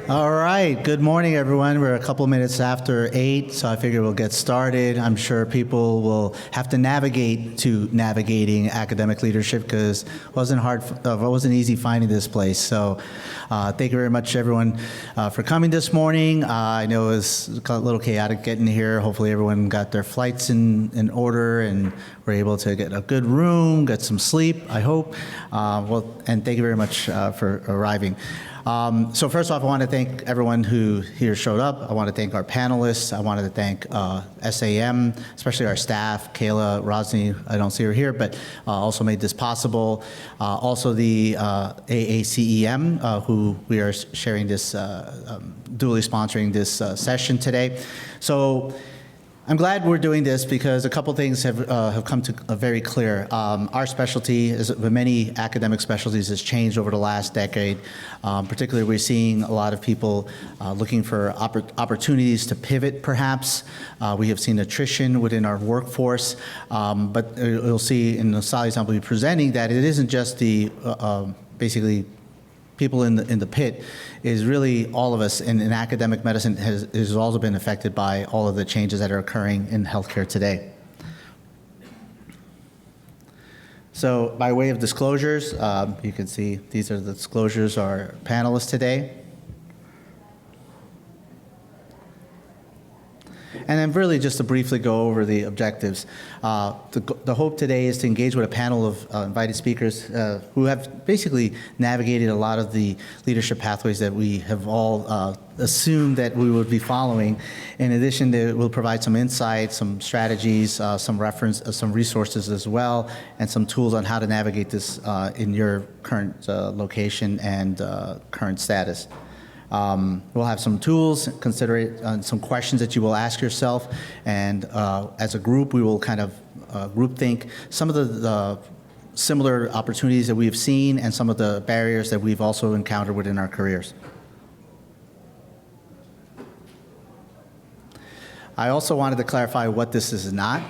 All right, good morning, everyone. We're a couple minutes after 8, so I figure we'll get started. I'm sure people will have to navigate to navigating academic leadership because it wasn't easy finding this place. So thank you very much, everyone, for coming this morning. I know it was a little chaotic getting here. Hopefully everyone got their flights in order and were able to get a good room, get some sleep, I hope. And thank you very much for arriving. So first off, I want to thank everyone who here showed up. I want to thank our panelists. I wanted to thank SAEM, especially our staff, Kayla, Rosny, I don't see her here, but also made this possible. Also the AACEM, who we are sharing this, duly sponsoring this session today. So I'm glad we're doing this because a couple things have come to very clear. Our specialty, as with many academic specialties, has changed over the last decade. Particularly, we're seeing a lot of people looking for opportunities to pivot, perhaps. We have seen attrition within our workforce, but you'll see in the slide example we're presenting that it isn't just the basically people in the pit. Is really all of us in academic medicine has also been affected by all of the changes that are occurring in healthcare today. So by way of disclosures, you can see these are the disclosures of our panelists today. And then really just to briefly go over the objectives. The hope today is to engage with a panel of invited speakers who have basically navigated a lot of the leadership pathways that we have all assumed that we would be following. In addition, we'll provide some insights, some strategies, some resources as well, and some tools on how to navigate this in your current location and current status. We'll have some tools, some questions that you will ask yourself, and as a group, we will kind of group think some of the similar opportunities that we've seen and some of the barriers that we've also encountered within our careers. I also wanted to clarify what this is not.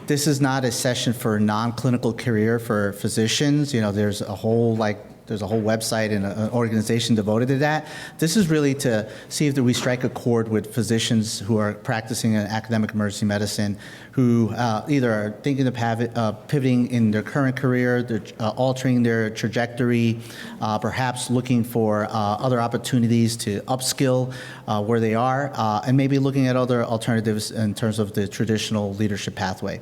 This is not a session for non-clinical career for physicians. You know, there's a whole website and an organization devoted to that. This is really to see if we strike a chord with physicians who are practicing in academic emergency medicine, who either are thinking of pivoting in their current career, they're altering their trajectory, perhaps looking for other opportunities to upskill where they are, and maybe looking at other alternatives in terms of the traditional leadership pathway.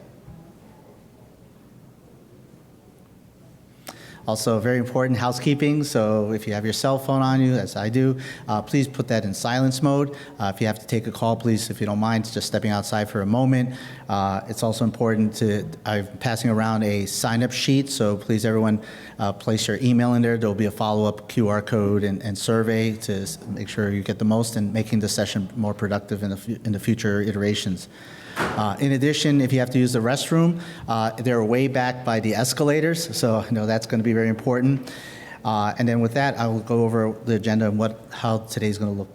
Also, very important housekeeping, so if you have your cell phone on you, as I do, please put that in silence mode. If you have to take a call, please, if you don't mind, just stepping outside for a moment. It's also important I'm passing around a sign-up sheet, so please, everyone, place your email in there. There'll be a follow-up QR code and survey to make sure you get the most and making the session more productive in the future iterations. In addition, if you have to use the restroom, they're way back by the escalators, so I know that's going to be very important. And then with that, I will go over the agenda and how today's going to look.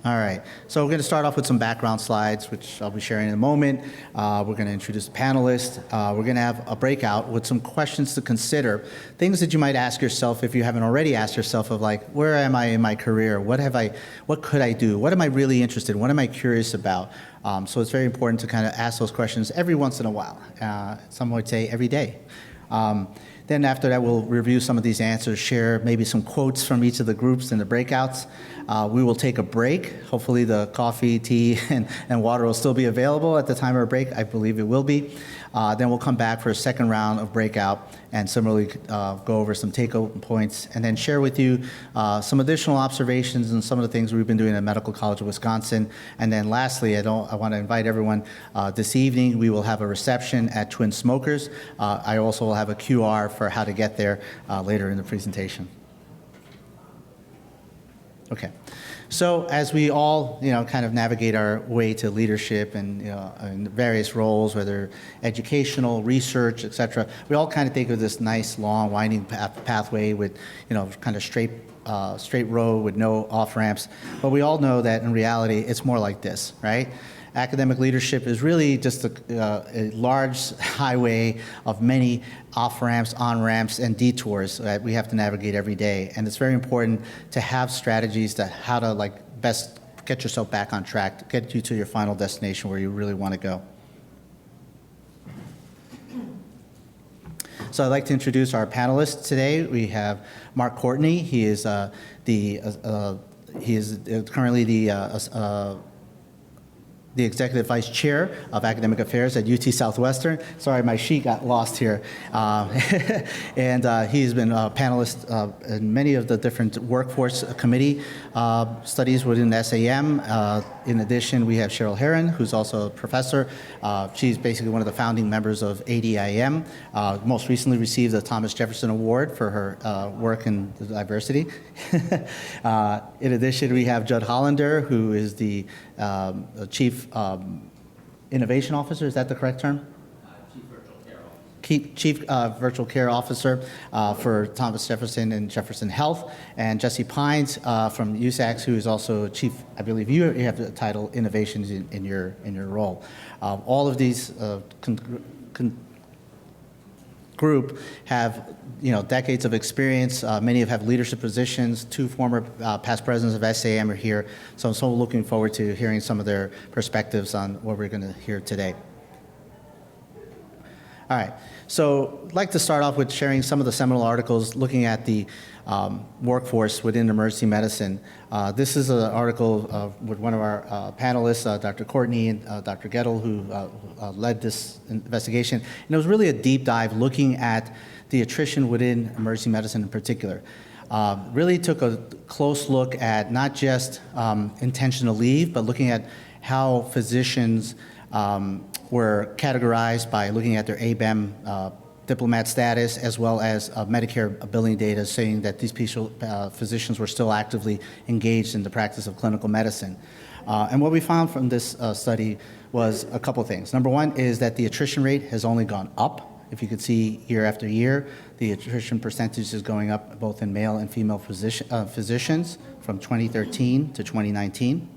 All right, so we're going to start off with some background slides, which I'll be sharing in a moment. We're going to introduce the panelists. We're going to have a breakout with some questions to consider, things that you might ask yourself if you haven't already asked yourself of like, where am I in my career? What could I do? What am I really interested in? What am I curious about? So it's very important to kind of ask those questions every once in a while. Some would say every day. Then after that, we'll review some of these answers, share maybe some quotes from each of the groups in the breakouts. We will take a break. Hopefully the coffee, tea, and water will still be available at the time of our break. I believe it will be. Then we'll come back for a second round of breakout and similarly go over some take-home points and then share with you some additional observations and some of the things we've been doing at Medical College of Wisconsin. And then lastly, I want to invite everyone this evening. We will have a reception at Twin Smokers. I also will have a QR for how to get there later in the presentation. Okay. So as we all, kind of navigate our way to leadership and, in various roles, whether educational, research, et cetera, we all kind of think of this nice, long, winding pathway with, kind of straight road with no off-ramps. But we all know that in reality, it's more like this, right? academic leadership is really just a large highway of many off-ramps, on-ramps, and detours that we have to navigate every day. And it's very important to have strategies to how to best get yourself back on track, to get you to your final destination where you really want to go. So I'd like to introduce our panelists today. We have Mark Courtney. He is currently the Executive Vice Chair of Academic Affairs at UT Southwestern. Sorry, my sheet got lost here. And he's been a panelist in many of the different workforce committee studies within SAEM. In addition, we have Cheryl Heron, who's also a professor. She's basically one of the founding members of ADIM. Most recently received the Thomas Jefferson Award for her work in diversity. In addition, we have Judd Hollander, who is the Chief Innovation Officer. Is that the correct term? Chief Virtual Care Officer. Chief Virtual Care Officer for Thomas Jefferson and Jefferson Health, and Jesse Pines from USACS, who is also Chief, I believe you have the title Innovations in your role. All of these group have decades of experience. Many have leadership positions. Two former past presidents of SAEM are here. So I'm so looking forward to hearing some of their perspectives on what we're going to hear today. All right. So I'd like to start off with sharing some of the seminal articles looking at the workforce within emergency medicine. This is an article with one of our panelists, Dr. Courtney and Dr. Gettle, who led this investigation. And it was really a deep dive looking at the attrition within emergency medicine in particular. Really took a close look at not just intentional leave, but looking at how physicians were categorized by looking at their ABEM diplomat status, as well as Medicare billing data saying that these physicians were still actively engaged in the practice of clinical medicine. And what we found from this study was a couple things. Number one is that the attrition rate has only gone up. If you could see year after year, the attrition percentage is going up both in male and female physicians from 2013 to 2019.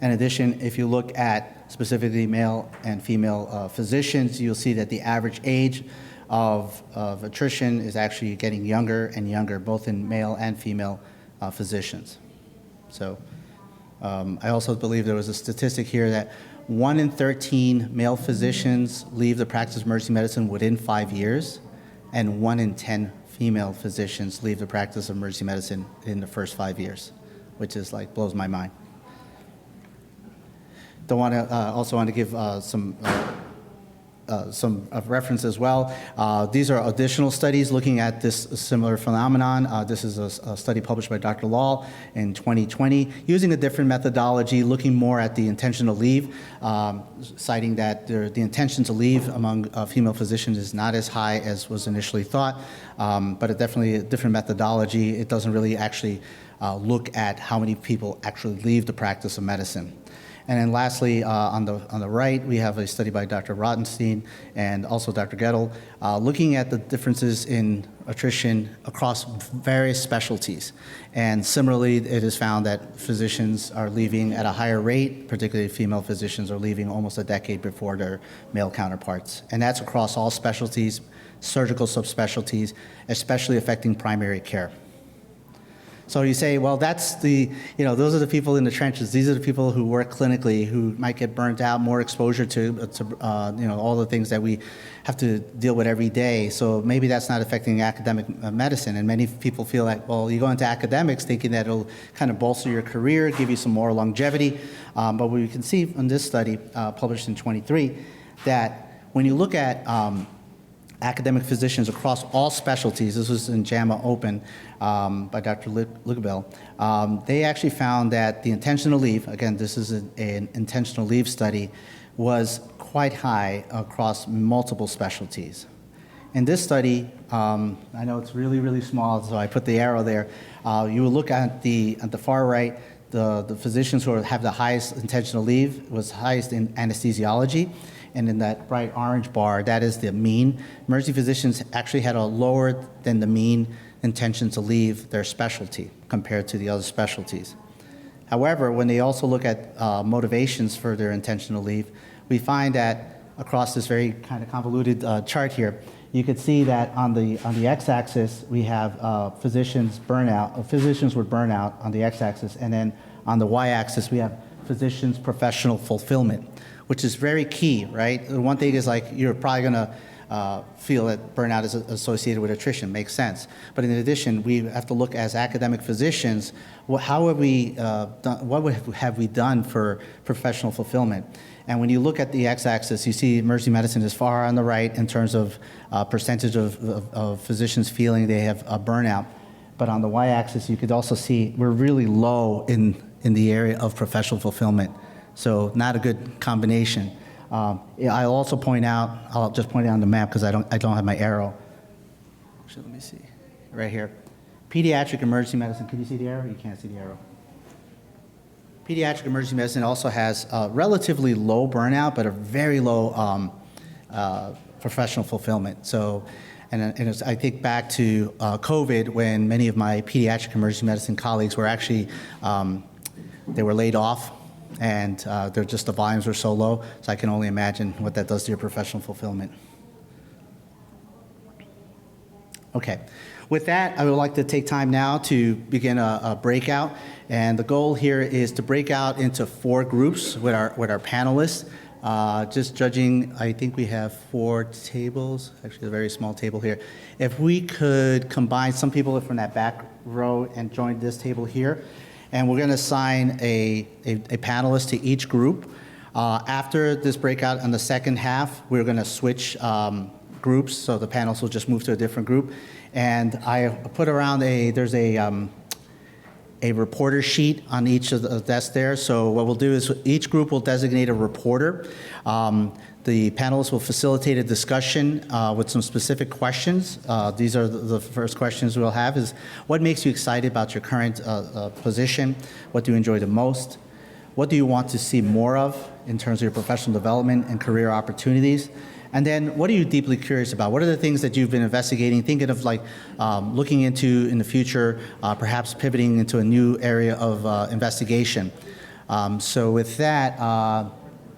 In addition, if you look at specifically male and female physicians, you'll see that the average age of attrition is actually getting younger and younger, both in male and female physicians. So I also believe there was a statistic here that 1 in 13 male physicians leave the practice of emergency medicine within 5 years, and 1 in 10 female physicians leave the practice of emergency medicine in the first 5 years, which is blows my mind. Also want to give some reference as well. These are additional studies looking at this similar phenomenon. This is a study published by Dr. Law in 2020, using a different methodology, looking more at the intentional leave, citing that the intention to leave among female physicians is not as high as was initially thought, but it definitely a different methodology. It doesn't really actually look at how many people actually leave the practice of medicine. And then lastly, on the right, we have a study by Dr. Rottenstein and also Dr. Gettle, looking at the differences in attrition across various specialties. And similarly, it is found that physicians are leaving at a higher rate, particularly female physicians are leaving almost a decade before their male counterparts. And that's across all specialties, surgical subspecialties, especially affecting primary care. So you say, well, that's those are the people in the trenches. These are the people who work clinically, who might get burnt out, more exposure to all the things that we have to deal with every day. So maybe that's not affecting academic medicine. And many people feel like, well, you go into academics thinking that it'll kind of bolster your career, give you some more longevity. But we can see in this study published in 23 that when you look at academic physicians across all specialties, this was in JAMA Open by Dr. Lugabel, they actually found that the intentional leave, again, this is an intentional leave study, was quite high across multiple specialties. In this study, I know it's really, really small, so I put the arrow there. You will look at the far right, the physicians who have the highest intentional leave was highest in anesthesiology. And in that bright orange bar, that is the mean. Emergency physicians actually had a lower than the mean intention to leave their specialty compared to the other specialties. However, when they also look at motivations for their intention to leave, we find that across this very kind of convoluted chart here, you could see that on the x-axis we have physicians with burnout on the x-axis, and then on the y-axis we have physicians' professional fulfillment, which is very key, right? The one thing is like you're probably going to feel that burnout is associated with attrition, makes sense. But in addition, we have to look as academic physicians, how have we done, what have we done for professional fulfillment? And when you look at the x-axis, you see emergency medicine is far on the right in terms of percentage of physicians feeling they have a burnout. But on the y-axis, you could also see we're really low in the area of professional fulfillment. So not a good combination. I'll also point out, I'll just point it on the map because I don't have my arrow. Actually, let me see, right here. Pediatric emergency medicine, can you see the arrow? You can't see the arrow. Pediatric emergency medicine also has relatively low burnout, but a very low professional fulfillment. So, and I think back to COVID when many of my pediatric emergency medicine colleagues were actually, they were laid off, and the volumes were so low, so I can only imagine what that does to your professional fulfillment. Okay. With that, I would like to take time now to begin a breakout, and the goal here is to break out into 4 groups with our panelists. Just judging, I think we have 4 tables, actually a very small table here. If we could combine some people from that back row and join this table here, and we're going to assign a panelist to each group. After this breakout in the second half, we're going to switch groups, so the panelists will just move to a different group. And I put around there's a reporter sheet on each of the desks there. So what we'll do is each group will designate a reporter. The panelists will facilitate a discussion with some specific questions. These are the first questions we'll have is, what makes you excited about your current position? What do you enjoy the most? What do you want to see more of in terms of your professional development and career opportunities? And then what are you deeply curious about? What are the things that you've been investigating, thinking of like looking into in the future, perhaps pivoting into a new area of investigation? So with that,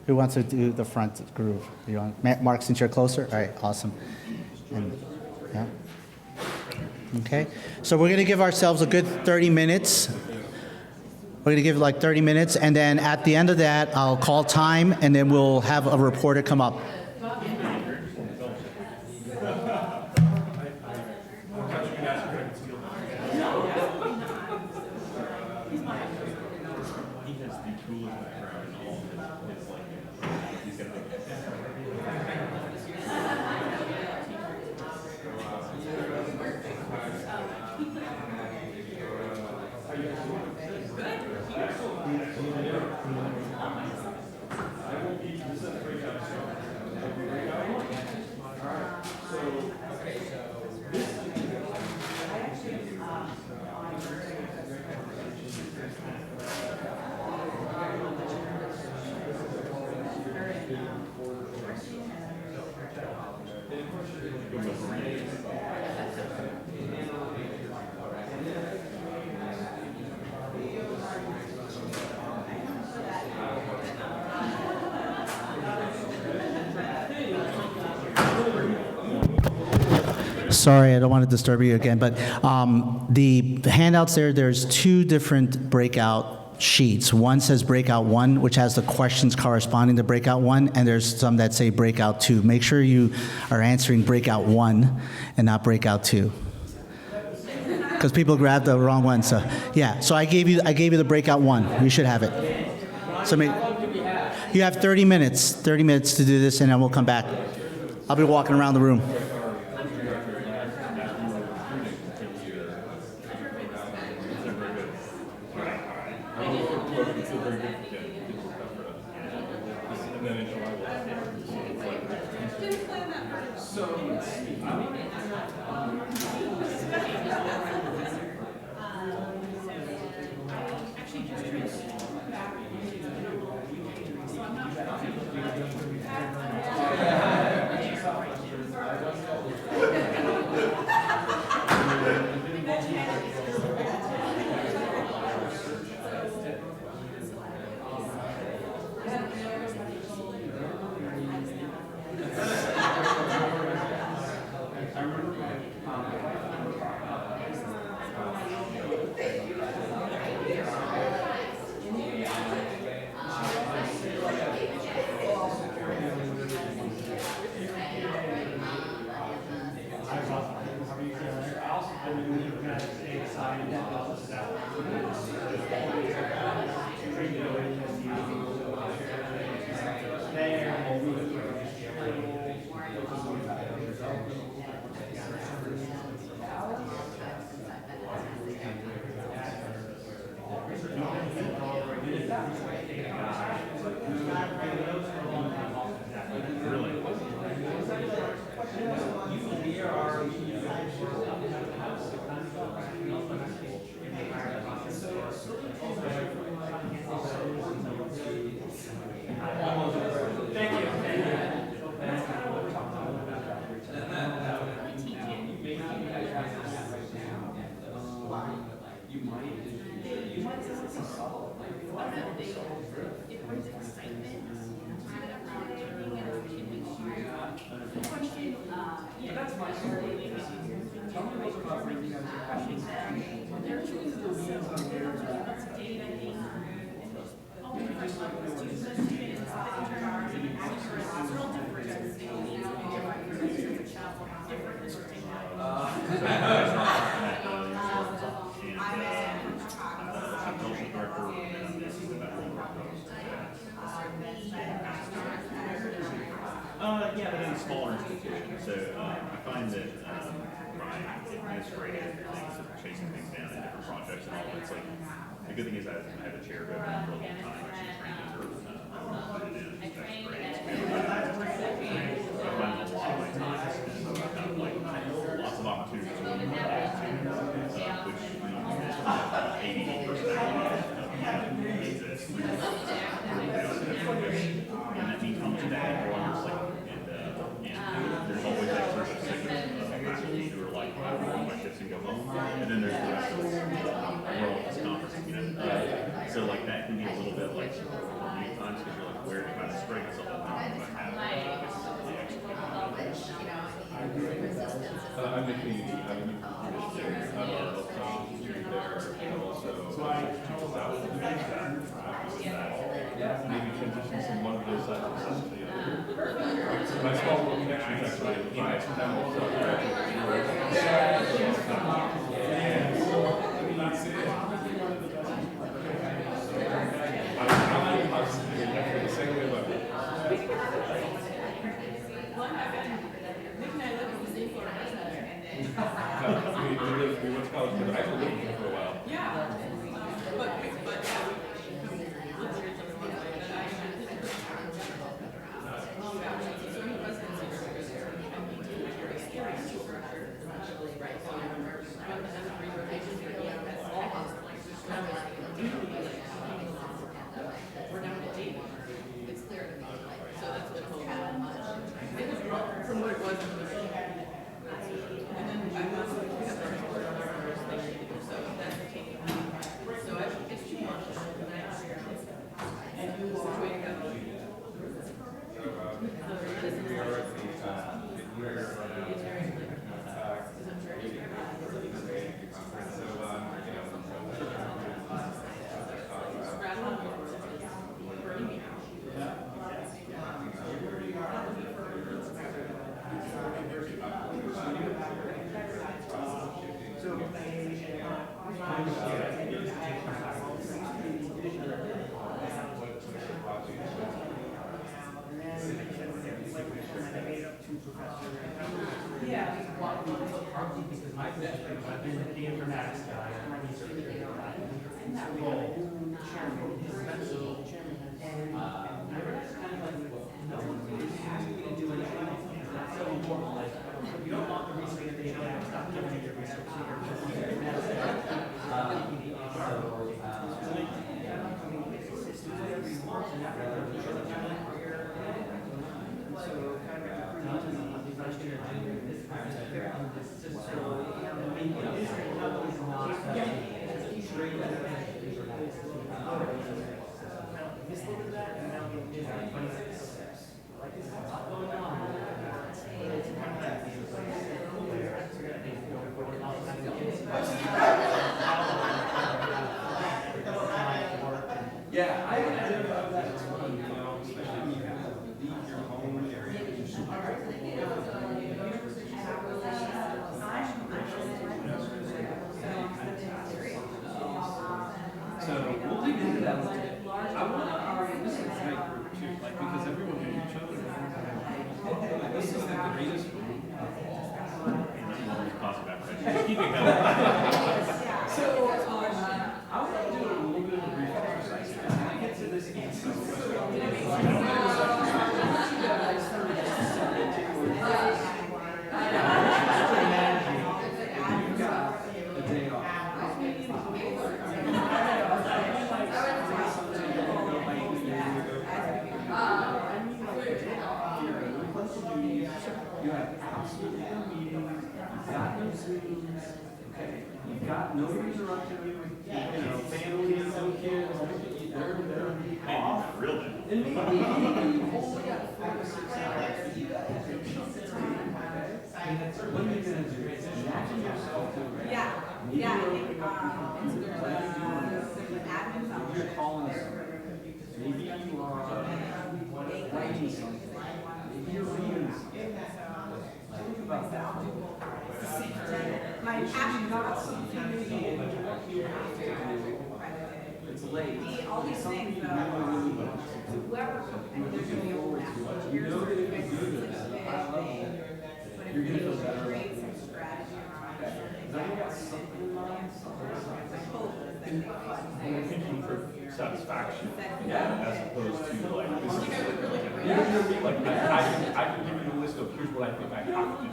who wants to do the front group? You want Mark, since you're closer? All right, awesome. And, yeah. Okay, so we're going to give ourselves a good 30 minutes. We're going to give like 30 minutes, and then at the end of that, I'll call time, and then we'll have a reporter come up. Sorry, I don't want to disturb you again, but the handouts there's 2 different breakout sheets. One says breakout 1, which has the questions corresponding to breakout 1, and there's some that say breakout 2. Make sure you are answering breakout 1 and not breakout 2. Because people grabbed the wrong one. So yeah, so I gave you the breakout 1. You should have it. So you have 30 minutes to do this, and then we'll come back. I'll be walking around the room. Yeah, but in smaller institutions. So I find that my administrative things of chasing things down in different projects and all, it's like, the good thing is I had a chair go down for a long time, actually trained her, put it in, that's great. So I find that a lot of my time is spent kind of like lots of opportunities to work which, you know, is 80% exists. And that means how much of that everyone is like, and there's always that sort of segment of faculty who are like, I roll my shifts and go home, and then there's the rest of us who are at this conference, you know. So like that can be a little bit like many times because you're like, where to kind of spread yourself out and have I'm the community, I'm the community there, I'm also maybe transition from one of those sides of the system to the other. My small world connection is actually I'm also the same way about it. We went to college together. I actually lived with him for a while. Yeah. This is a great group too, like, because everyone knew each other. Like, this is the greatest group. Positive affirmation. Keep it going. So, I want to do a little bit of a brief exercise here. When I get to this answer, you've got a day off. You have absolutely no meetings, you've got no Zooms, okay? You've got no interrupting you with, family, no kids, they're off. Real day. And maybe you've only got 4 to 6 hours. You got to take some time, okay? What are you gonna do? Imagine yourself doing that. Maybe you're opening up your computer, maybe you're calling someone. Maybe you are writing something. Maybe you're reading something. Think about that. My passion Not something that you have to do. It's late. all these Something things, you really, really want to do. whoever, You're looking forward to it. You know that if you do this at a high level, you're going to feel better. create some strategy around it. Now you got something in mind, something. And we're thinking for satisfaction, Yeah. as opposed to like, this is You're going to be like, I can give you a list of here's what I think I have to do.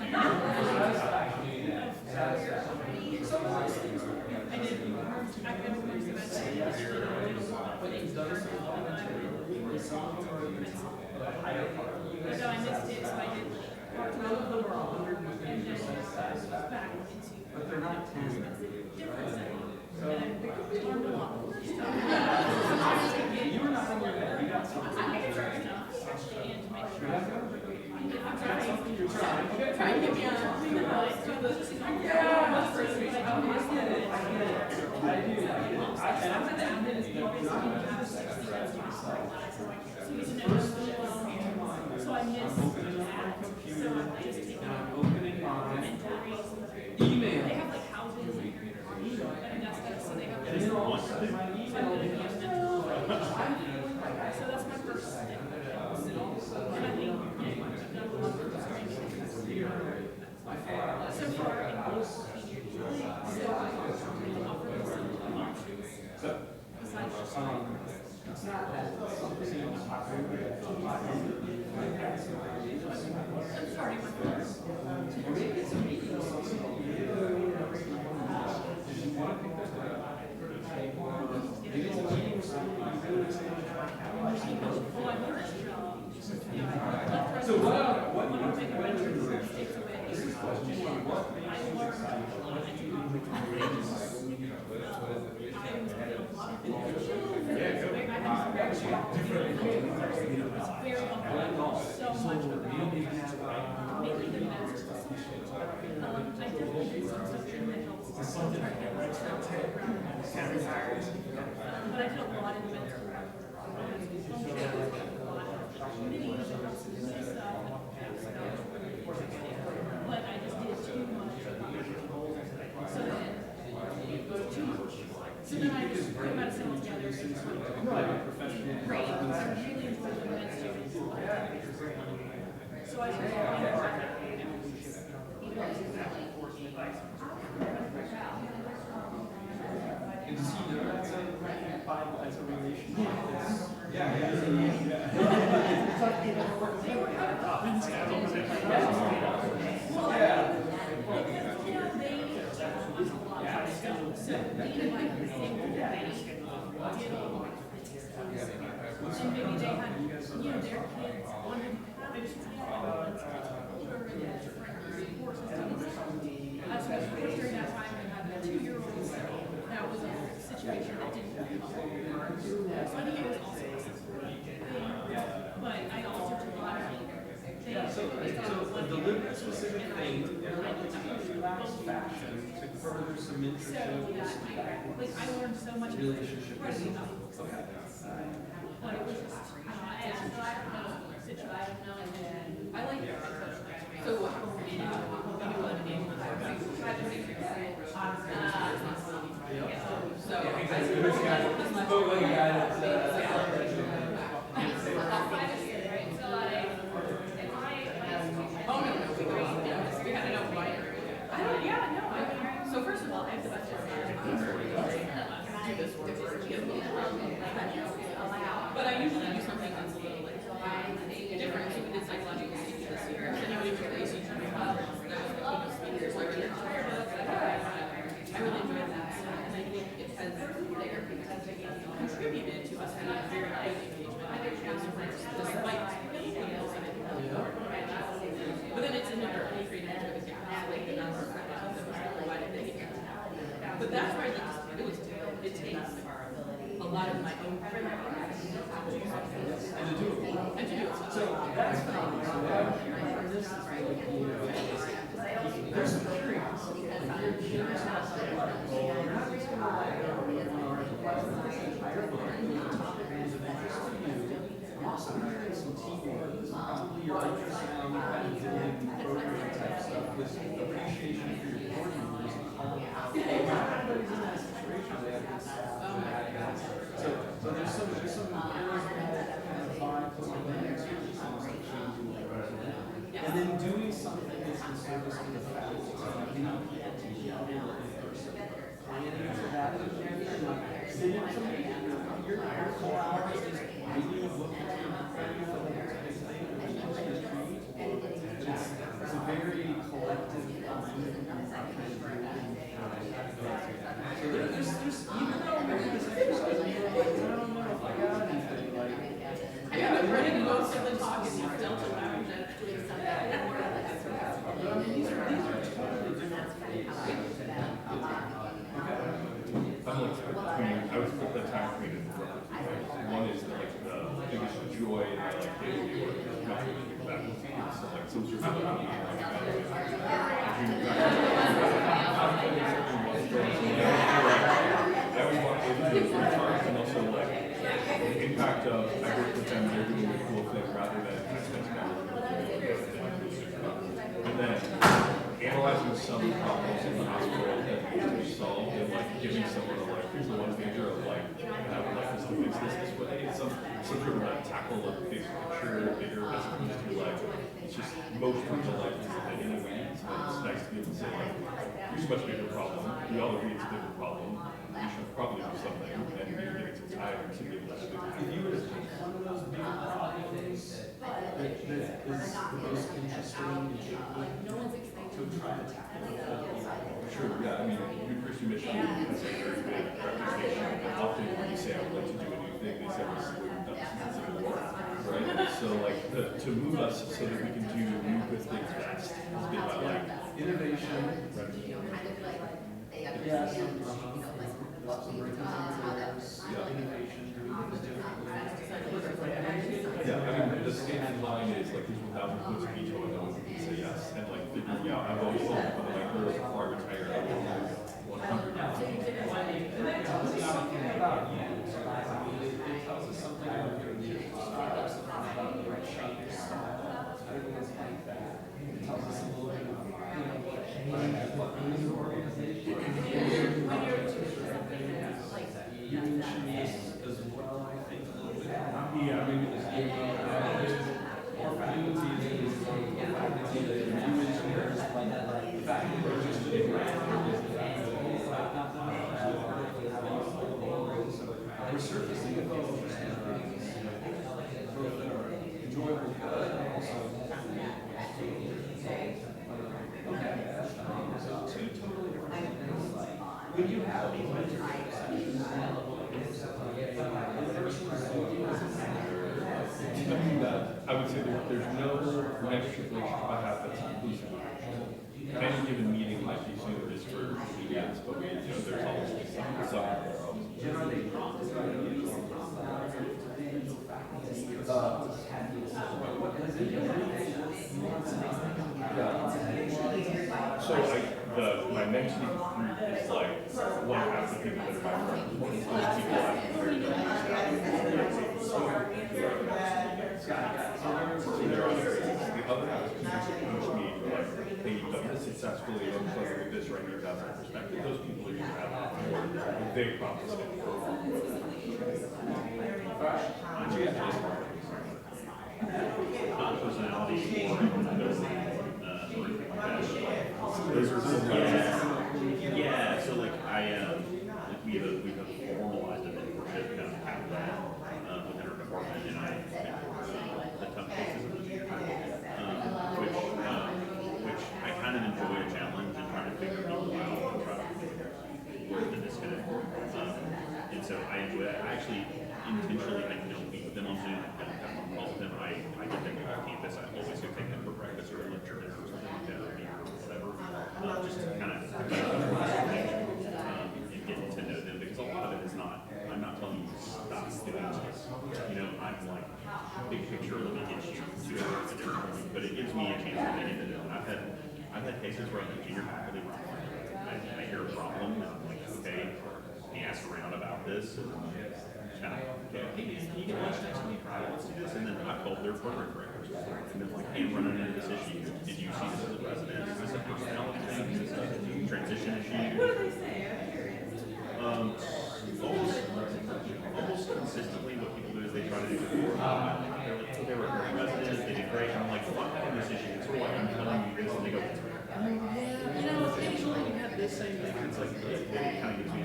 Some of those things are but he's done some voluntary or some are at a higher part. No, I missed it, so I did. None of them are 150% satisfied, but they're not 10. Right? So you were not in your bed. You got something. That's something you're trying. Trying to get me on. So I missed that. So I'm just taking Opening mine. They Email. have like houses and that's good. So they have And then all of a sudden my email. So that's my first step. And I think I've done a lot of so far in both senior year. So I offer this So, besides just it's not that something seems popular. I'm starting with this. Or maybe it's a meeting or something. Maybe it's a meeting with someone you really say. Well, I learned So what do you think about this is question one. What makes you excited? so much about maybe the most I definitely did something that helps but I did a lot in the mental but I just did too much. So then it was too much. So then I just put about something together and just went, great. I really enjoyed the med students. So I just And does he know that's a Bible as a relationship? Yeah. And maybe they had, their kids wanted to have it older and different support systems. As we were during that time, we had a 2-year-old that was a situation that didn't help. So I think it was also a support thing, but I also took a lot of So a deliberate specific thing, in a relaxed fashion, to further some so mentorship, that I learned so much relationship. incredibly about Okay. but it was just, I don't know, situation. I like it. So what So, who's got it? Spoke like a guy that's, About 5 is good, right? So like, if oh, no, we had enough light. I don't, yeah, no, I mean, so first of all, I have the best engineers in my career. Do this work for but I usually do something that's a little like different. So we did psychological safety this year. If anybody was the ACG club, that was the keynote speaker. So I read their entire book. I really enjoyed that. And I think it has contributed to us having a very high engagement with their customers, despite but then it's in the dark, and created into the gap, like the number of practices that was provided that you can. But that's where I think it takes a lot of my own credit and to do it. So that's phenomenal. So this is like, there's some curiosity. You're curious about something. You're not just going to let go of the entire book. The topic is of interest to you. Also, hearing some teamwork, probably your ultrasound, kind of doing program type stuff with appreciation for your board members and calling out. Not everybody's in that situation. They have good staff and bad guys. So there's some charismatic kind of vibe to like that too. And then doing something that's in service to the faculty, getting people to yell in person. Planning for that in the future, like sitting to your 4 hours, just really looking to it's a very collective so there's even though we're doing this exercise, you're like, I don't know if I got anything, like, yeah, I'm ready to most of the talk is your Delta lounge and doing something. But I mean, these are totally different things. I would split that time for me to one is like the biggest joy in my like day-to-day work is mentoring new faculty. So like some sort of I always want to do it and also like the impact of I work with them, they're doing a cool thing rather than and then analyzing some problems in the hospital that need to be solved and like giving someone a like here's the one major of like I would like us to fix this way. It's some sort of like tackle a big picture, bigger as opposed to like it's just most people like this in any weeds, but it's nice to be able to say like here's a much bigger problem. We all agree it's a bigger problem. We should probably do something and you're getting too tired to be able to do it. If you were to take one of those big problems that is the most interesting and to try to tackle it. Sure, yeah, I mean, New Christian Mission has a very big reputation. Often when you say I would like to do a new thing, they say this is what we've done since Civil War, right? So like to move us so that we can do new good things fast has been my life. Innovation. Yeah, some innovation, doing things differently. Yeah, I mean, the standard line is like there's 1,000 points of veto and no one can say yes. And like figuring out, I've always thought one of my goals before I retire, I want to do 100. And that tells us something about you. I mean, it tells us something about your leadership style, something about your change style. Everyone's like that. It tells us a little bit about, what is your organization. You mentioned this as well, I think, a little bit. Yeah, maybe this gave more faculty than faculty that are new engineers, the faculty that are just doing we're surfacing a few interesting things, both that are enjoyable, good, and also okay, so two totally different things. When you have these mentorship sessions, I would say there's no mentorship relationship I have that's inclusive. Any given meeting might be Zoom is for meetings, but there's always some. So my mentoring group is like one half the people that are my friends. Those people the other half is people who push me like, hey, you've done this successfully, I'm supposed to do this right here, that's my perspective. Those people are usually have more They probably spend not personality or ability, or anything like that. Those are yeah. So like like we have formalized a mentorship kind of have that within our department, and I mentor the tough cases of the junior high, which I kind of enjoy a challenge and trying to figure people out and try to work the disconnect. And so I enjoy that. I actually intentionally don't meet with them on Zoom. I don't have phone calls with them. I get them off campus. I always go take them for breakfast or lunch or dinner or something like that, or meet or whatever. Just to kind of and getting to know them, because a lot of it is not. I'm not telling you to stop doing this. You know, I'm like big picture. Let me get you to a different point, but it gives me a chance to get into them. I've had cases where I'm a junior faculty where I hear a problem and I'm like, okay. He asked around about this and kind of, okay, hey man, can you get lunch next week? All right, let's do this. And then I called their program directors and been like, hey, I'm running into this issue. Did you see this as a resident? Is this a personality thing? Is this a transition issue? What do they say? Almost consistently what people do is they try to do before. They were a great resident, they did great. And I'm like, well, I'm having this issue. It's sort of like I'm telling you this, and they go, you know, occasionally you have this same thing. It's like, it kind of gives me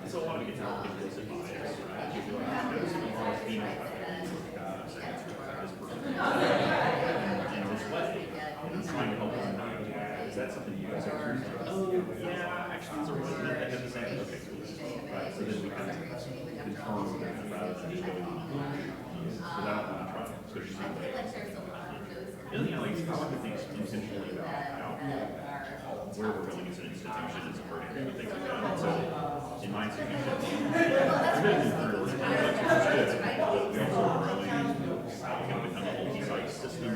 so a lot of it gets out of implicit bias, right? You feel like, I know some of us female saying this person in this way, and I'm trying to help them know, is that something you guys are doing? Oh, yeah, actually, it's a resident that has the same, okay, cool. Right, so then we kind of confirm that rather than just going on. Because I don't want to try to push somebody. The other thing I like to think intentionally about where we're going as an institution and some program and things like that. And so in my institution, we're moving through which is good, but we also are growing. We're going to become a multi-site system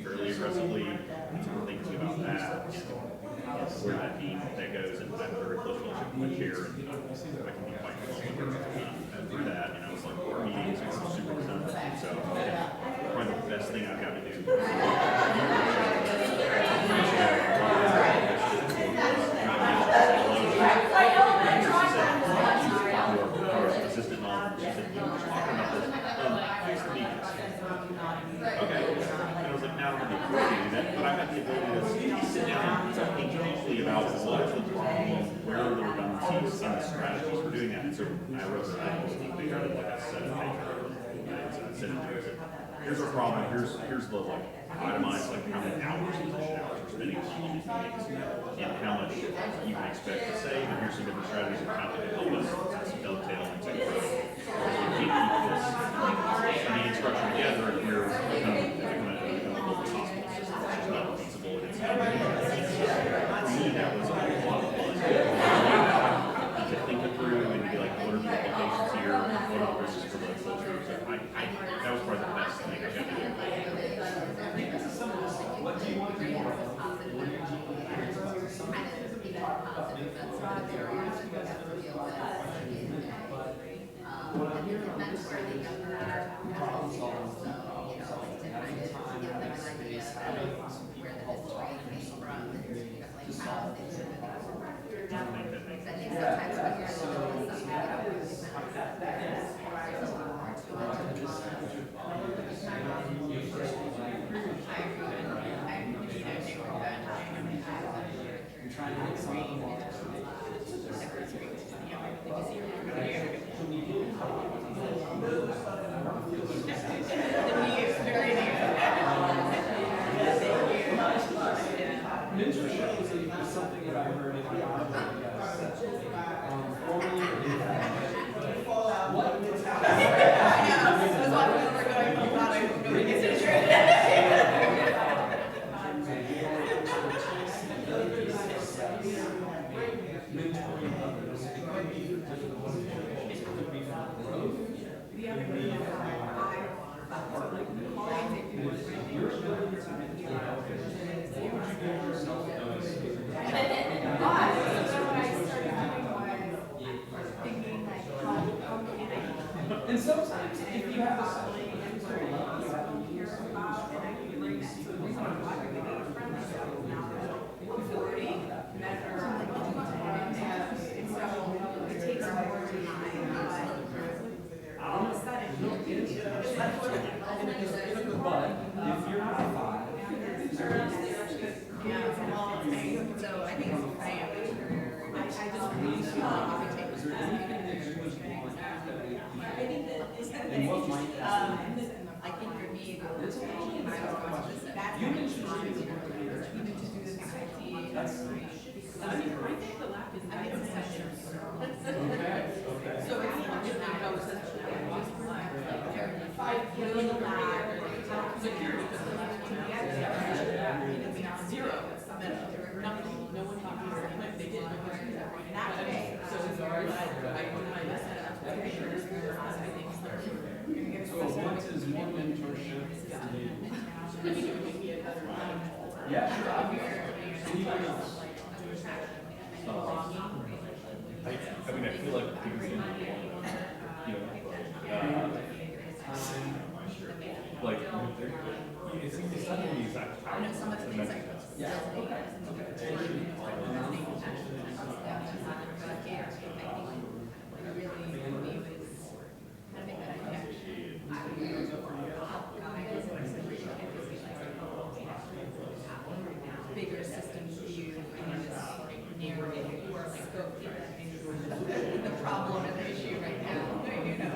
fairly aggressively. And so we're thinking about that and where that team that goes, and I have a very close relationship with my chair, and I can be quite close with her through that. And I was like, our meetings are super redundant. So probably the best thing I've got to do assistant mom, she said, you were just talking about this. Fix the meetings. Okay. And I was like, now I don't have the ability to do that, but I have the ability to sit down and talk individually about what is the problem, where are the redundancies, and the strategies for doing that. And so I wrote like a set of pages. Here's our problem. Here's the like itemized like how many hours we're spending on these meetings and how much you can expect to save. And here's some different strategies of how to help us dovetail into growth. Because we can't keep this meeting structure together if we're becoming a global hospital system. It's just not feasible. And it's not for me, that was a lot of fun. To think it through and to be like, what are the implications here? What are the risks for the culture? So that was probably the best thing I got to do. What do you want to do more of? Mentorship is something that I heard in the and sometimes if you have a It's okay. That's You what can it's choose on. to do it. Even to do the faculty. That's I mean, I think the lab is. I think it's essential. okay. So it's not just like, oh, it's essential, just for like, doing the lab, or like, security, because the last one out. Zero, nothing, no one can do it, like, they did, no one did that. Not today. So it's very like, I do my best at it, I think it's like. So what is more mentorship? I think it would make me a better. Yeah, sure. Anybody else? I mean, I feel like things in, you know, like, it's not the exact power. Yeah. Bigger system view and this narrative or like go the problem and the issue right now. No, you know.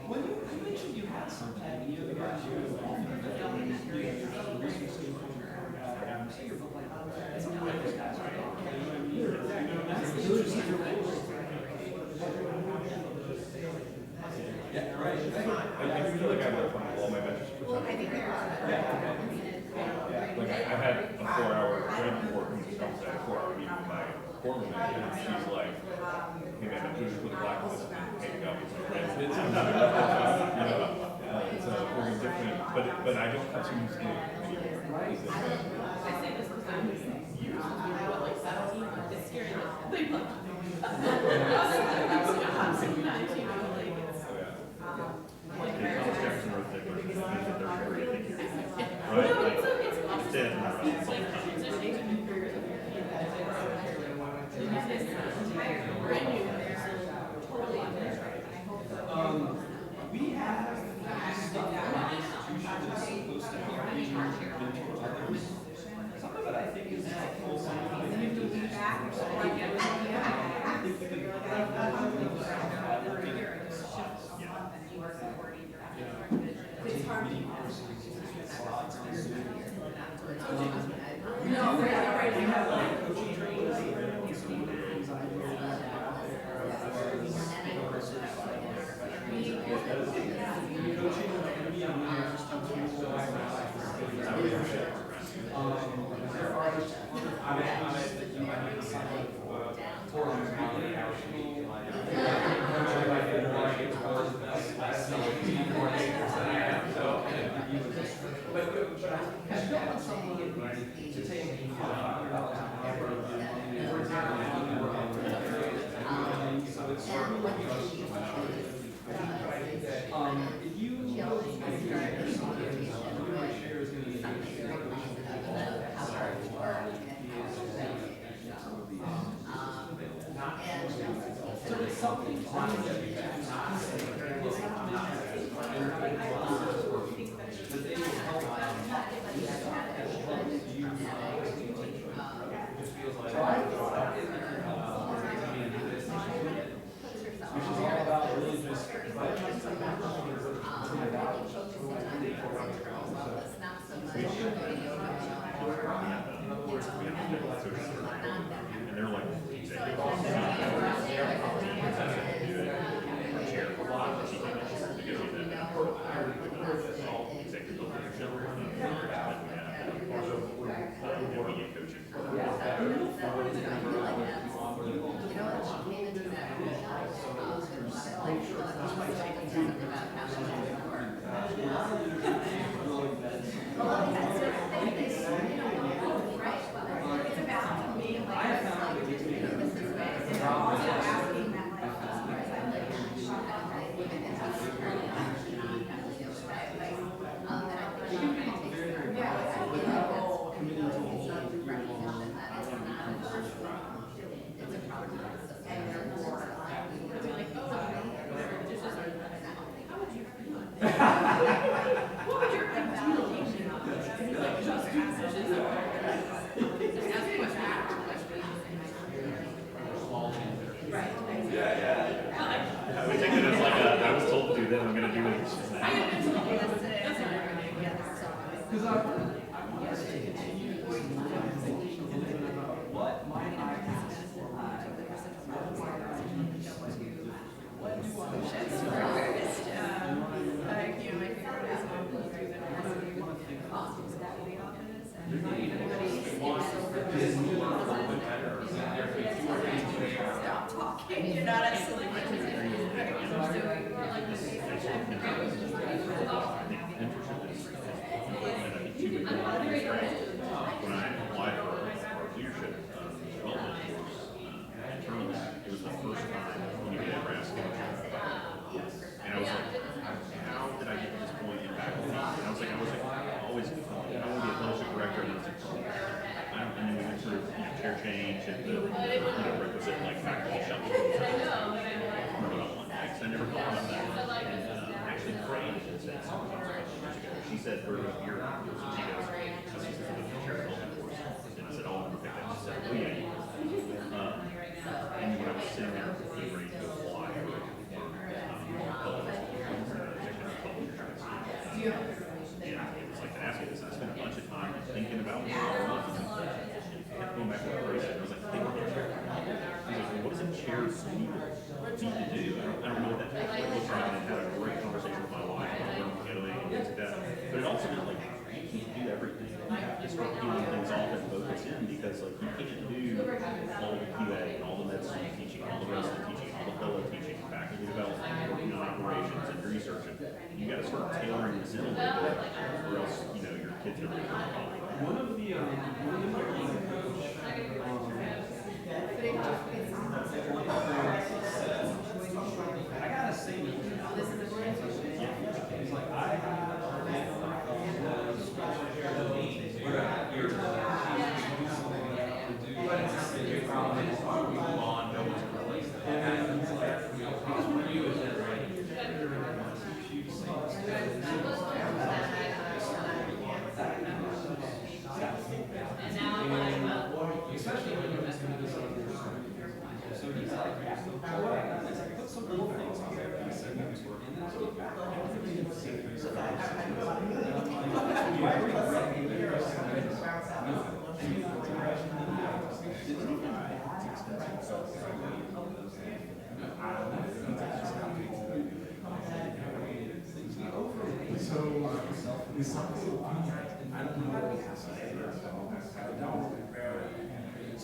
Well, you mentioned you had some time, you know, about you say your book like that. It's not like this guy's right. You know what I mean? That's the interesting yeah, right. I feel like I went from all my mentorship. Well, I think there are. Like I had a 4-hour training before coming to Scotland. I had a 4-hour meeting with my former manager, and she's like, "Hey man, I'm doing this with a black list and hanging out with my friends. It's not enough, you know. It's very different, but I don't have too much to do anymore. I say this because I'm years of doing what, like 17, it's scary. They love me. Thomas Jefferson wrote the Declaration of Independence in third grade, I think you're right. No, Like, it's it's dead in the round. it's like transitioning to new careers. The business is brand new, so totally unnatural. we have stuff in our institution that's supposed to help you mentor others. Some of it I think is helpful, some of it I think is And they're like, executive Thank you. Stop talking, you're not actually. When I applied for leadership development course internally, it was the first time anybody ever asked me. And I was like, how did I get to this point in faculty? And I was like, I always, I want to be a fellowship director. And and then we went through chair change and the requisite like faculty shuffle. I never thought about that. And actually, Fran said something years ago. She said, "We're going to hear." She goes, "This is the chair development course." And I said, "Oh, I'm going to pick that." She said, "Oh yeah." And when I was sitting there getting ready to apply for and it was like to ask me this. I spent a bunch of time thinking about what I want. And going back to the person, I was like, think about it. I was like, what does a chair need to do? I don't know what that looks like. And I had a great conversation with my wife about where I'm going and things like that. But it also meant like you can't do everything. You have to start peeling things off and focus in because like you can't do all the QA and all the med student teaching, all the resident teaching, all the fellow teaching, faculty development, working on operations and research. And you got to start tailoring this in a little bit, or else your kids are going to be One of the I gotta say, he's like, I have especially when you're messing with this other person. So he's like, put some little things on there. He said,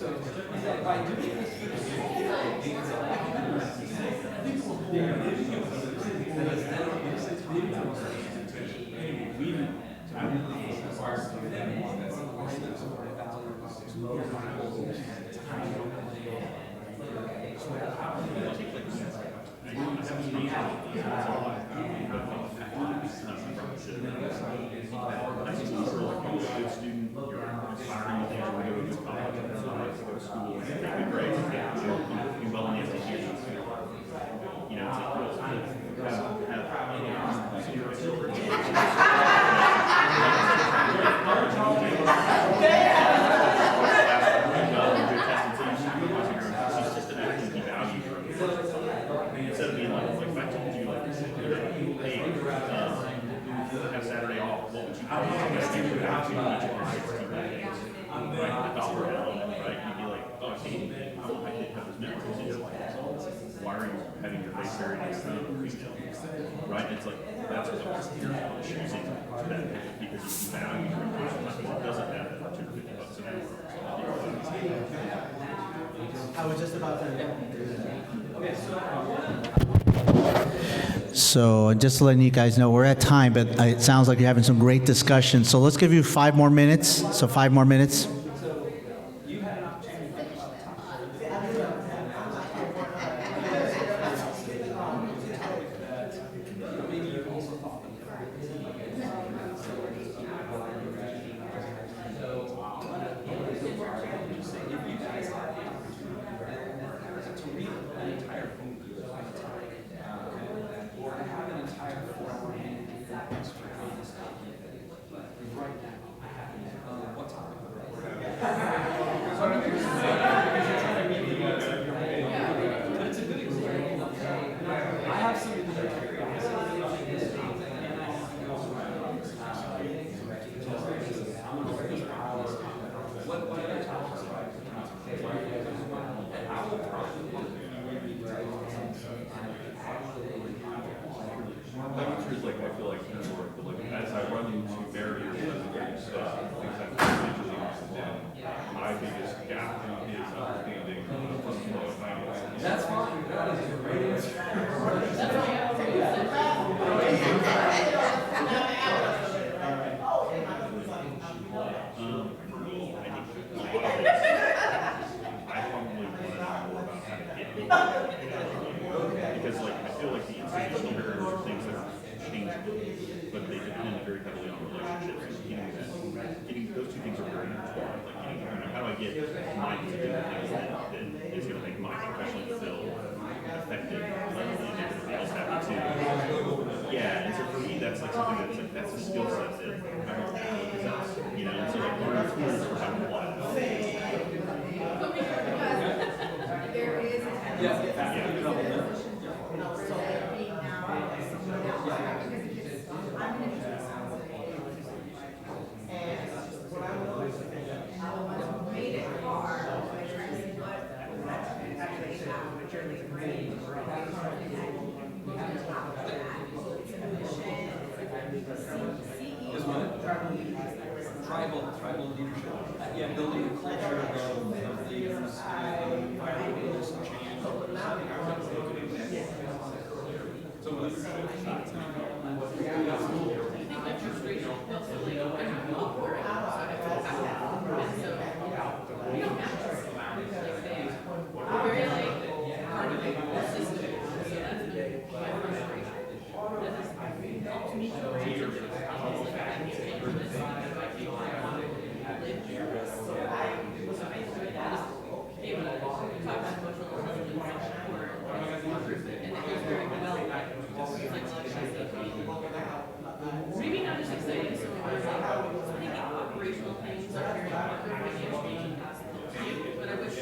so by doing this, instead of being like if I told you like, hey, have Saturday off, what would you do? Right, the dollar element, right? You'd be like, oh, I can't have this memories in your life. Why are you having your face buried in front of a female? Right? It's like that's what you're choosing that because you value your person because it doesn't matter for $250 an hour. I was just about to. okay, So just letting you guys know, we're at time, but it sounds like you're having some great discussion. So let's give you 5 more minutes. So 5 more minutes. you had an opportunity to think about that maybe you also thought if you guys had the opportunity to read an entire book or to have an entire 4-hour extra right now, what topic would but it's a good example. I have some curiosity on this and I what other topics are I will probably Like I feel like as I run into barriers, things like get my particular things that is going to make my professional fulfilled and effective, and everybody else happy too. Yeah, and so for me, that's like something that's like, that's a skill set that I don't have, because that's, you know, and so like learning tools for having a lot of help. There is a tendency to being now someone else, right? Because it's, I'm going to do something. And the ones who made it hard, I try to see what they have, where they bring, on top of that, it's a mission, Tribal leadership. Yeah, building a culture of leaders, environmental change. So Maybe not just exciting, so maybe operational things are very important financially, but I wish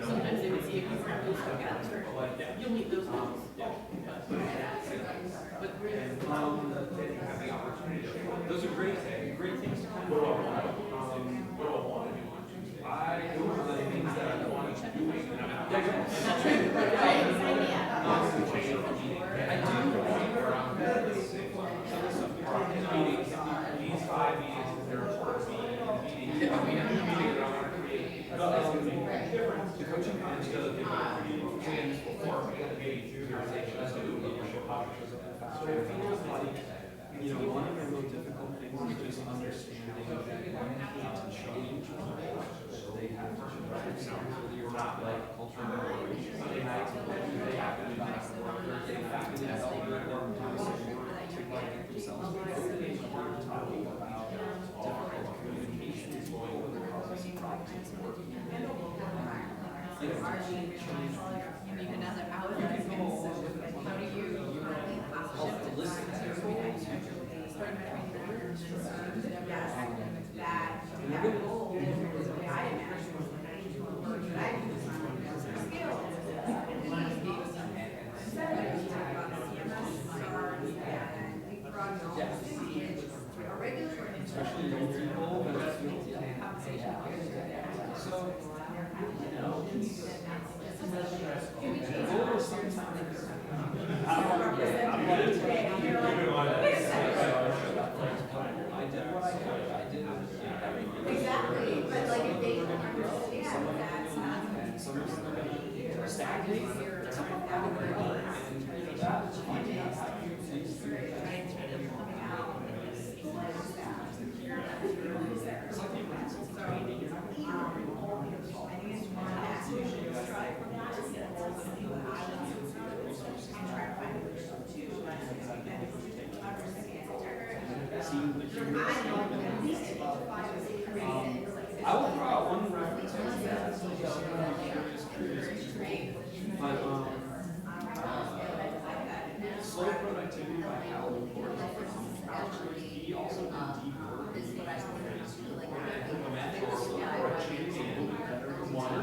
sometimes they would see if you bring those together, you'll meet those goals. But those are great things to kind of one of the things that I want to do. These 5 meetings, they're important meetings. The coaching managed to give a chance before maybe leadership options and faster. You know, one of the real difficult things is just understanding that one need to change so they have to change themselves, whether you're not like cultural operation. They have to help their organization to like themselves. Talking about difficult communications going over the causes and problems of work. you need another outlet, so how do you shift to listen to that goal is the way I imagine what I do skills. A regulatory Especially young people that are guilty. So, you know, exactly, but like if they understand that's not stagnate, that would be I will throw out one reference that's curious, but slow productivity by Hal Newport. He also did deep work. Imagine slow productivity and water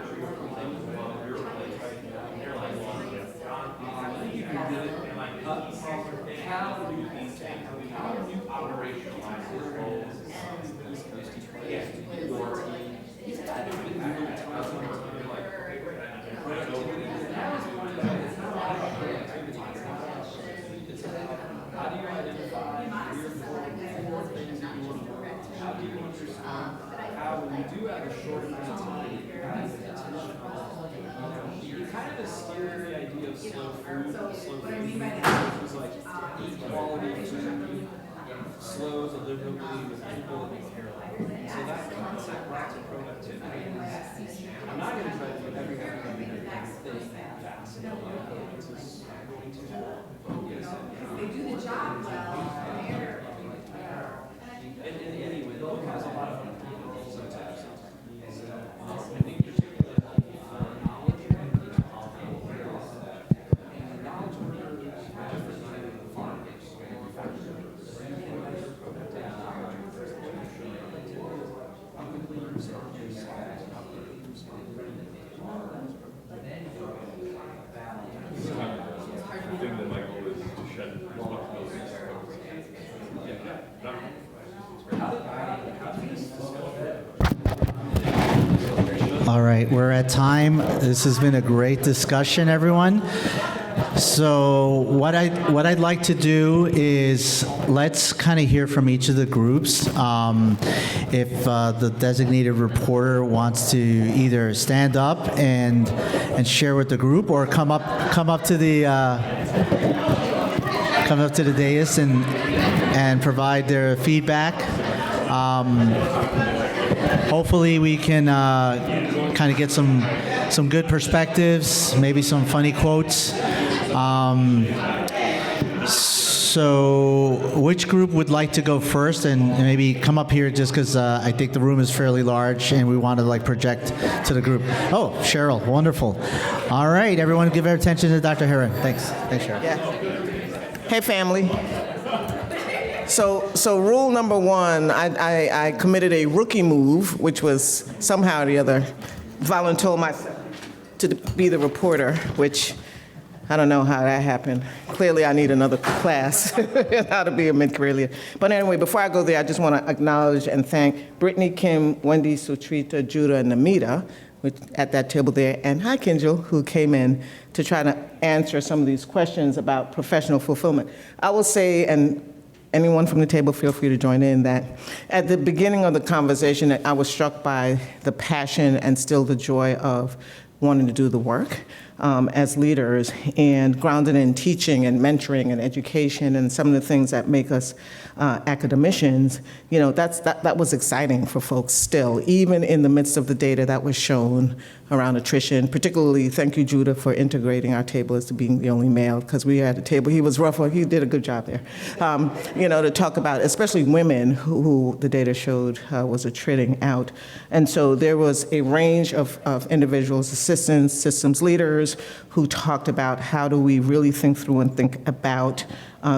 how do you operationalize his role as East Coast your team? He's got to do it. How do you identify 3 or 4 things that you want to work on? How do you understand how, when you do have a short amount of time, you have you kind of a scary idea of slow food, which is like eat quality food, slow deliberately with people that you care about. So that concept brought to productivity is, I'm not going to try to do everything fast. I'm going to focus they do the job well, and anyway, the book has a lot of sometimes. I think All right, we're at time. This has been a great discussion, everyone. So what I'd like to do is let's kind of hear from each of the groups. If the designated reporter wants to either stand up and share with the group, or come up to the dais and provide their feedback. Hopefully we can kind of get some good perspectives, maybe some funny quotes. So which group would like to go first, and maybe come up here just because I think the room is fairly large and we want to like project to the group. Oh, Cheryl, wonderful. All right, everyone give our attention to Dr. Heron. Thanks, Cheryl. Yeah. Hey, family. So rule number one, I committed a rookie move, which was somehow or the other volunteer myself to be the reporter, which I don't know how that happened. Clearly, I need another class how to be a mid-career leader. But anyway, before I go there, I just want to acknowledge and thank Brittany, Kim, Wendy, Sutrita, Judah, and Namita, which at that table there, and hi, Kinjal, who came in to try to answer some of these questions about professional fulfillment. I will say, and anyone from the table, feel free to join in, that at the beginning of the conversation, I was struck by the passion and still the joy of wanting to do the work as leaders, and grounded in teaching and mentoring and education and some of the things that make us academicians. You know, that was exciting for folks still, even in the midst of the data that was shown around attrition. Particularly, thank you, Judah, for integrating our table as to being the only male, because we had a table. He was rough. He did a good job there. You know, to talk about especially women who the data showed was attriting out. And so there was a range of individuals, assistants, systems leaders, who talked about how do we really think through and think about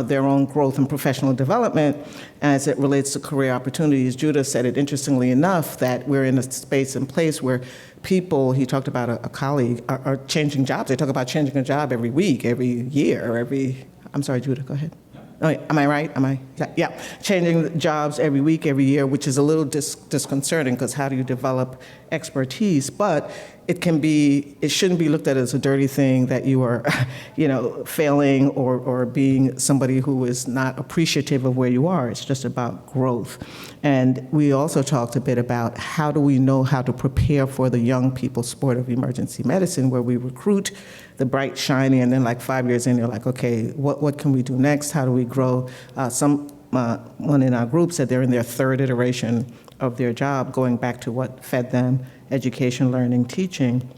their own growth and professional development as it relates to career opportunities. Judah said it interestingly enough that we're in a space and place where people, he talked about a colleague, are changing jobs. They talk about changing a job every week, every year, or I'm sorry, Judah, go ahead. Oh, am I right? Yeah, changing jobs every week, every year, which is a little disconcerting, because how do you develop expertise? But it shouldn't be looked at as a dirty thing that you are, failing or being somebody who is not appreciative of where you are. It's just about growth. And we also talked a bit about how do we know how to prepare for the young people's sport of emergency medicine, where we recruit the bright, shiny, and then like 5 years in, you're like, okay, what can we do next? How do we grow? One in our group said they're in their third iteration of their job, going back to what fed them: education, learning, teaching.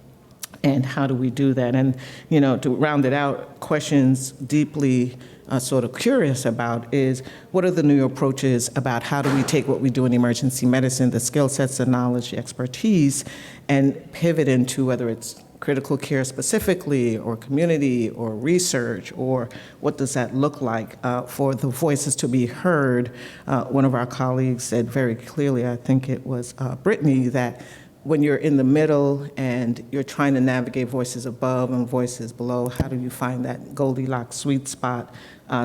And how do we do that? And, to round it out, questions deeply sort of curious about is, what are the new approaches about how do we take what we do in emergency medicine, the skill sets, the knowledge, the expertise, and pivot into whether it's critical care specifically, or community, or research, or what does that look like for the voices to be heard? One of our colleagues said very clearly, I think it was Brittany, that when you're in the middle and you're trying to navigate voices above and voices below, how do you find that Goldilocks sweet spot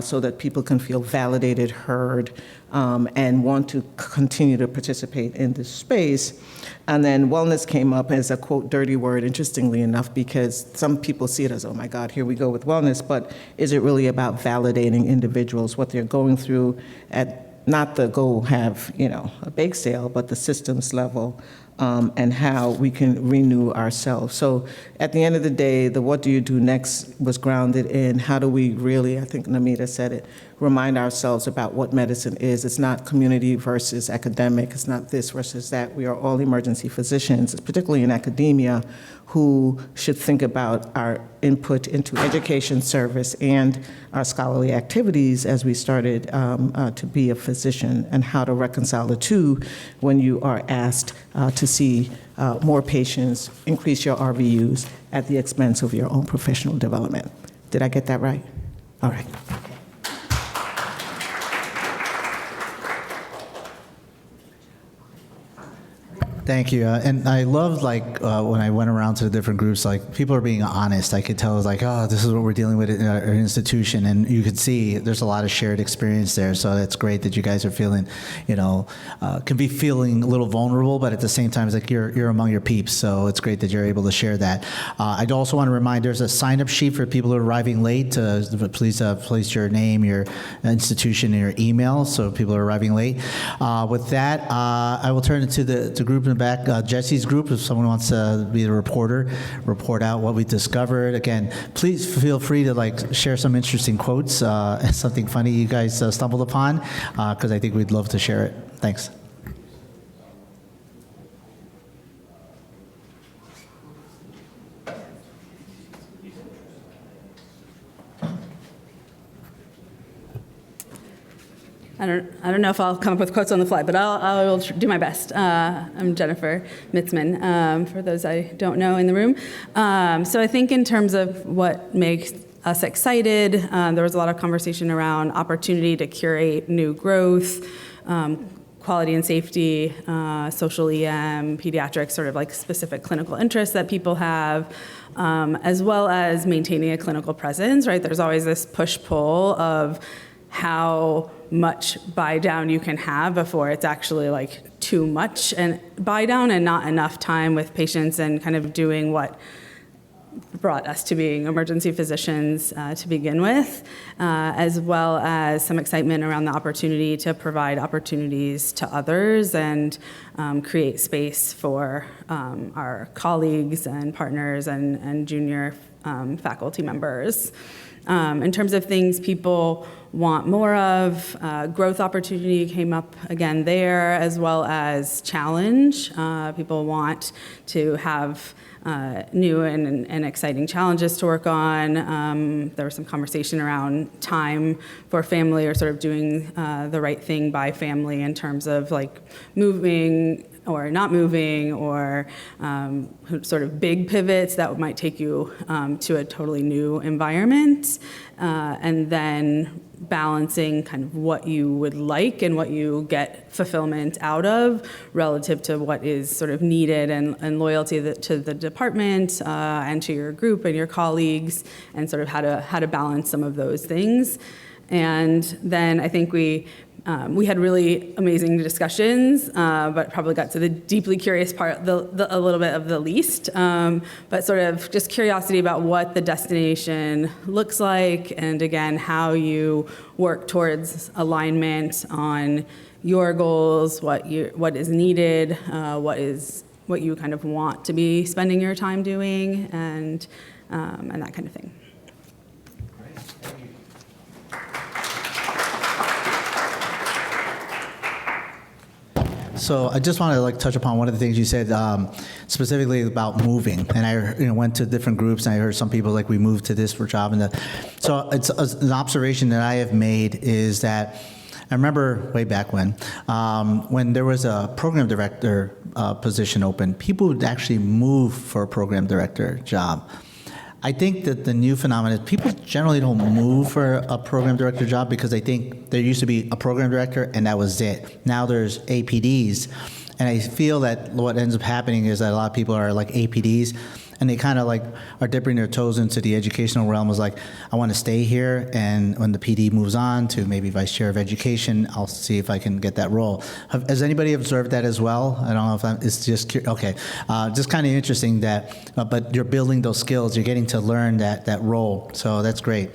so that people can feel validated, heard, and want to continue to participate in this space? And then wellness came up as a, quote, dirty word, interestingly enough, because some people see it as, oh my God, here we go with wellness, but is it really about validating individuals, what they're going through at not the go have, a bake sale, but the systems level, and how we can renew ourselves. So at the end of the day, the what do you do next was grounded in how do we really, I think Namita said it, remind ourselves about what medicine is. It's not community versus academic. It's not this versus that. We are all emergency physicians, particularly in academia, who should think about our input into education, service, and our scholarly activities as we started to be a physician, and how to reconcile the two when you are asked to see more patients, increase your RVUs at the expense of your own professional development. Did I get that right? All right. Thank you. And I love when I went around to the different groups, like people are being honest. I could tell like, oh, this is what we're dealing with in our institution. And you could see there's a lot of shared experience there. So that's great that you guys are feeling, can be feeling a little vulnerable, but at the same time, it's like you're among your peeps. So it's great that you're able to share that. I'd also want to remind there's a sign up sheet for people who are arriving late. Please place your name, your institution, and your email. So people are arriving late. With that, I will turn it to the group in the back, Jesse's group, if someone wants to be the reporter, report out what we discovered. Again, please feel free to share some interesting quotes, something funny you guys stumbled upon, because I think we'd love to share it. Thanks. I don't know if I'll come up with quotes on the fly, but I will do my best. I'm Jennifer Mitzman, for those I don't know in the room. So I think in terms of what makes us excited, there was a lot of conversation around opportunity to curate new growth, quality and safety, social EM, pediatrics, sort of like specific clinical interests that people have, as well as maintaining a clinical presence, right? There's always this push-pull of how much buy down you can have before it's actually like too much and buy down and not enough time with patients and kind of doing what brought us to being emergency physicians to begin with, as well as some excitement around the opportunity to provide opportunities to others and create space for our colleagues and partners and junior faculty members. In terms of things people want more of, growth opportunity came up again there, as well as challenge. People want to have new and exciting challenges to work on. There was some conversation around time for family, or sort of doing the right thing by family in terms of like moving or not moving, or sort of big pivots that might take you to a totally new environment, and then balancing kind of what you would like and what you get fulfillment out of relative to what is sort of needed, and loyalty to the department and to your group and your colleagues, and sort of how to balance some of those things. And then I think we had really amazing discussions, but probably got to the deeply curious part a little bit of the least. But sort of just curiosity about what the destination looks like, and again, how you work towards alignment on your goals, what is needed, what you kind of want to be spending your time doing, and that kind of thing. So I just want to touch upon one of the things you said, specifically about moving. And I went to different groups, and I heard some people we moved to this for job. So it's an observation that I have made is that I remember way back when there was a program director position open, people would actually move for a program director job. I think that the new phenomenon is people generally don't move for a program director job because they think there used to be a program director and that was it. Now there's APDs. And I feel that what ends up happening is that a lot of people are like APDs, and they kind of are dipping their toes into the educational realm. Is like, I want to stay here, and when the PD moves on to maybe vice chair of education, I'll see if I can get that role. Has anybody observed that as well? I don't know if it's just okay. Just kind of interesting that, but you're building those skills. You're getting to learn that role. So that's great.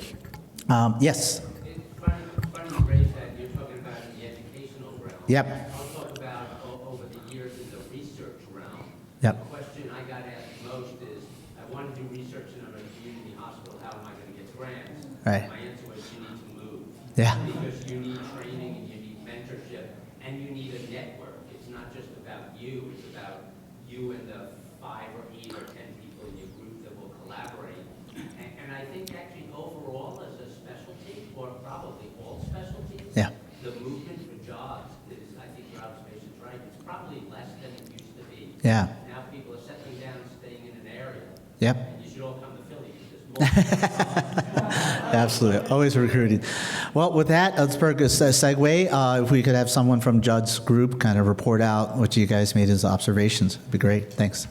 Yes. It's funny you raise that. You're talking about in the educational realm. Yep. I'll talk about over the years in the research realm. Yep. The question I got asked most is, I want to do research and I'm in a community hospital. How am I going to get grants? Right. My answer was, you need to move. Yeah. Because you need training and you need mentorship and you need a network. It's not just about you. It's about you and the 5 or 8 or 10 people in your group that will collaborate. And I think actually overall as a specialty, or probably all specialties, Yeah. the movement for jobs is, I think your observation's right, it's probably less than it used to be. Yeah. Now people are settling down and staying in an area. Yep. And you should all come to Philly because there's more. Absolutely. Always recruiting. Well, with that, let's break a segue. If we could have someone from Judd's group kind of report out what you guys made as observations, it'd be great. Thanks.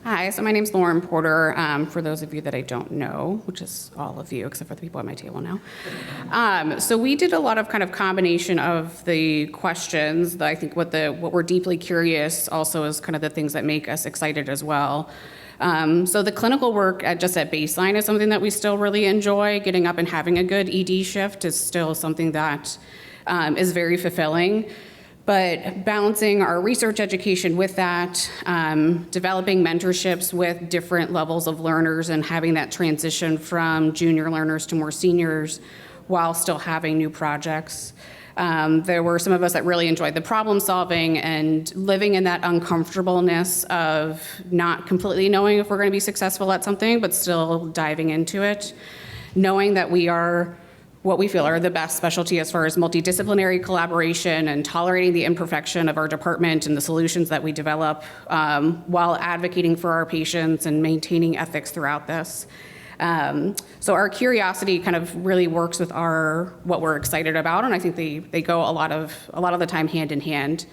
Hi, so my name's Lauren Porter. For those of you that I don't know, which is all of you except for the people at my table now. So we did a lot of kind of combination of the questions. I think what we're deeply curious also is kind of the things that make us excited as well. So the clinical work just at baseline is something that we still really enjoy. Getting up and having a good ED shift is still something that is very fulfilling. But balancing our research education with that, developing mentorships with different levels of learners and having that transition from junior learners to more seniors while still having new projects. There were some of us that really enjoyed the problem solving and living in that uncomfortableness of not completely knowing if we're going to be successful at something, but still diving into it, knowing that we are what we feel are the best specialty as far as multidisciplinary collaboration and tolerating the imperfection of our department and the solutions that we develop while advocating for our patients and maintaining ethics throughout this. So our curiosity kind of really works with what we're excited about, and I think they go a lot of the time hand in hand.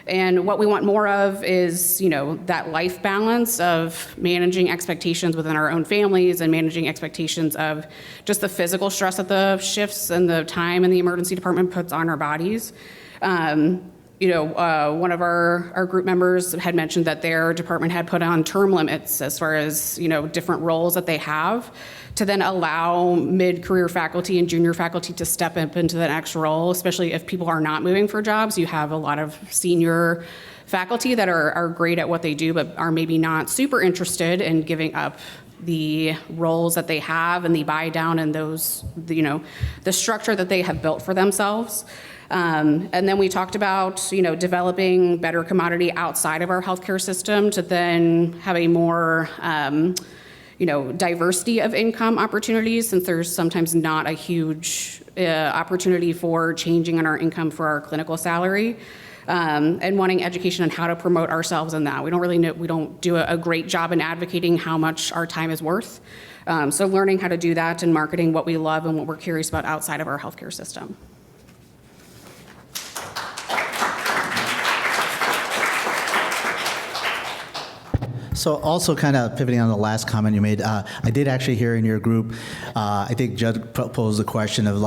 And what we want more of is, that life balance of managing expectations within our own families and managing expectations of just the physical stress that the shifts and the time in the emergency department puts on our bodies. One of our group members had mentioned that their department had put on term limits as far as, different roles that they have to then allow mid-career faculty and junior faculty to step up into the next role, especially if people are not moving for jobs. You have a lot of senior faculty that are great at what they do, but are maybe not super interested in giving up the roles that they have and the buy down and those, the structure that they have built for themselves. And then we talked about, developing better commodity outside of our healthcare system to then have a more, diversity of income opportunities, since there's sometimes not a huge opportunity for changing in our income for our clinical salary. And wanting education on how to promote ourselves in that. We don't really know, we don't do a great job in advocating how much our time is worth. So learning how to do that and marketing what we love and what we're curious about outside of our healthcare system. So also kind of pivoting on the last comment you made, I did actually hear in your group, I think Judd posed the question of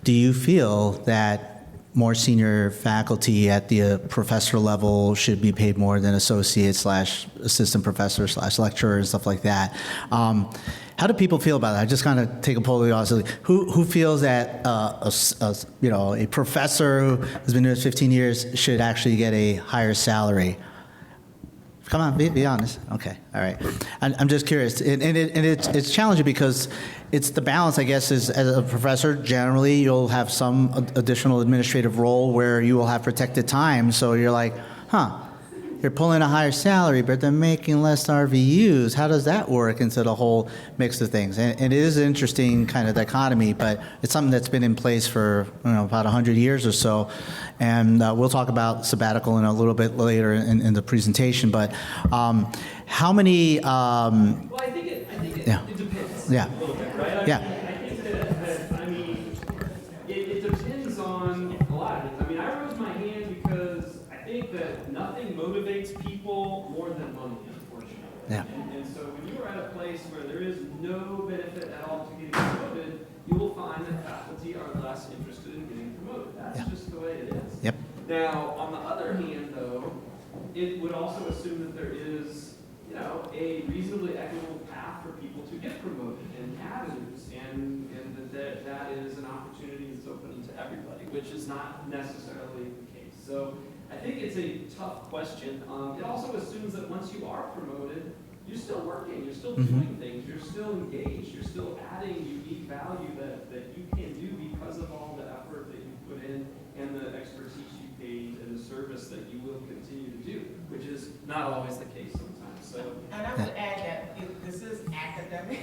do you feel that more senior faculty at the professor level should be paid more than associate/assistant professor / lecturer and stuff like that? How do people feel about that? I just kind of take a poll of the audience. Who feels that a professor who has been doing this 15 years should actually get a higher salary? Come on, be honest. Okay, all right. I'm just curious, and it's challenging because it's the balance, I guess, is as a professor, generally you'll have some additional administrative role where you will have protected time, so you're like, you're pulling a higher salary, but they're making less RVUs. How does that work into the whole mix of things? And it is an interesting kind of dichotomy, but it's something that's been in place for about 100 years or so. And we'll talk about sabbatical in a little bit later in the presentation. But how many? Well, I think it depends. Yeah. A little bit, right? Yeah. I think that it depends on a lot of things. I rose my hand because I think that nothing motivates people more than money, unfortunately. Yeah. And so when you are at a place where there is no benefit at all to getting promoted, you will find that faculty are less interested in getting promoted. That's just the way it is. Yep. Now, on the other hand, though, it would also assume that there is, a reasonably equitable path for people to get promoted and avenues, and that is an opportunity that's open to everybody, which is not necessarily the case. So I think it's a tough question. It also assumes that once you are promoted, you're still working, you're still doing things, you're still engaged, you're still adding unique value that you can do because of all the effort that you put in and the expertise you gained and the service that you will continue to do, which is not always the case sometimes. So, and I would add that this is academic.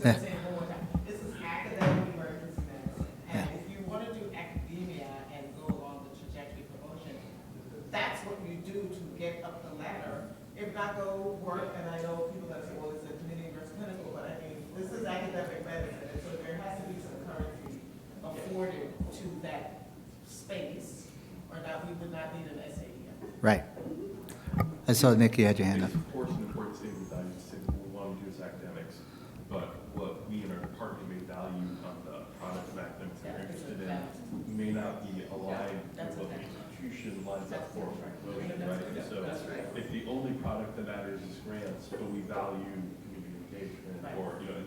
Say it one more time. This is academic emergency medicine, and if you want to do academia and go along academic benefit, and so there has to be some currency afforded to that space, or not, we would not need an SAEM. Right. I saw Nikki had your hand up. It's important for the statement values to say that what we want to do is academics, but what we in our department may value on the product of academics that we're interested in may not be aligned with what the institution lines up for promotion, right? So if the only product that matters is grants, but we value community engagement, or, you know,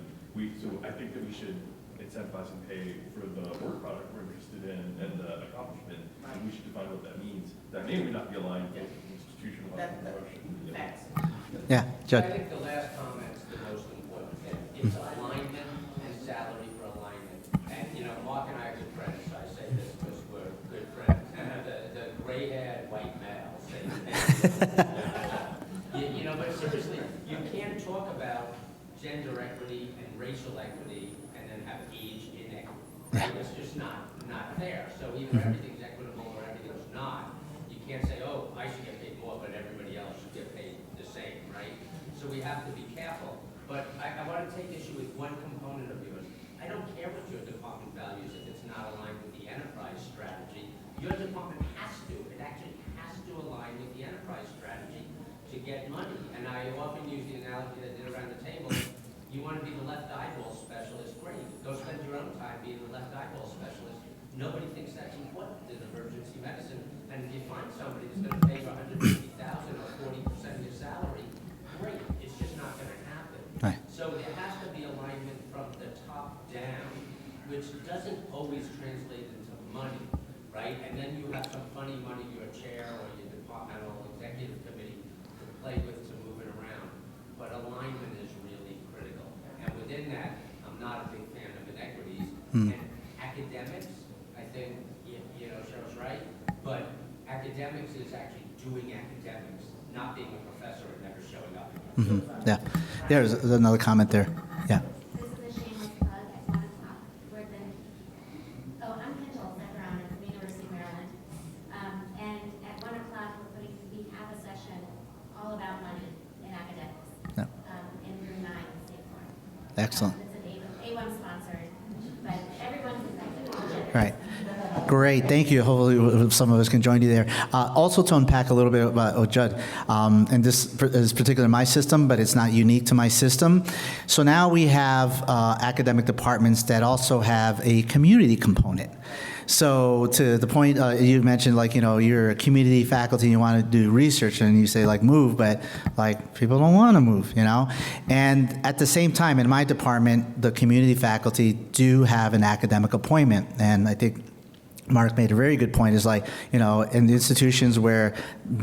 so I think that we should incentivize and pay for the work product we're interested in and the accomplishment, and we should define what that means. That may or may not be aligned with institutional promotion. Yeah, Judd. I think the last comment's the most important thing. It's alignment and salary for alignment. And, you know, Mark and I are good friends. I say this because we're good friends. The gray-haired white male say you know, but seriously, you can't talk about gender equity and racial equity and then have age inequity. Right? It's just not there. So either everything's equitable or everything's not. You can't say, oh, I should get paid more, but everybody else should get paid the same, right? So we have to be careful. But I want to take issue with one component of yours. I don't care what your department values if it's not aligned with the enterprise strategy. Your department has to. It actually has to align with the enterprise strategy to get money. And I often use the analogy that I did around the table. You want to be the left eyeball specialist, great. Go spend your own time being the left eyeball specialist. Nobody thinks that's important in emergency medicine. And if you find somebody that's going to pay you $150,000 or 40% of your salary, great. It's just not going to happen. Right. So there has to be alignment from the top down, which doesn't always translate into money, right? And then you have some funny money your chair or your departmental executive committee to play with to move it around. But alignment is really critical. And within that, I'm not a big fan of inequities. And academics, I think, you know, Cheryl's right, but academics is actually doing academics, not being a professor and never showing up. Yeah. There's another comment there. Yeah. This is a shameless plug at 1 o'clock. I'm Kendall Zechariah from the University of Maryland. And at 1 o'clock, we have a session all about money in academics. Yeah. In room 9 in State Farm. Excellent. It's an A1 sponsored, but everyone's invited. Right. Great, thank you. Hopefully some of us can join you there. Also to unpack a little bit about Judd, and this is particular in my system, but it's not unique to my system. So now we have academic departments that also have a community component. So to the point you mentioned, like, you know, you're a community faculty and you want to do research and you say like move, but like people don't want to move, you know? And at the same time in my department, the community faculty do have an academic appointment. And I think Mark made a very good point, is like, you know, in the institutions where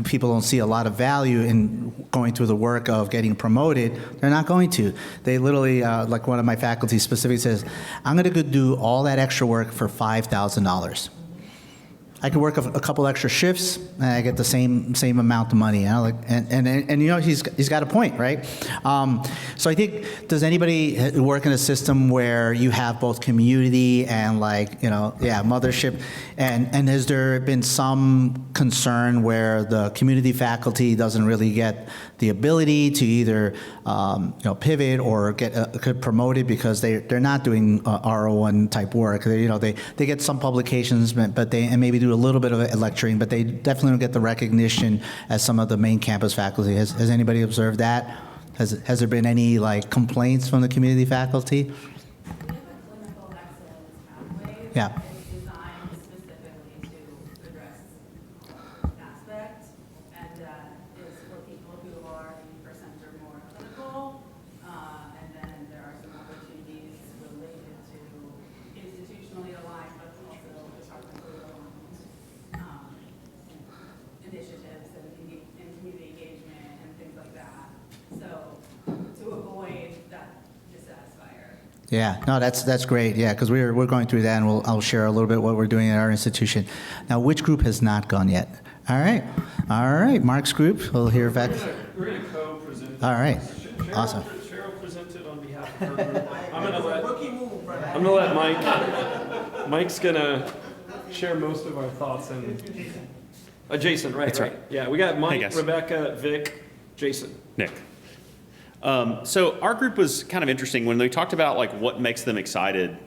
people don't see a lot of value in going through the work of getting promoted, they're not going to. They literally, like one of my faculty specifically says, I'm going to go do all that extra work for $5,000. I could work a couple extra shifts and I get the same amount of money. And, and you know, he's got a point, right? So I think, does anybody work in a system where you have both community and, like, you know, mothership? And has there been some concern where the community faculty doesn't really get the ability to either you know, pivot or get promoted because they're not doing R01 type work? They get some publications, but and maybe do a little bit of lecturing, but they definitely don't get the recognition as some of the main campus faculty. Has anybody observed that? Has there been any, like, complaints from the community faculty? We have a clinical excellence pathway. Yeah. That is designed specifically to address that aspect, and is for people who are 80% or more clinical, and then there are some opportunities related to institutionally aligned, but also departmentally aligned initiatives and community engagement and things like that. So to avoid that dissatisfier. Yeah, no, that's great. Yeah, because we're going through that, and I'll share a little bit what we're doing at our institution. Now, which group has not gone yet? All right, Mark's group. We'll hear back. We're going to co-present. All right, awesome. Cheryl presented on behalf of her group. I'm going to let Mike's going to share most of our thoughts and Jason, right? That's right. Yeah, we got Mike, guys. Rebecca, Vic, Jason. Nick. So our group was kind of interesting when they talked about like what makes them excited.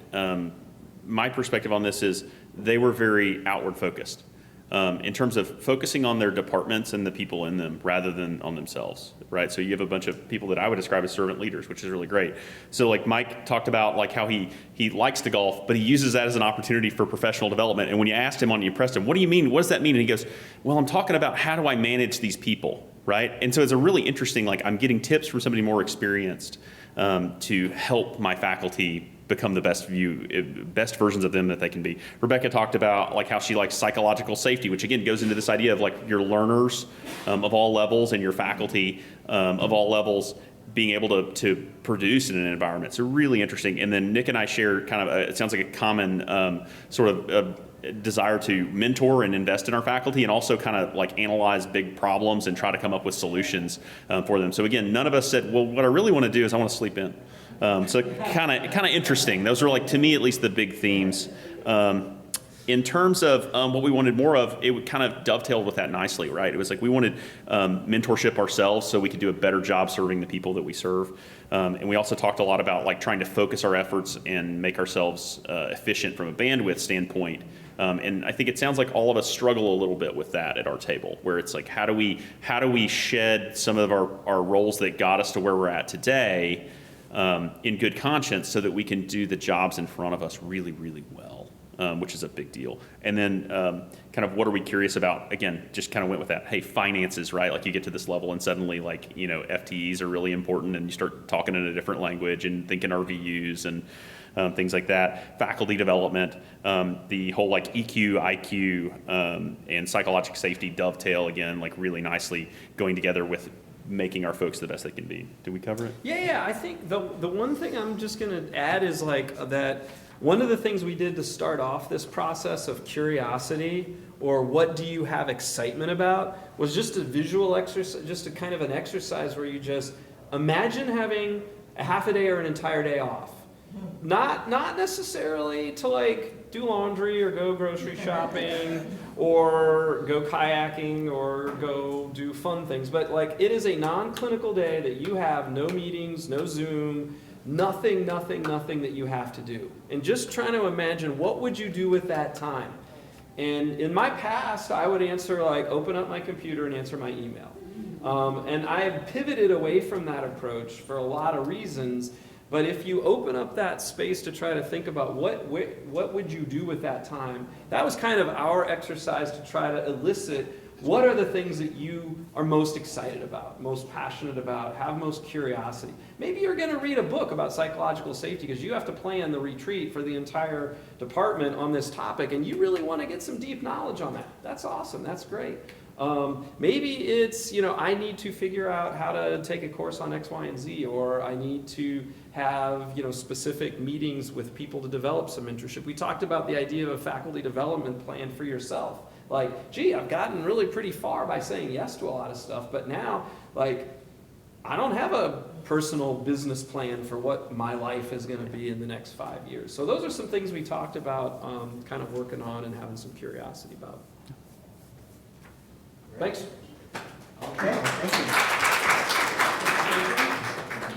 My perspective on this is they were very outward focused in terms of focusing on their departments and the people in them rather than on themselves, right? So you have a bunch of people that I would describe as servant leaders, which is really great. So like Mike talked about like how he likes to golf, but he uses that as an opportunity for professional development. And when you asked him on, you pressed him, what do you mean? What does that mean? And he goes, well, I'm talking about how do I manage these people, right? And so it's a really interesting, like I'm getting tips from somebody more experienced to help my faculty become the best versions of them that they can be. Rebecca talked about like how she likes psychological safety, which again goes into this idea of like your learners of all levels and your faculty of all levels being able to produce in an environment. So really interesting. And then Nick and I share kind of, it sounds like a common sort of desire to mentor and invest in our faculty and also kind of like analyze big problems and try to come up with solutions for them. So again, none of us said, well, what I really want to do is I want to sleep in. So kind of interesting. Those were like, to me at least, the big themes. In terms of what we wanted more of, it kind of dovetailed with that nicely, right? It was like we wanted mentorship ourselves so we could do a better job serving the people that we serve. And we also talked a lot about like trying to focus our efforts and make ourselves efficient from a bandwidth standpoint. And I think it sounds like all of us struggle a little bit with that at our table, where it's like, how do we shed some of our roles that got us to where we're at today in good conscience so that we can do the jobs in front of us really, really well, which is a big deal. And then kind of what are we curious about? Again, just kind of went with that. Hey, finances, right? Like you get to this level and suddenly like, you know, FTEs are really important and you start talking in a different language and thinking RVUs and things like that. Faculty development, the whole like EQ, IQ, and psychological safety dovetail again, like really nicely going together with making our folks the best they can be. Did we cover it? Yeah, I think the one thing I'm just going to add is like that one of the things we did to start off this process of curiosity or what do you have excitement about was just a visual exercise, just a kind of an exercise where you just imagine having a half a day or an entire day off. Not necessarily to like do laundry or go grocery shopping or go kayaking or go do fun things, but like it is a non-clinical day that you have no meetings, no Zoom, nothing that you have to do. And just trying to imagine what would you do with that time. And in my past, I would answer like open up my computer and answer my email. And I have pivoted away from that approach for a lot of reasons. But if you open up that space to try to think about what would you do with that time, that was kind of our exercise to try to elicit what are the things that you are most excited about, most passionate about, have most curiosity. Maybe you're going to read a book about psychological safety because you have to plan the retreat for the entire department on this topic and you really want to get some deep knowledge on that. That's awesome. That's great. Maybe it's, I need to figure out how to take a course on X, Y, and Z, or I need to have, specific meetings with people to develop some mentorship. We talked about the idea of a faculty development plan for yourself. Like, gee, I've gotten really pretty far by saying yes to a lot of stuff, but now, like, I don't have a personal business plan for what my life is going to be in the next 5 years. So those are some things we talked about kind of working on and having some curiosity about. Thanks. Okay, thank you.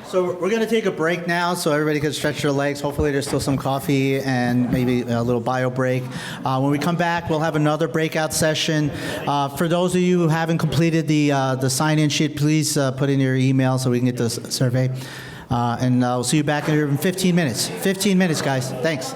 So we're going to take a break now so everybody can stretch their legs. Hopefully there's still some coffee and maybe a little bio break. When we come back, we'll have another breakout session. For those of you who haven't completed the sign-in sheet, please put in your email so we can get the survey. And we'll see you back here in 15 minutes. 15 minutes, guys. Thanks.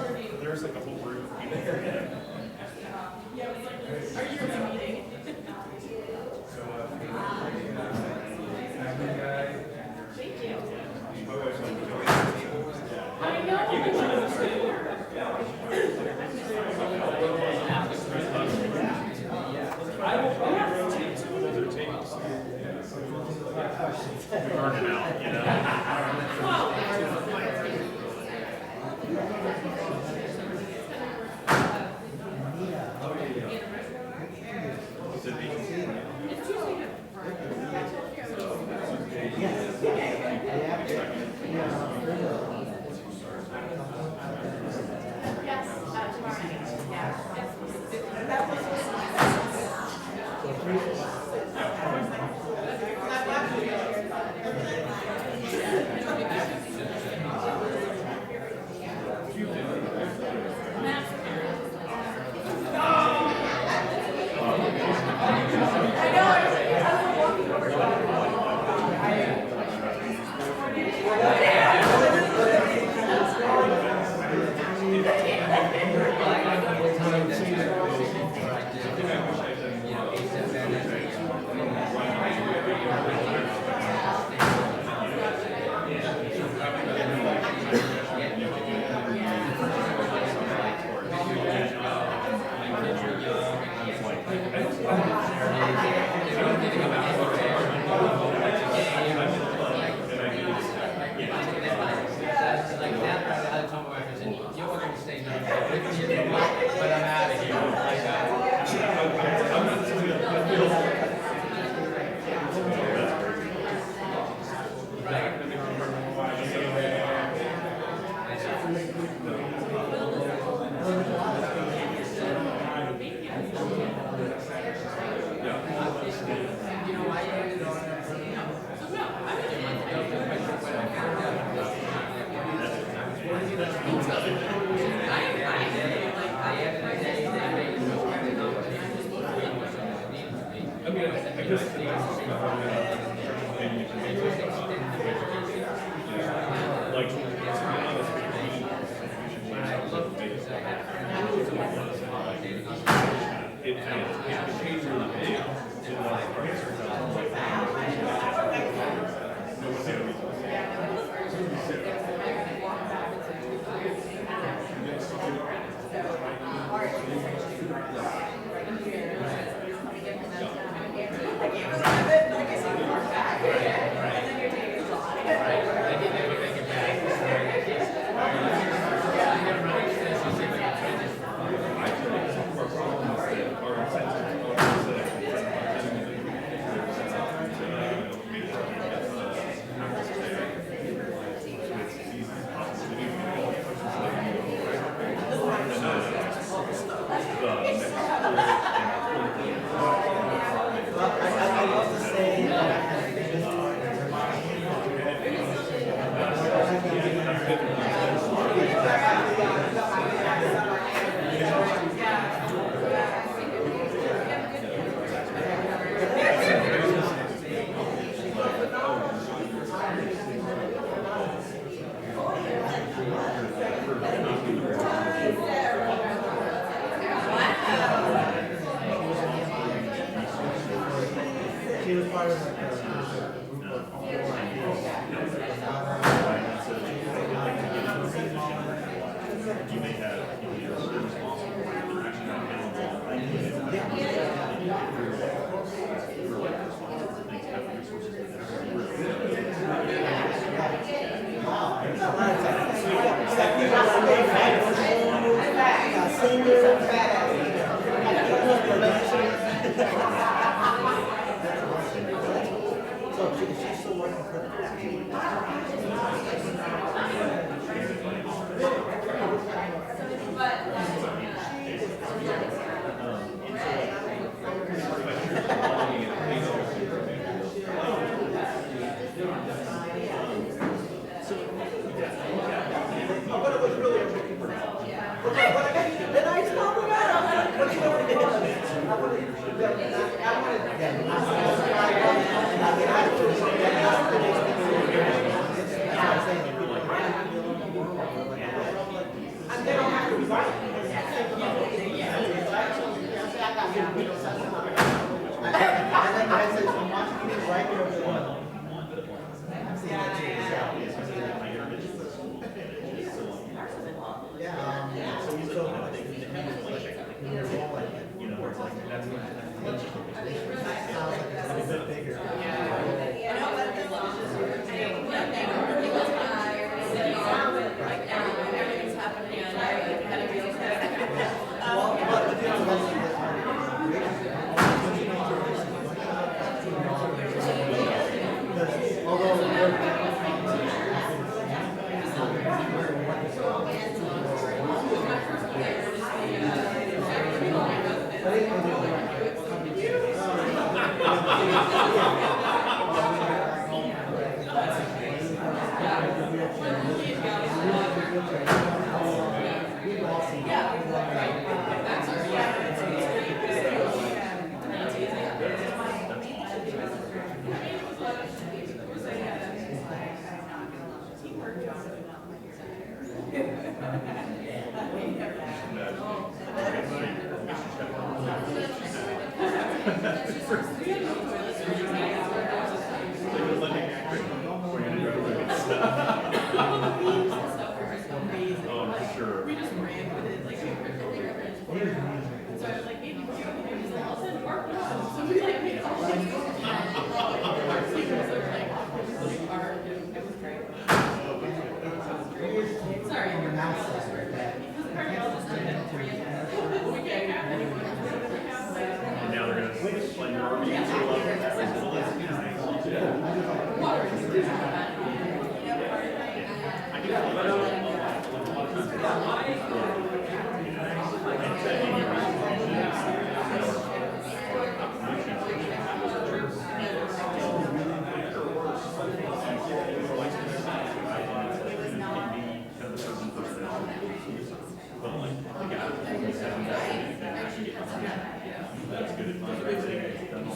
good at fundraising. He's done all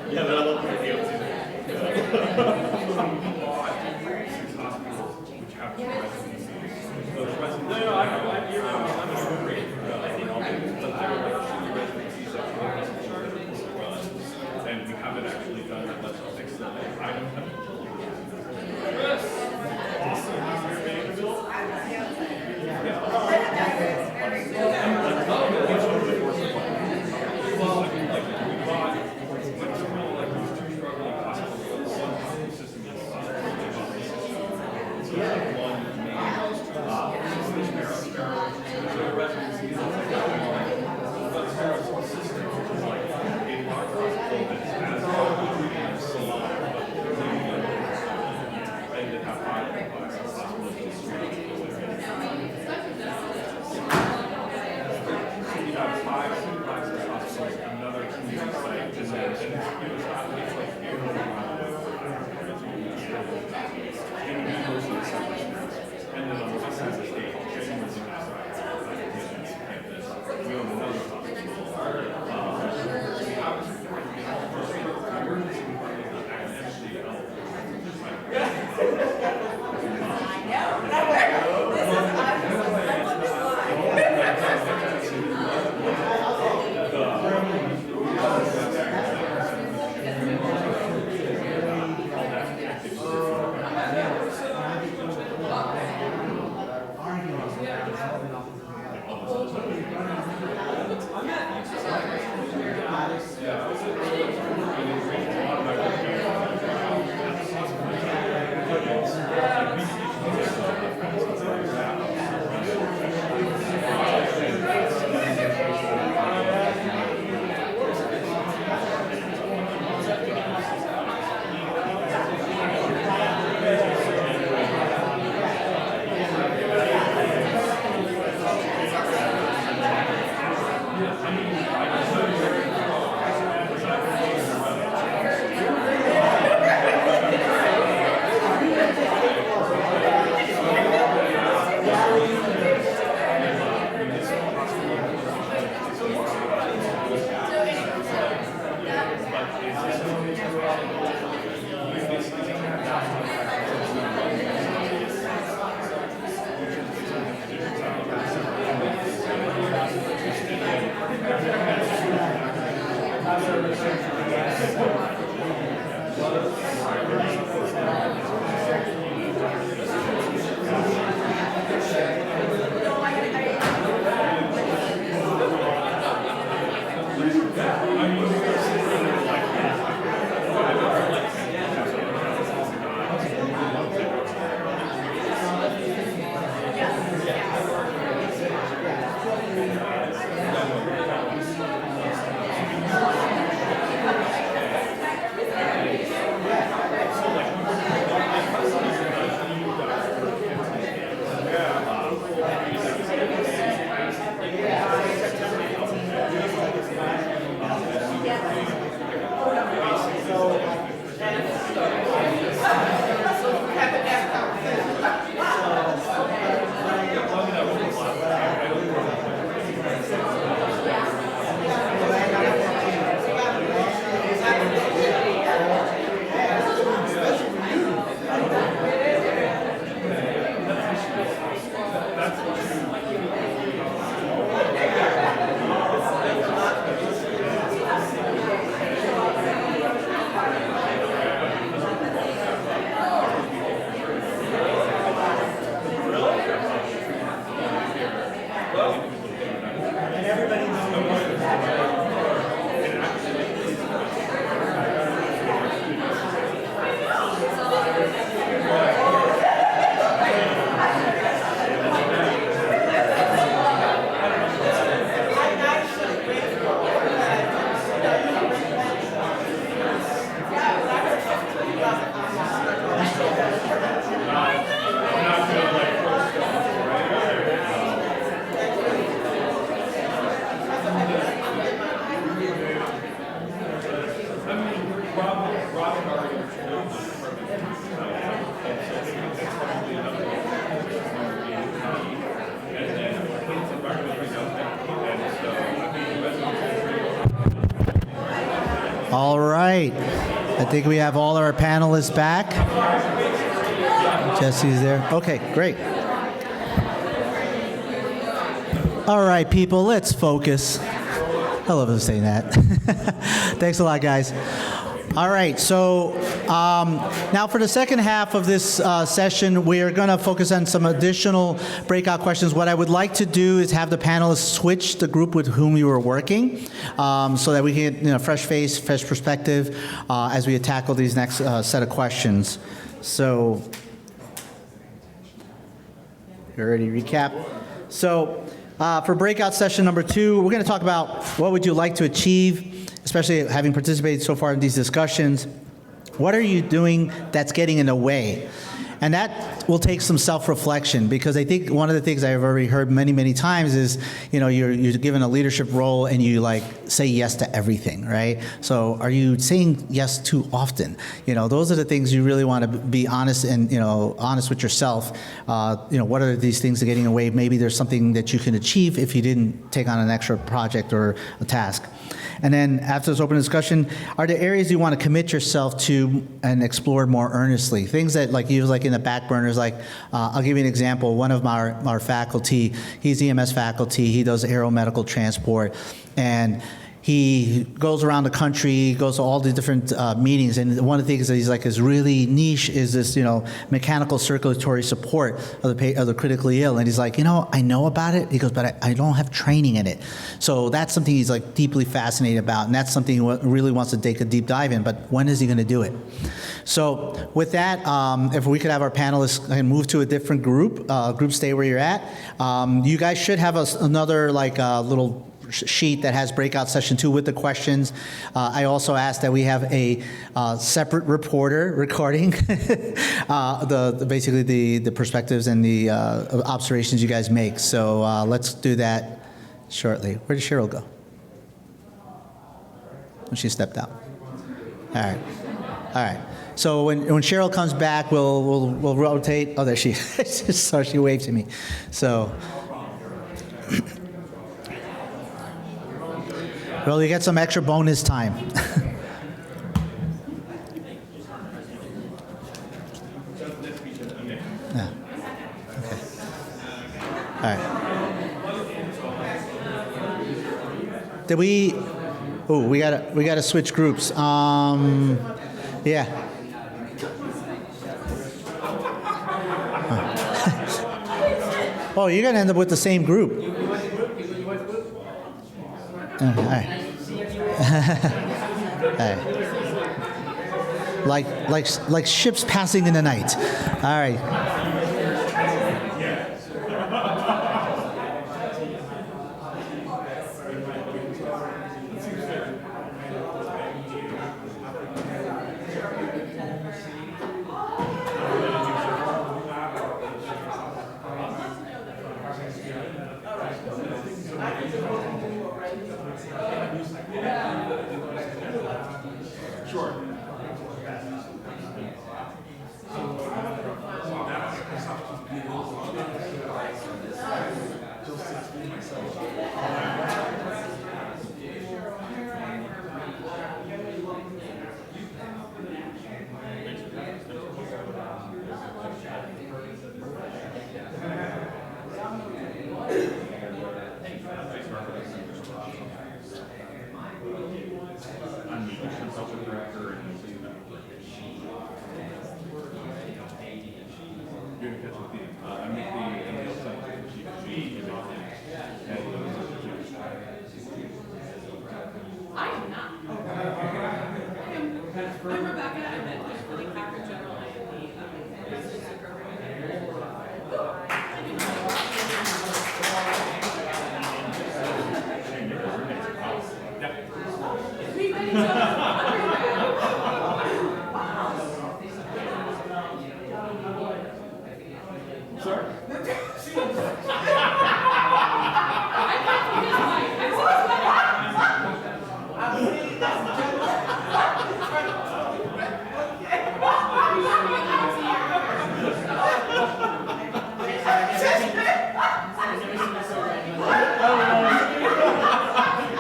Yeah, but I love the video too. Which have residencies. Those residencies. No, I'm a great. But they're like shitty residencies that run, and we haven't actually done that much to fix them. I don't have. Awesome. You're paying the bill? All right. I think we have all our panelists back. Jesse's there. Okay, great. All right, people, let's focus. I love saying that. Thanks a lot, guys. All right, so now for the second half of this session, we are going to focus on some additional breakout questions. What I would like to do is have the panelists switch the group with whom you were working so that we can get fresh face, fresh perspective as we tackle these next set of questions. So, you ready to recap? So, for breakout session number 2, we're going to talk about what would you like to achieve, especially having participated so far in these discussions. What are you doing that's getting in the way? And that will take some self-reflection, because I think one of the things I've already heard many, many times is, you're given a leadership role and you say yes to everything, right? So are you saying yes too often? Those are the things you really want to be honest and, honest with yourself. What are these things that are getting in the way? Maybe there's something that you can achieve if you didn't take on an extra project or a task. And then after this open discussion, are there areas you want to commit yourself to and explore more earnestly? Things that you in the back burners, I'll give you an example. One of our faculty, he's EMS faculty, he does aeromedical transport, and he goes around the country, goes to all the different meetings, and one of the things that he's is really niche is this, mechanical circulatory support of the critically ill. And he's I know about it. He goes, but I don't have training in it. So that's something he's deeply fascinated about, and that's something he really wants to take a deep dive in. But when is he going to do it? So with that, if we could have our panelists move to a different group, stay where you're at. You guys should have another little sheet that has breakout session 2 with the questions. I also asked that we have a separate reporter recording basically the perspectives and the observations you guys make. So let's do that shortly. Where did Cheryl go? When she stepped out. All right. So when Cheryl comes back, we'll rotate. Oh, there she is. So she waved to me. So. Well, you get some extra bonus time. Yeah. Okay. All right. Did we? Oh, we gotta switch groups. Yeah. Oh, you're gonna end up with the same group. All right. All right. Like ships passing in the night. All right.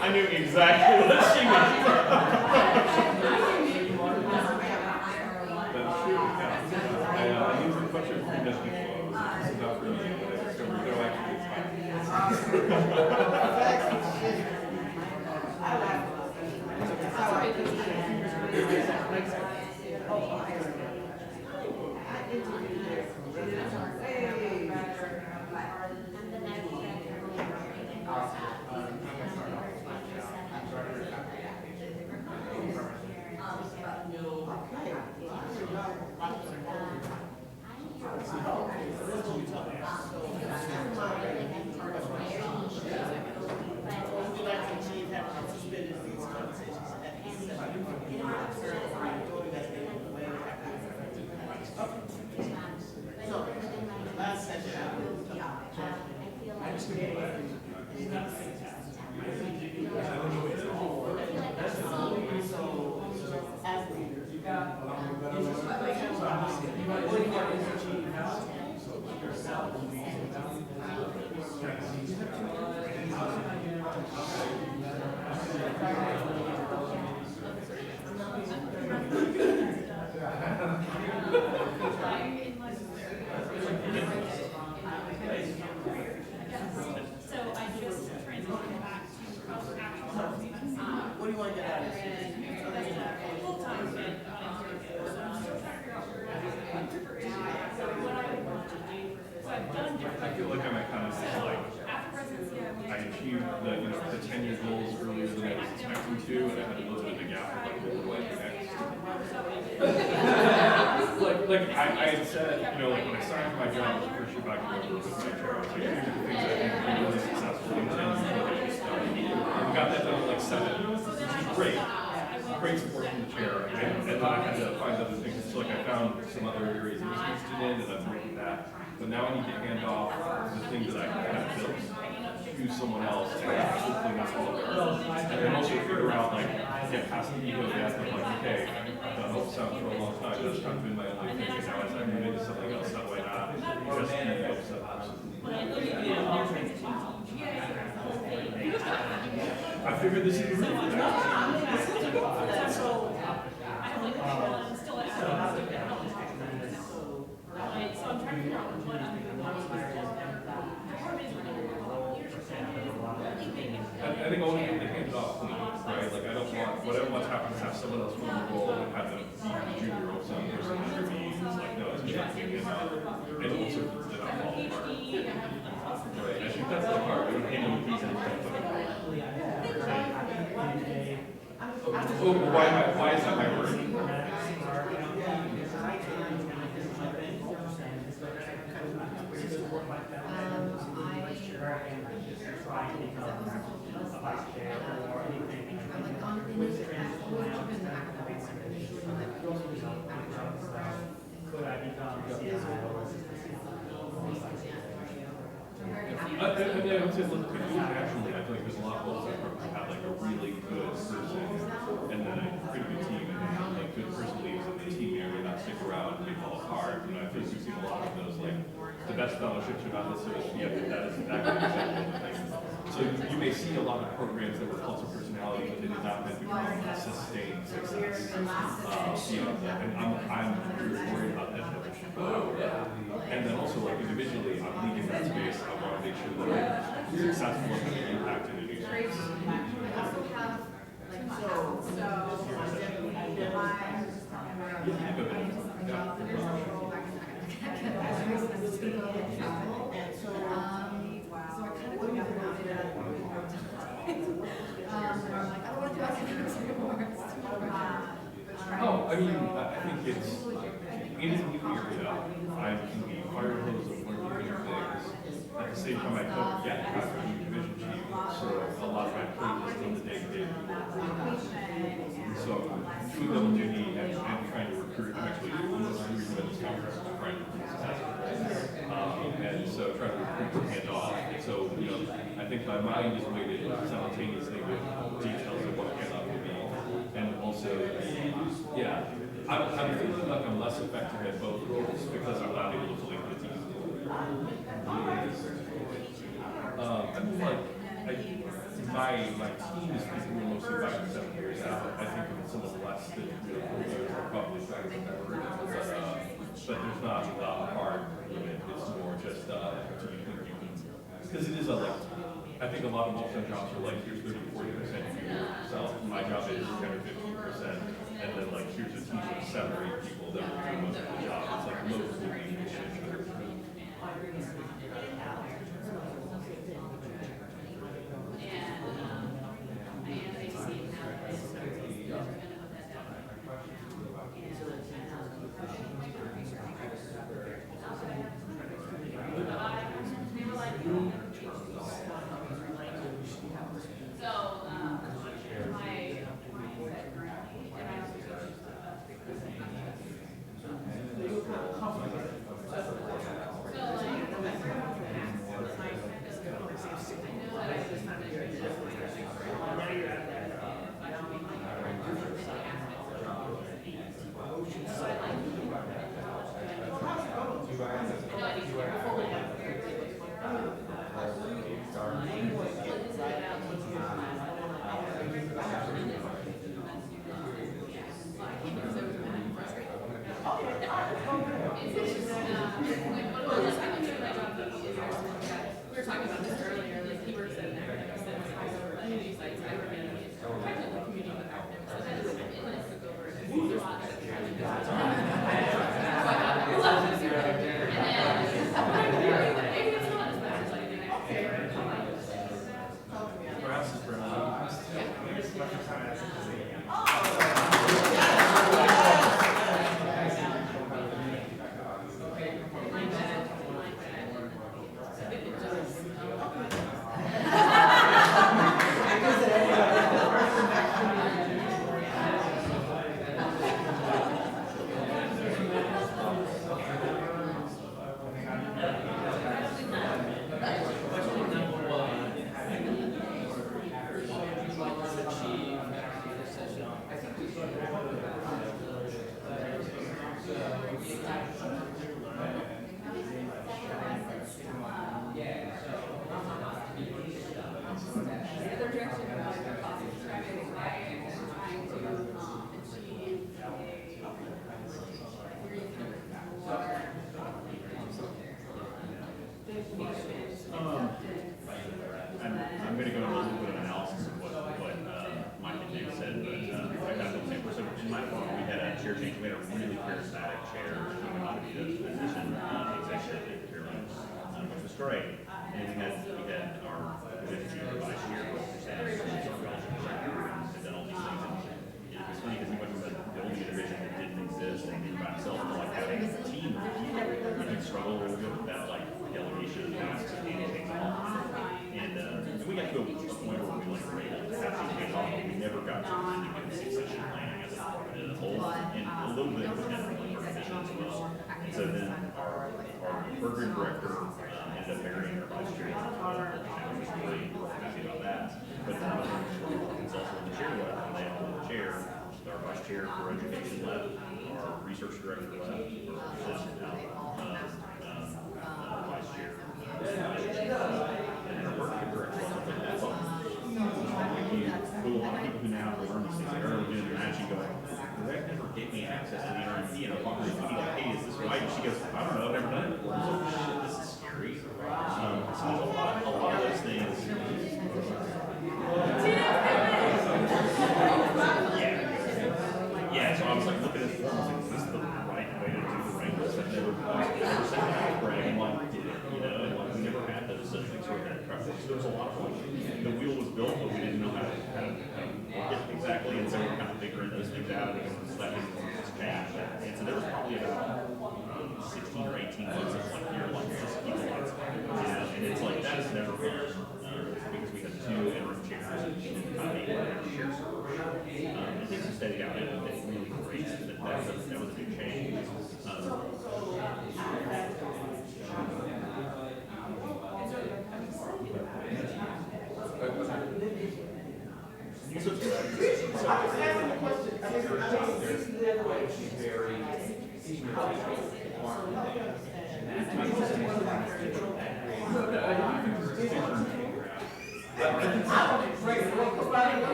I knew exactly what she meant. I feel like I'm at kind of like, I achieved the, the 10-year goals earlier than I was expecting to, and I had a little bit of a gap of like, what do I do next? like I had said, like when I started my job as a first year back in work with my chair, I was like, here's the things I think are really successful in 10 years of getting stuff. And we got that done in like 7, which is great. Great support from the chair, and then I had to find other things. So like I found some other areas I was interested in, and I'm working that. But now I need to hand off the things that I kind of built to someone else, and hopefully not all of it. And then also figure out, like, get past the ego death of like, okay, I've done hope sound for a long time, that's kind of been my only thing, and now as I move into something else, how do I not just be hope sound? I figured this is really good. So I'm trying to figure out what I'm doing. I think I want to hand it off clean, right? Like I don't want, what I want to happen is have someone else run the role and have them be junior or some person under me. It's like, no, it's just me and also did not fall apart. Right, I think that's the part, we handle the pieces and put it apart. Oh, why is that my word? I would say, look, actually, I feel like there's a lot of folks that have like a really good person and then a pretty good team, and then like good person leaves and the team may not stick around and they fall apart. And I feel like we've seen a lot of those, like the best fellowships are not necessarily, that is exactly the example of things. So you may see a lot of programs that were cult of personality, but they did not then become a sustained success. And I'm very worried about that. And then also, like individually, I'm leading that space. I want to make sure that I'm successful and have an impact in a new space. Oh, I mean, I think it's in a new area. I can be fire hose of learning new things. At the same time, I don't yet have a new division chief, so a lot of my plate is still the day-to-day. So doing double duty and trying to recruit, I'm actually almost the reason that this conference is trying to be successful. And so trying to recruit and hand off. So, I think my mind is weighted simultaneously with details of what hand off will be. And also, I'm feeling like I'm less effective at both roles because I'm not able to link the team. I mean, like, my team is people who are mostly 5 to 7 years out. I think of some of the less that are probably trying to convert, but there's not a hard limit. It's more just do you think you can, because it is a think a lot of multi jobs are like, here's 30 to 40% you yourself. My job is 10 or 15%, and then like here's a team of 7 or 8 people that will do most of the job. It's like mostly I'm going to go into a little bit of analysis of what Mike and Dave said, but I kind of feel the same. So in my department, we had a chair change. We had a really charismatic chair coming on to be the position executive chairman, which was great. And we had our junior vice chair, and then all these things. And it was funny because he went from a building a division that didn't exist and he by himself to like having a team of people. And he struggled a little bit with that like delegation of tasks and handing things off. And we got to a point where we like were able to have things hands off, but we never got to really good succession planning as a department as a whole, and a little bit within our division as well. And so then our program director ended up marrying our vice chair, which was really happy about that. But then it's also when the chair left, and they all the chair. Our vice chair for education left, our research director left, or vice chair. And our working director was like that. But a lot of people who now have learned these things, like, are doing the matching going, Greg never gave me access to the RMP, and I'm talking to the like, hey, is this right? And she goes, I don't know, I've never done it before. I was like, shit, this is scary. So there's a lot of those things. Yeah, so I was like looking at this form, I was like, is this the right way to do the rankings? I've never sat down with Greg and like did it, you know, and like we never had those things where we had practice. So there was a lot of like, the wheel was built, but we didn't know how to work it exactly, and so we're kind of figuring those things out and letting things change. And so there was probably about 16 or 18 months of like year like just keep the lights on, you know, and it's like that is never fun because we had 2 interim chairs and kind of share servers. And things have steadied out and it's really great. That was a big change.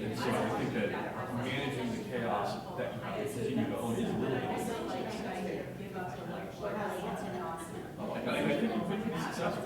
And so I think that managing the chaos that you have continue to own it. It's really good. And I think you've been pretty successful.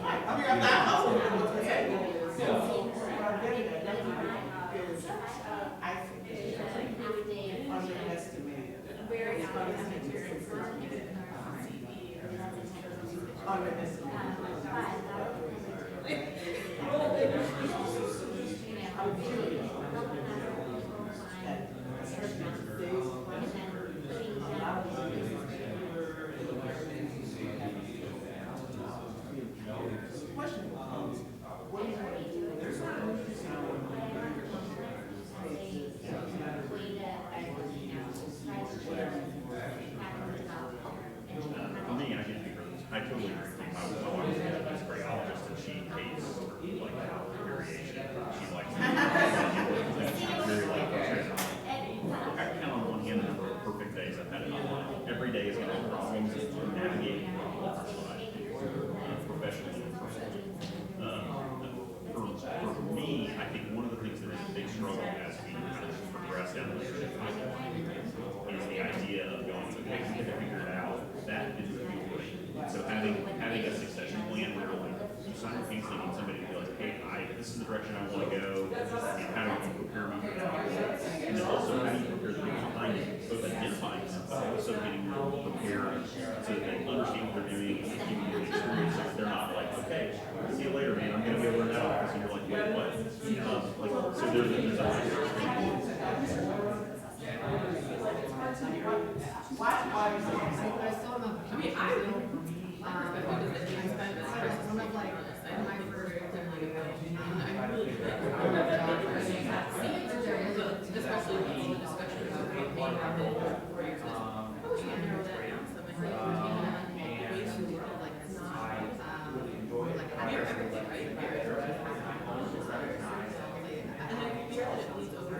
For me, I totally agree. My wife is a cardiologist and she hates like variation. She likes very like I count on one hand the number of perfect days I've had in my life. Every day is going to have problems and navigating problems professionally and personally. For me, I think one of the things that is a big struggle as we kind of progress down the leadership pathway is the idea of going, okay, we have to figure it out. That is the real question. So having a succession plan where like you simultaneously need somebody to be like, hey, this is the direction I want to go, and how do you prepare me for that? And then also how do you prepare the people behind you, both identifying them, but also getting them prepared so that they understand what they're doing and giving you the experience so that they're not like, okay, see you later, man, I'm going to be over in that office, and you're like, wait, what? So there's a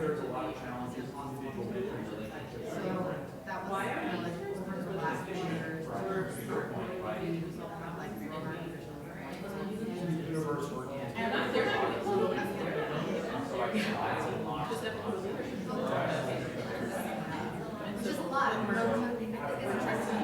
There's a lot of challenges on individual mentorship. So that was like over the last 4 years, universe working. And just a lot. It's interesting.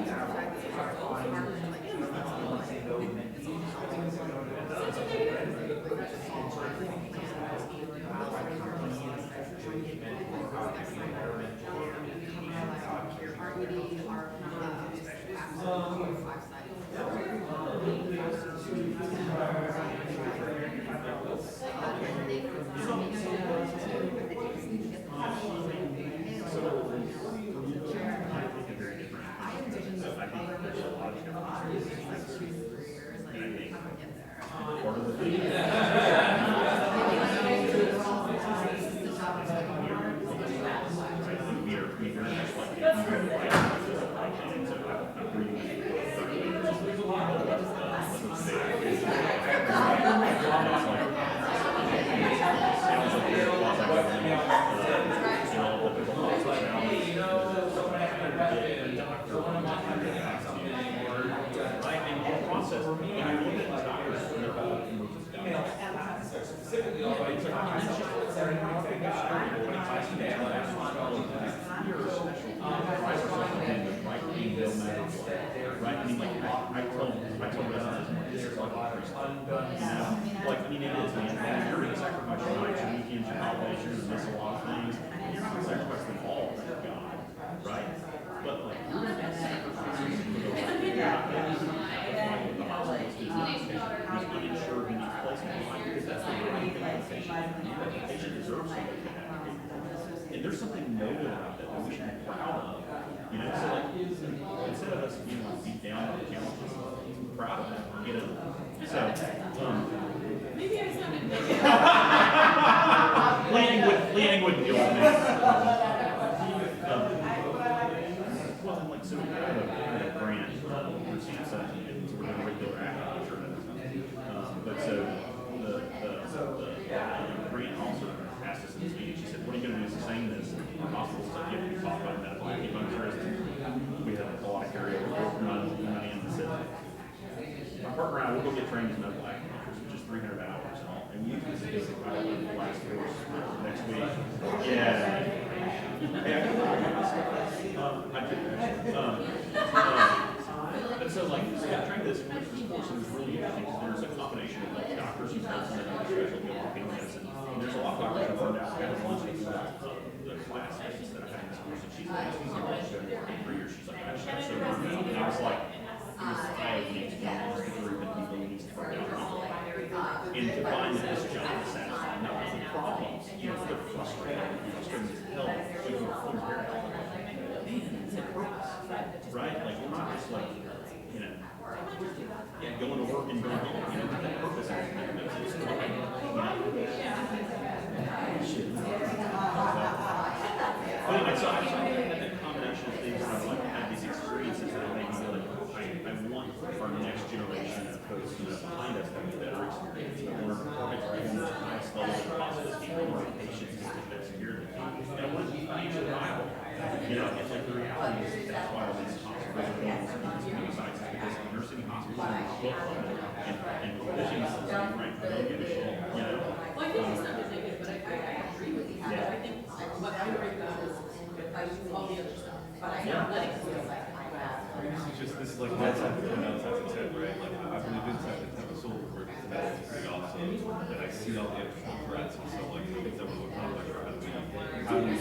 And there's something noble about that we should be proud of. You know, so like instead of us being like beat down by the challenges, we're proud of that. You know, so Maybe I sounded Leanne wouldn't deal with me. Well, and like so we have a grant through SAEM, and we're doing regular action. But so the grant also asked us in this meeting. She said, "What are you going to do to sustain this?" Our hospitals like you talk about medical acupuncturists. We have a lot of carryover money in the system. My partner and I will go get trained as medical acupuncturists, which is 300 hours and all. And we use this basic the last course next week. Yeah. Hey, I can And so like, yeah, trying this course is really interesting because there's a combination of like doctors who come from the specialty of family medicine. And there's a lot of doctors who burned out. I had one student the class that I had in this course, and she's like, she's been working for years. She's like, I just got so burned out. And I was like, I need to be honest with her, but people need to burn out people. And to find that this job is satisfying, not with the problems, you know, they're frustrating as hell, but you're very healthy. It's a purpose, right? Like, we're not just like, you know, yeah, going to work and going home, you know, that purpose is, it's not like, you know, but anyway, so I had that combination of things where I've like had these experiences that make me feel like I want our next generation of folks, you know, behind us to have a better experience. I want to perform it to the highest level of possibility, I want our patients to get that security. And I want it to be financially viable. You know, and like the reality is that's why all these hospitals are going to these community sites, because nursing hospitals are booked and physicians, right, don't give a shit, you know? Well, I think it's not just negative, but I agree with you. I think what I break down is all the other stuff, but I'm not letting it go like This is like one side of the coin, other side's head, right? Like, I believe in have a soul work that's pretty awesome, and I see all the extra threats, and so like, I think that was what kind of like, how do we,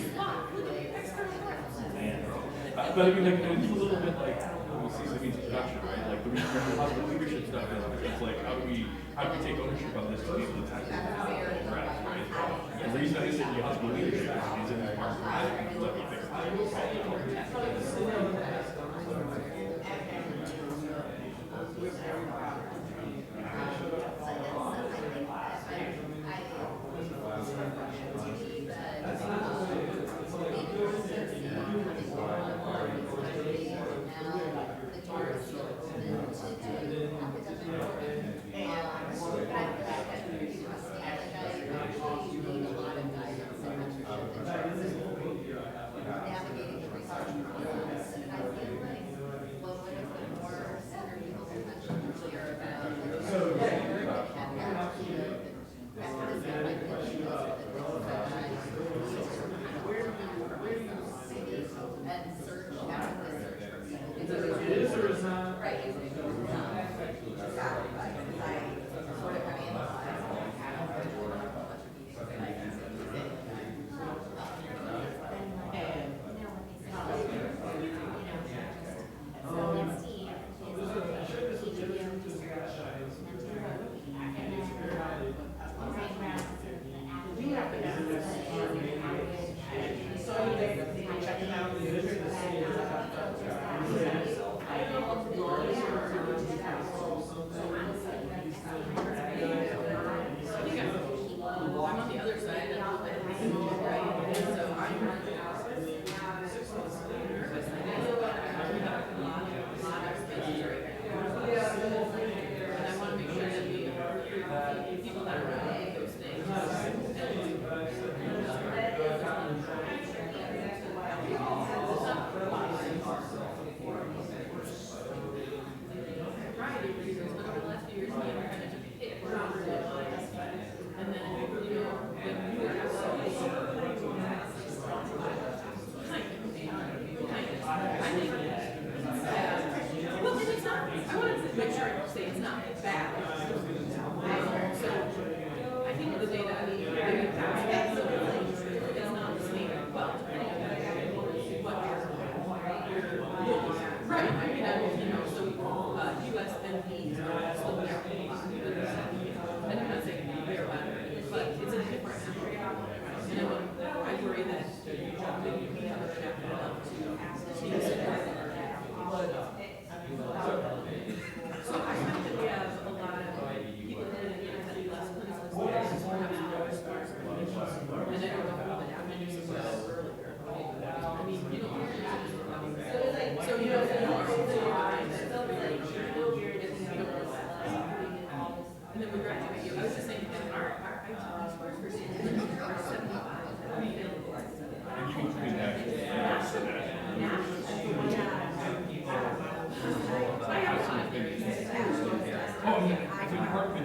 but I mean, like, it's a little bit like, when we see Samin's production, right? Like, the hospital leadership stuff is like, how do we take ownership of this to be able to tackle the threats, right? The reason I say the hospital leadership is in this part of the let me fix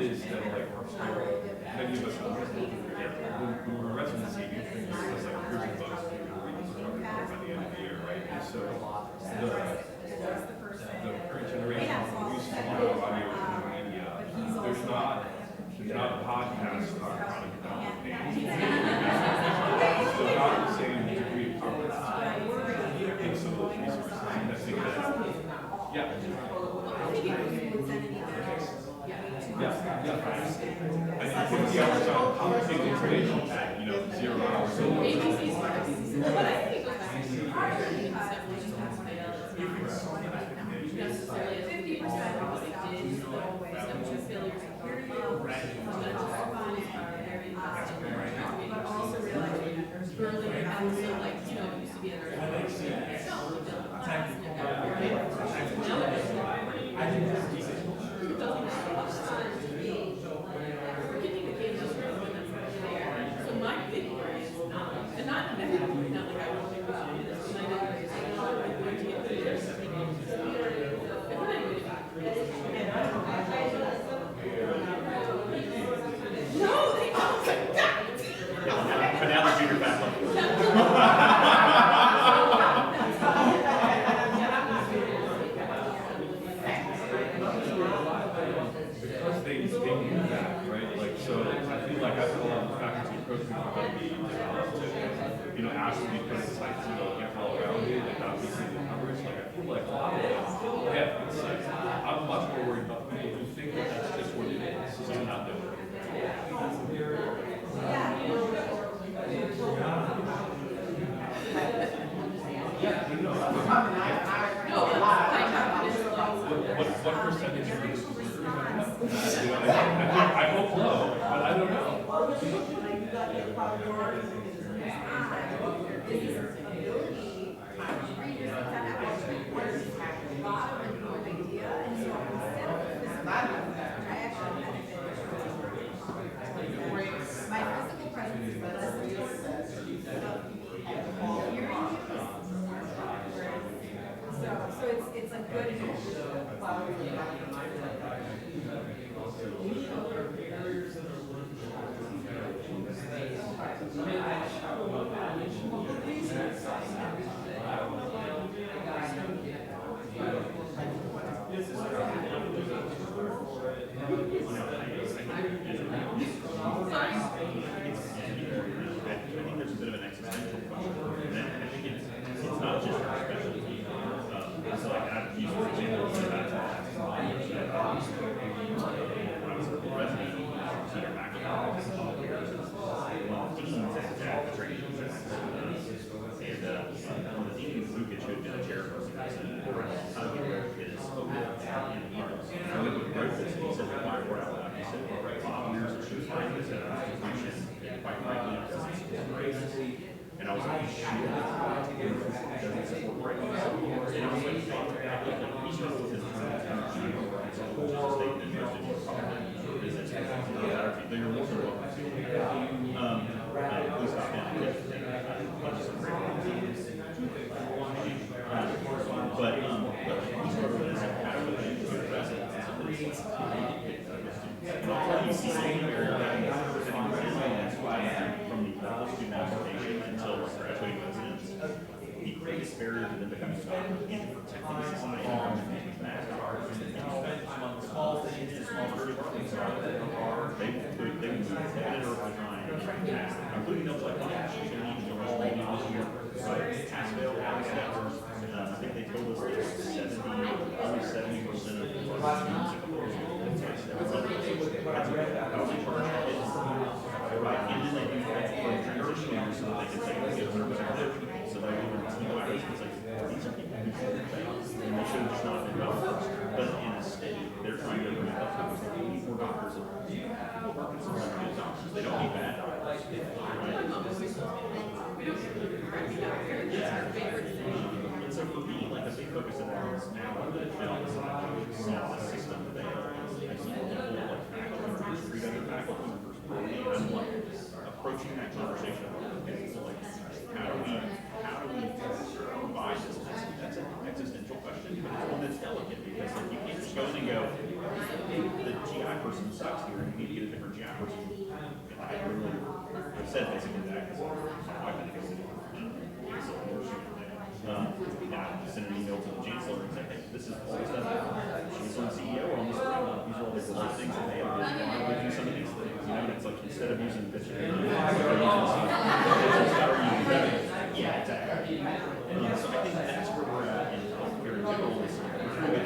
is that like many of us when we're residency, we think it's like here's the books, by the end of the year, right? And so Yeah. I think 50 hours on compensated training at, 0 hours. ABC's but I think it goes back to our training stuff, we just have to necessarily 50% of what they did is the ways that was failures and very invested, but also realizing that there's early and also like, it used to be under so my big worry is not, and not negatively, not like I don't think we should do this, but my big worry is like, how are we going to get good at this? No, they don't. But now the junior faculty. Because they do that, right? Like, so I feel like I've had a lot of faculty approach me for how to be developed to, ask me to put insights and get all around me, like not be seeing the numbers. Like, I feel like a lot of them have insights. I'm much more worried about the people who think that that's just what it is, so I'm not doing it. What percentage of this is I hope low, but I don't know. My physical presence is less so it's a good There's a bit of an existential question, and I think it's not just our specialty. So like I've used, for example, when I was a resident, senior faculty, one of the deans at training, and one of the deans, Lucas, who had been a chairperson, said, how do we work this over in parts? And I went with Growth, and he said, why we're out loud. He said, well, 5 years of shoot fighting this at our institution, and quite frankly, it doesn't support grades. And I was like, shit, it doesn't support grades. And I was like, he struggled with his terms, and it's a whole state interest in your business. They're more than welcome to. Please stop down and get some great ones. But he struggled with his how do they address it? And I'll tell you, see any barrier from the student application until graduating residents, the greatest barrier to them becoming in protecting society and small businesses, small groups, they move ahead over time, including those like she's going to need to go this year, right? Pass-fail, pass-failers. I think they told us that only 70% of the students right, and then they do that for transitioning so that they can say, okay, 100% of their people. So they go to team out, it's like, these are people who should have failed, and they should have just not been done first. But in a state, they're trying to bring up because they need more doctors. People working sometimes good doctors, they don't need bad doctors. Right? And so for me, like a big focus of ours now, and all this solve the system that they have. I see people like faculty, treat other faculty members poorly, and I'm like approaching that conversation. Okay, so like, how do we provide this? That's an existential question, but it's one that's delicate because like you can't just go in and go, the GI person sucks here, and you need to get a different GI person. I really said basically that because my wife had to go to I sent an email to the chancellor and said, hey, this is all the stuff. She's on the CEO on this program. These are all the great things that they have. Why don't we do some of these things? And it's like instead of using the picture, yeah, exactly. So I think that's where we're at in healthcare in general. Is we're trying to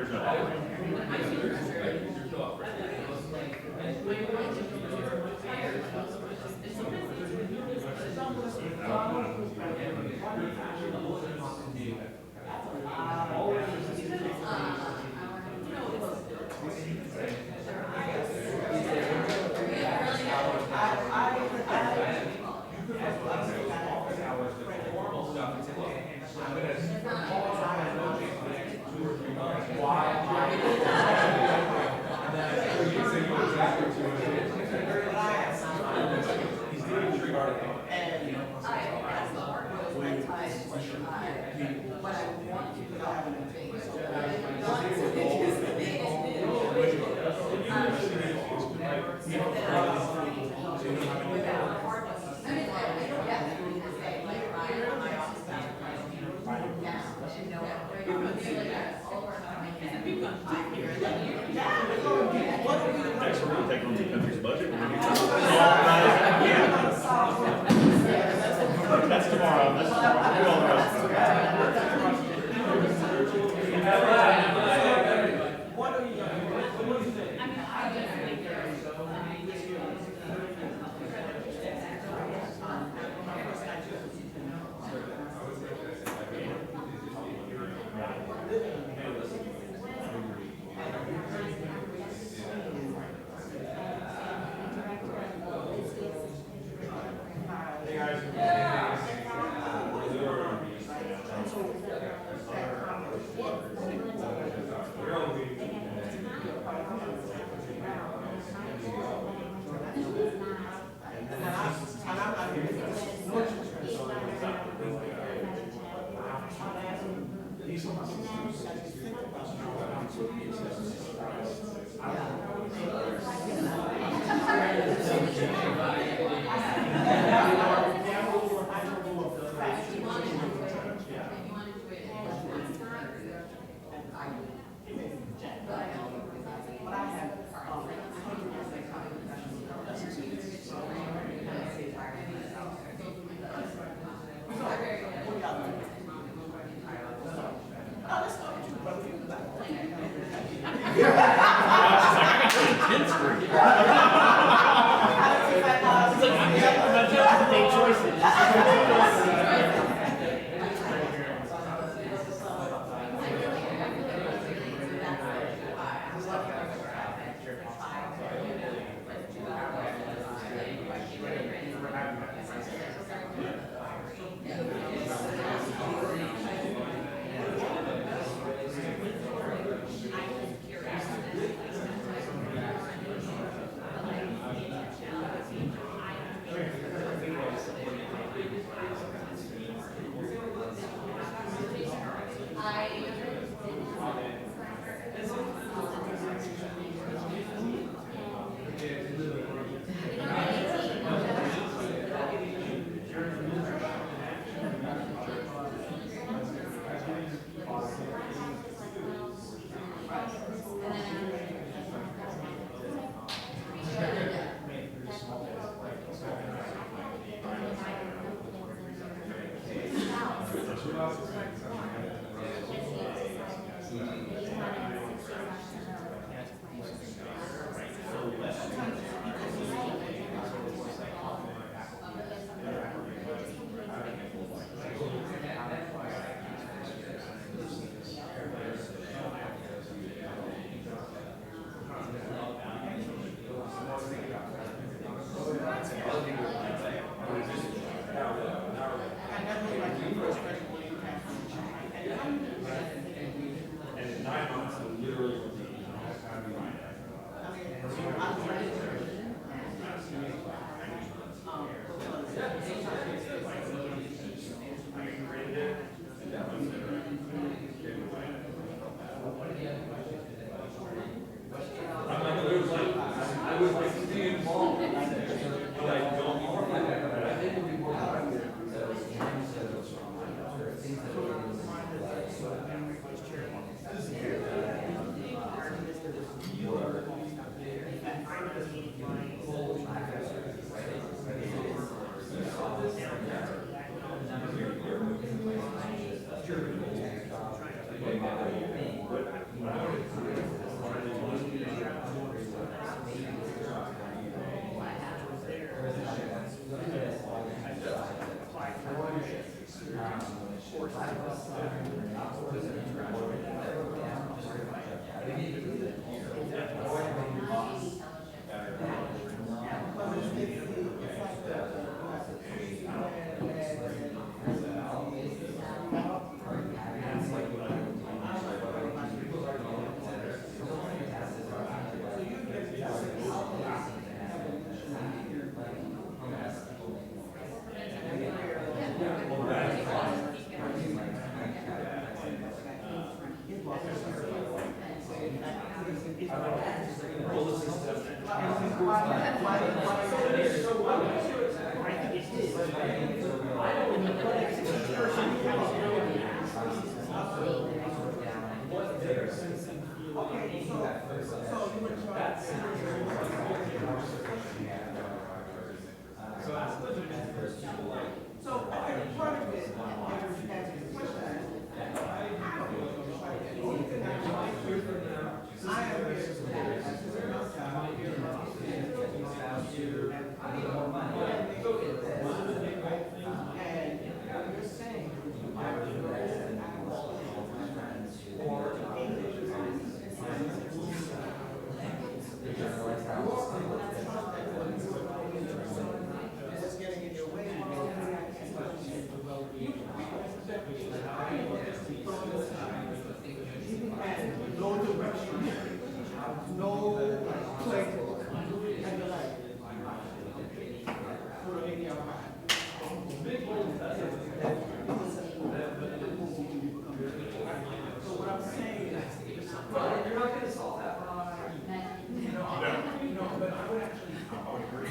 there's no offer.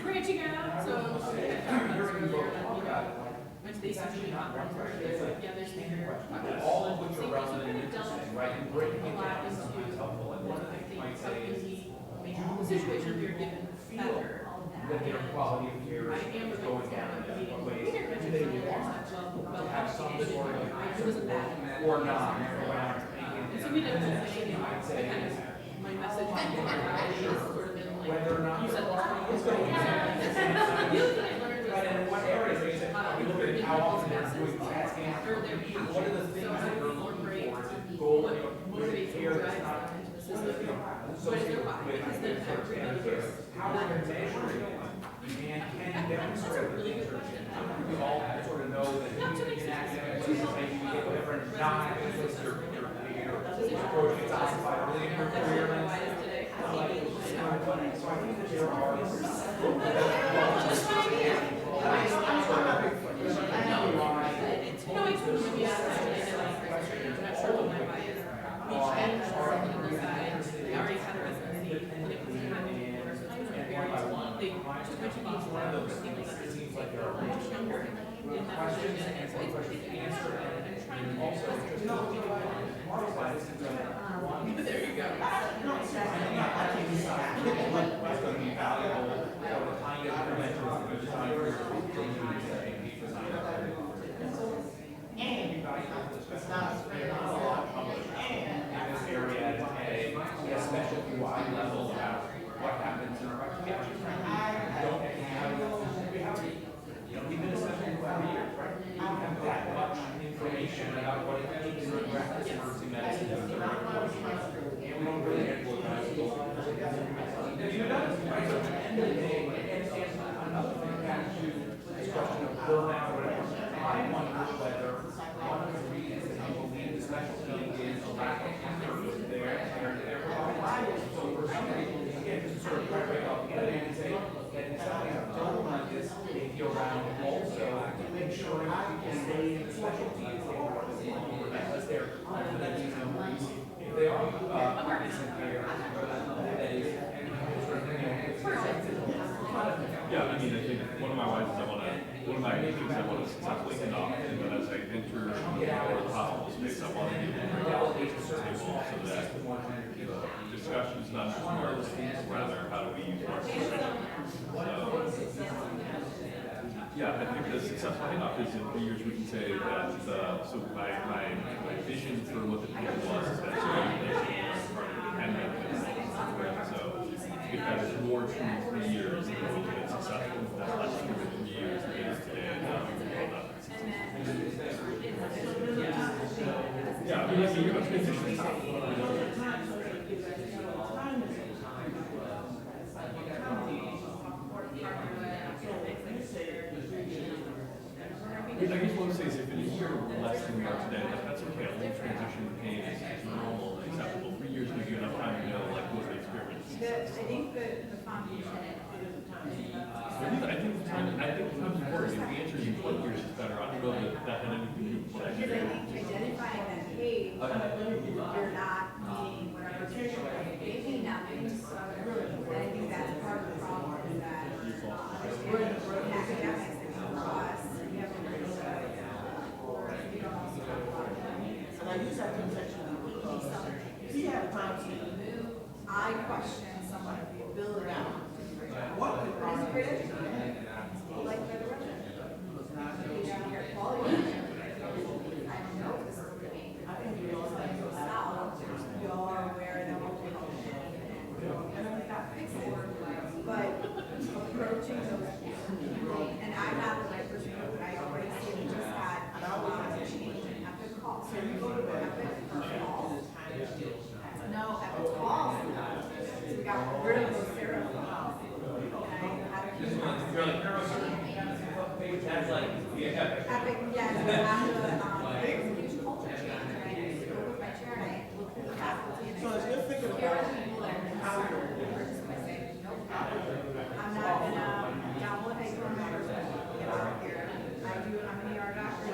Branching out, so. Which they usually not one person, yeah, there's bigger. All of which are relevant and Kind of interesting, right? And breaking it a lot down is into, sometimes helpful. And one of the things you might say is, the situation you're given better. that their quality of care is going down in what ways do they want to have some sort of or not around And so we didn't say, you might say my message is sort of been like, whether or not you said, it's going down. the other thing I learned was. Right, and in what areas they said, we look at how often they're doing tasks, what are the things that you're looking for to goal, Motivates care and that's drives not them into the system. What is their why? Because then everybody cares. how are you measuring it? And can demonstrate Really good question. we all sort of know that in academics, maybe you get whatever, not because your approach gets occupied early in your career. Why is today? So I think that there are. No, it's when you ask me, I'm not sure what my why is. We changed something on the side. They already had a residency, and it was kind of before, so it's been very, they took my teaching for people that are much younger in that position, and so it's pretty answer, and I'm trying to also just there you go. That's going to be valuable for the kind of interventions that we're designing for and you guys have this in this area at a specialty-wide level about what happens in our community. We've been a specialty for 5 years, right? We don't have that much information about what it takes to practice emergency medicine and we don't really have to look at it. Right? So at the end of the day, and another thing back to this question of burnout or whatever, I wonder whether one of the reasons that I believe the specialty is a lack of effort there. So for some reason, again, just to sort of break it up together and say that in some ways, don't want this maybe around also ensuring people stay in the specialty and stay more because they're confident in them. If they are Parkinson care, that is, Yeah, I mean, I think one of my whys is one of my issues I want to successfully adopt, and then as I enter the hospital space, I want to be able to bring all these to the table so that the discussion is not just marks, rather how do we use marks efficiently. Yeah, I think the successful enough is in 3 years we can say that so my vision for what the field was is that so if that is more true in 3 years, then we'll get successful. If that's less true in 3 years than it is today, then we will not be successful. partner with academics, like, I guess what I'm saying is if in a year we're less than we are today, that's okay. A little transition pain is normal and acceptable. 3 years gives you enough time to know like what the experience is. I think the foundation. I think the time is important. If the answer is in 20 years is better, I don't know that that had anything to do with what I Because did. I think identifying that, hey, you're not meeting whatever they may not meet. And I think that's part of the problem is that we're academics that come to us, and we have to bring it up. We don't also have a lot of money. And I use that convention. Do you have time to I question somewhat of the ability to what could rise a great education. Like for the rest down here, quality. I don't know if this is really, I think we all like go south, we all are aware that we're and we got to fix it. But approaching those, and I'm not the right person, but I already see we just had change in epic call. So you go to an epic for calls. No, epic calls. So we got rid of those ceremonies. That's like, Epic, yes, we have the, huge culture change, right? I go with my chair and I look at the faculty and I So as you're thinking here are about the people that are empowered. I say, nope, I'm not gonna, download high school numbers, get out of here. I'm an ER doctor.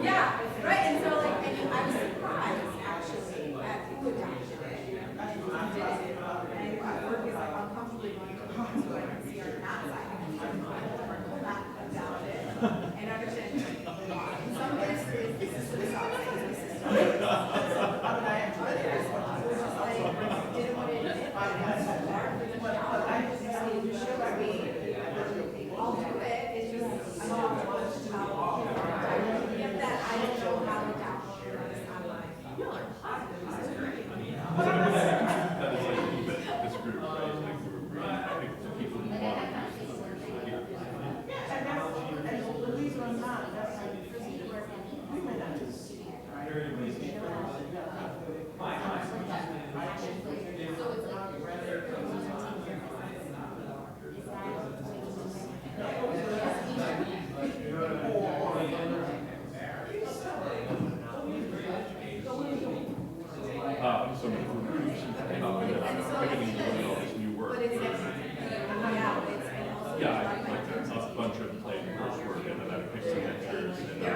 Yeah, right, and so like, and I was surprised actually at who adopted it. Who did it. And my work is like uncomfortably going to the homes who I can see are not signing. Not adopted. And understand why. And some of this is suicide. This is others was just like, didn't want to admit that it was so hard for them to know. I just say, you should be, I'll do it. It's just, I'm not much how, if that, I don't know how to download this online. This is great. That is like this group, right? Like I think the people who want to do this are here. and believe it or not, that's how you feel. We may not just So many groups and I'm beginning to learn all this new work. Yeah, I like a bunch of like coursework and then I pick some lectures and then I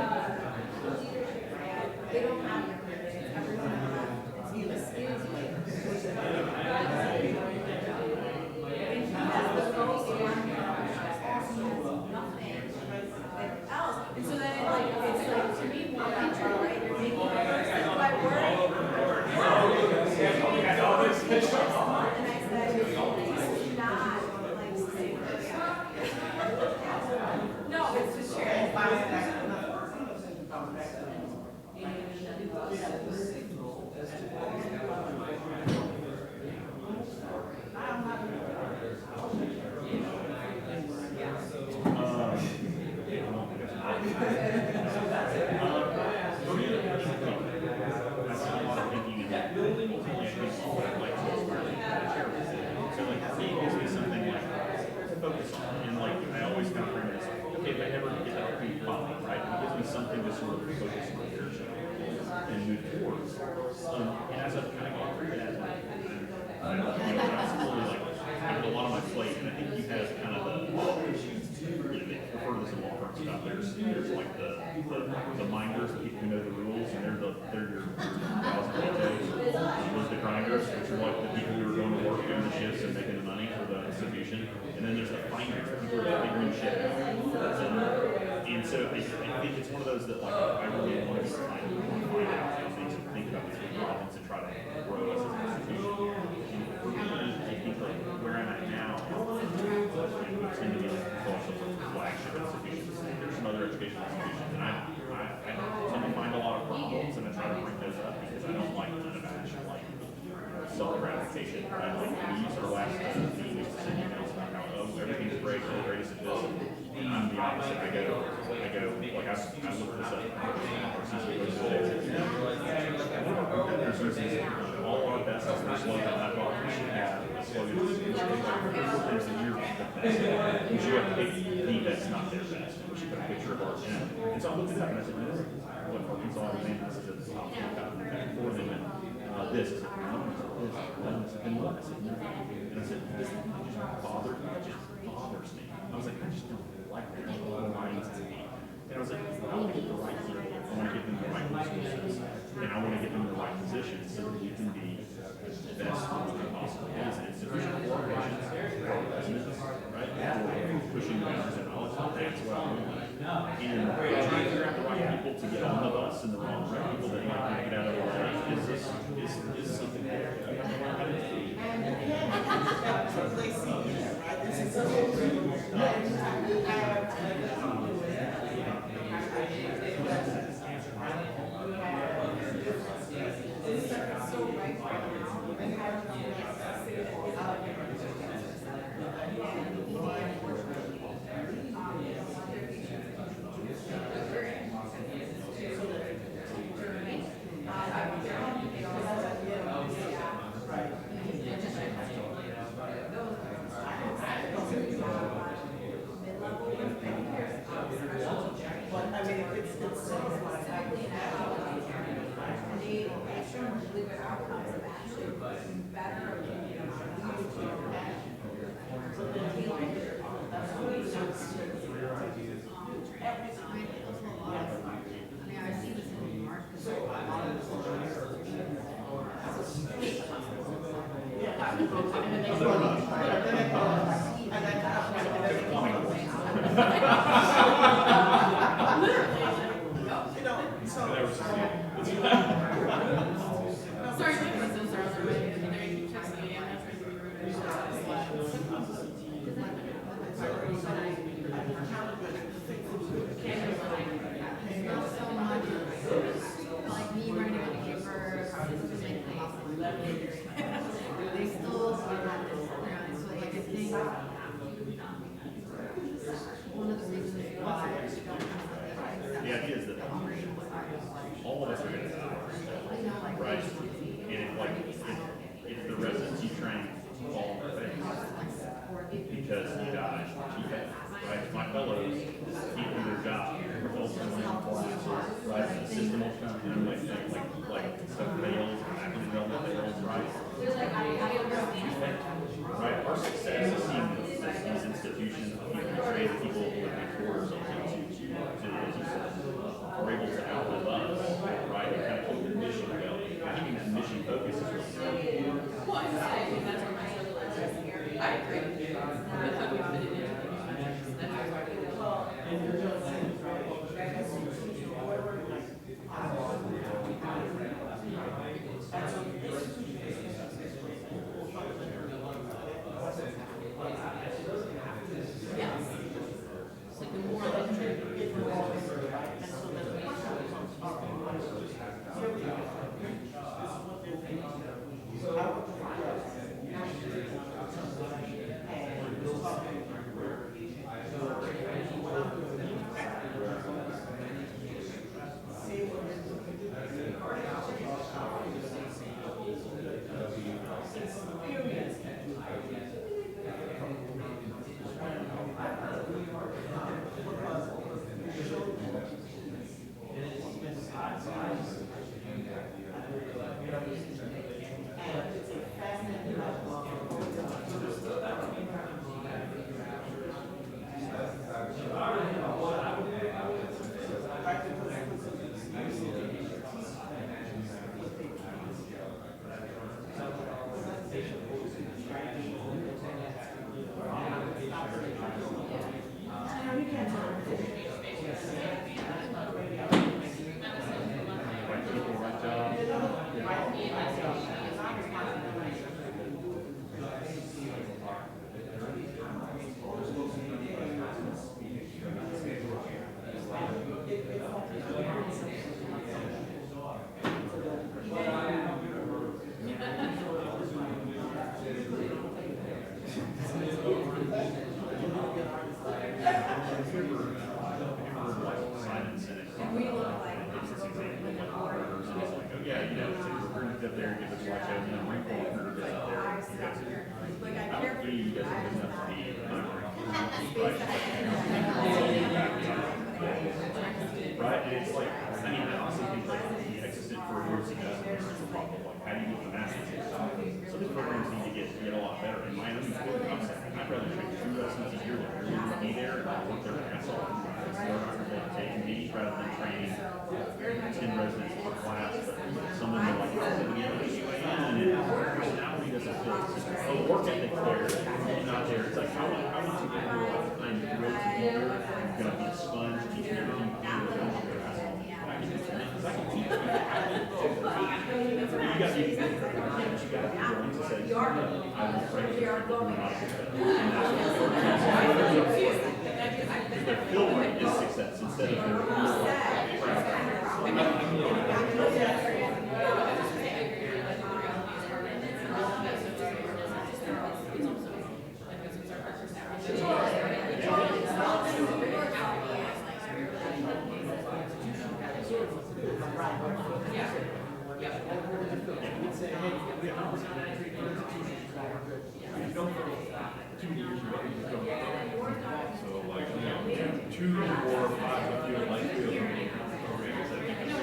other They don't have it. Everyone has and so then it's like to me more natural, right? You're making my work. And I said, this is not like saying, no, it's just sharing. Something to sort of focus on leadership and move towards. And as I've kind of gone through that, I'm slowly like, having a lot on my plate, and I think you have kind of the, they refer to this in law firm stuff, there's like the minders, the people who know the rules, and they're your there's the grinders, which are like the people who are going to work doing the shifts and making the money for the institution, and then there's the finders, the people who are figuring shit out. And so I think it's one of those that like I really want to be trying to find out things and think about these problems and try to grow us as an institution. And for me, I think like where I'm at now, we tend to be like flagship institutions. There's some other educational institutions, and I tend to find a lot of problems, and I try to bring those up because I don't like unabashed like self-gratification. Right? Like we use our last meeting to send emails about how everything's great, the greatest at this. opposite. I go, like, I looked this up. All our best customers slogan, I thought we should have a slogan. There's things that you're the best. We should have picked the best, not their best. We should put a picture of ours in. And so I looked it up and I said, no, what Arkansas and Kansas is at the top. I got back and forth and went, this. I said, no, this. And what? I said, no. And I said, this just bothers me. It just bothers me. I was like, I just don't like their lines to me. And I was like, I want to get the right people. I want to get them the right resources. And I want to get them in the right position so that you can be the best possible as an institution for our patients, for our residents, right? For pushing boundaries and all that. That's what I want. And trying to figure out the right people to get on the bus and the wrong people that might get out of our way is something that Sorry, my questions are on the way. They keep texting me. I'm not trying to be rude. Like me writing a paper, this is like they still have this, so like I think one of the reasons why the idea is that all of us are going to die, right? And if the residents you train fall on their face because you died, right? My fellows keep doing their job, ultimately in class, right? The system will come and like stuff fails, active development fails, right? Right? Our success is seeing these institutions, train people that we pour ourselves into, as you said, are able to outlive us, right? And kind of keep the mission going. I think that mission focus is really important. Well, I'm saying that's where my struggle is. I agree. With how we fit it into the community. Yes. It's like the more up there and get this watch out, and then bring forward her goes up there. You guys are, I don't agree, you guys are good enough to be right? And it's like, I mean, I also think like the existent programs and that's a problem. Like, how do you get the masses? So the programs need to get a lot better. And my own concept, I'd rather train 2 residents a year that really want to be there and work their ass off and start taking me rather than training 10 residents per class. But someone will like, oh, you know, and personality doesn't fit. It's just, oh, work ethic there, not there. It's like, how many people are like, I'm thrilled to be here. I'm going to be a sponge, teach me everything you can. I can teach you. You got to be willing to say, I will train you. But feel like is success instead So like, 2 or 5 of your life field programs that you can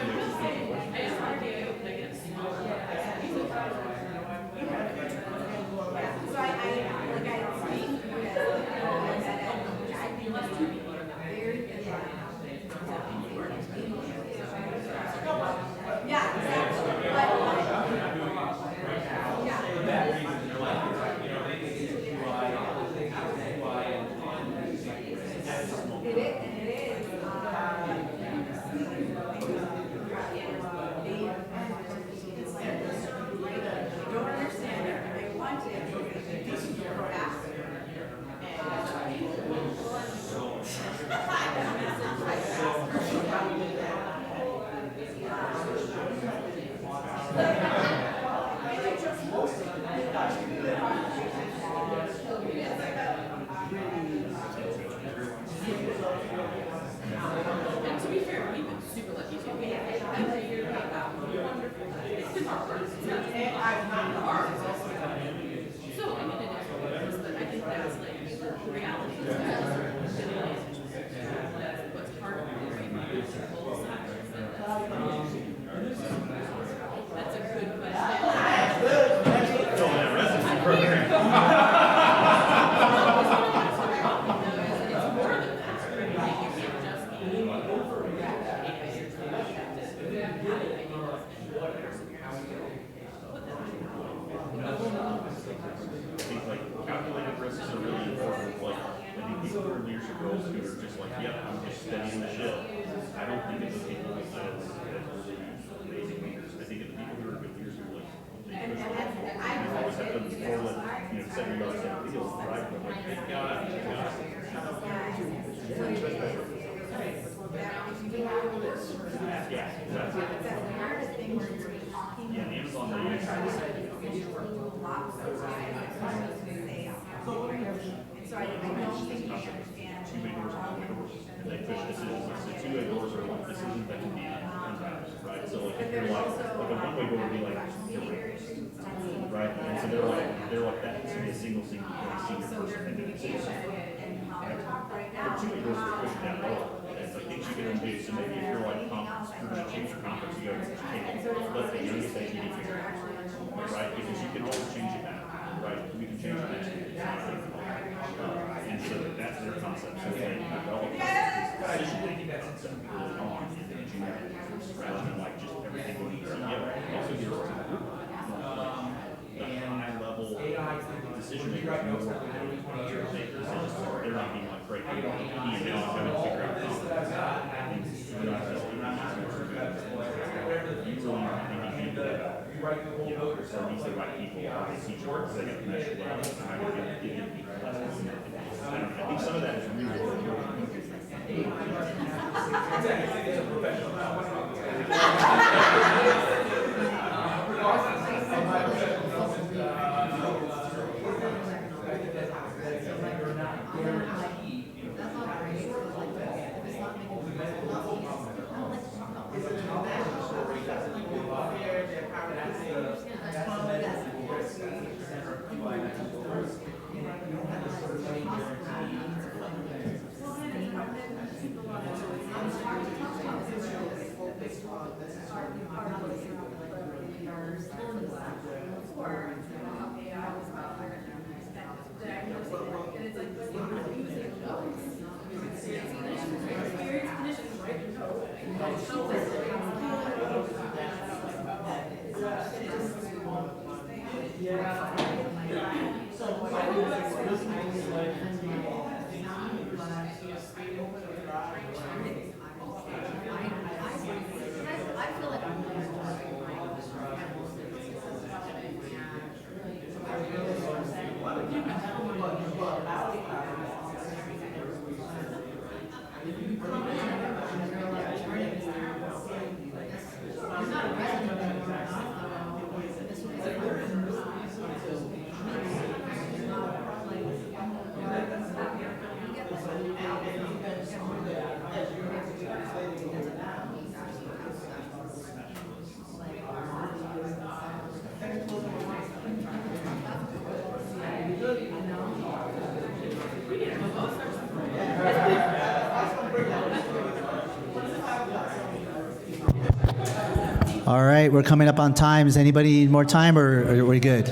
All right, we're coming up on time. Does anybody need more time, or are we good?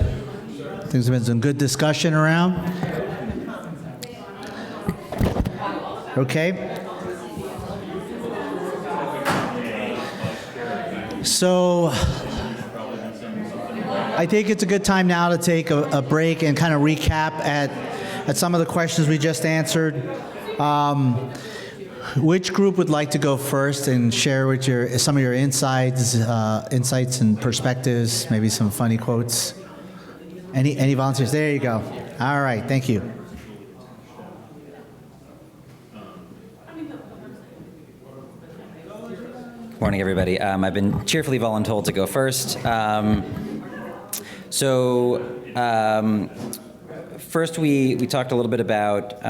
Things have been some good discussion around. Okay. So I think it's a good time now to take a break and kind of recap at some of the questions we just answered. Which group would like to go first and share with some of your insights and perspectives, maybe some funny quotes? Any volunteers? There you go. All right, thank you. Morning, everybody. I've been cheerfully voluntold to go first. First we talked a little bit about,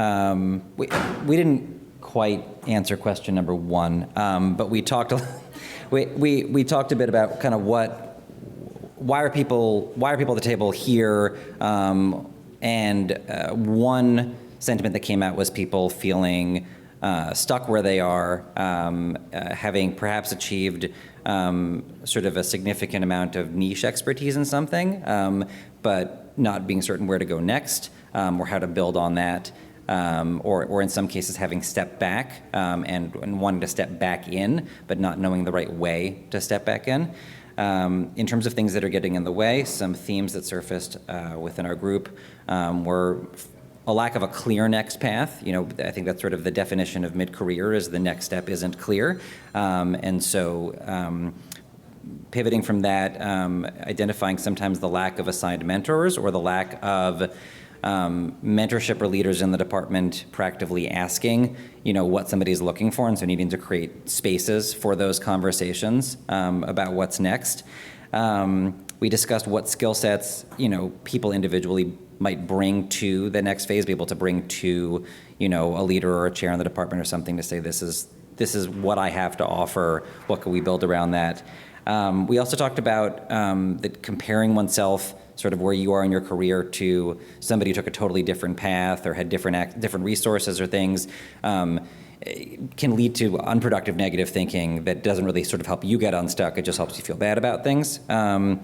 we didn't quite answer question number one, but we talked we talked a bit about kind of why are people at the table here, and one sentiment that came out was people feeling stuck where they are, having perhaps achieved sort of a significant amount of niche expertise in something, but not being certain where to go next, or how to build on that. Or in some cases having stepped back and wanting to step back in, but not knowing the right way to step back in. In terms of things that are getting in the way, some themes that surfaced within our group were a lack of a clear next path. You know, I think that's sort of the definition of mid-career, is the next step isn't clear. And so pivoting from that, identifying sometimes the lack of assigned mentors or the lack of mentorship or leaders in the department proactively asking, you know, what somebody's looking for, and so needing to create spaces for those conversations about what's next. We discussed what skill sets, you know, people individually might bring to the next phase, be able to bring to, you know, a leader or a chair in the department or something to say, this is what I have to offer, what can we build around that? We also talked about that comparing oneself, sort of where you are in your career, to somebody who took a totally different path or had different resources or things, can lead to unproductive negative thinking that doesn't really sort of help you get unstuck. It just helps you feel bad about things. So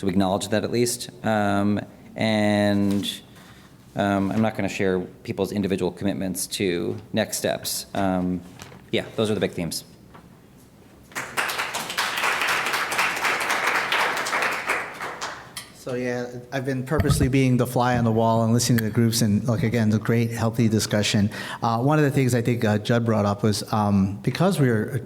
we acknowledge that at least. I'm not going to share people's individual commitments to next steps. Yeah, those are the big themes. So yeah, I've been purposely being the fly on the wall and listening to the groups, and like again, the great healthy discussion. One of the things I think Judd brought up was because we're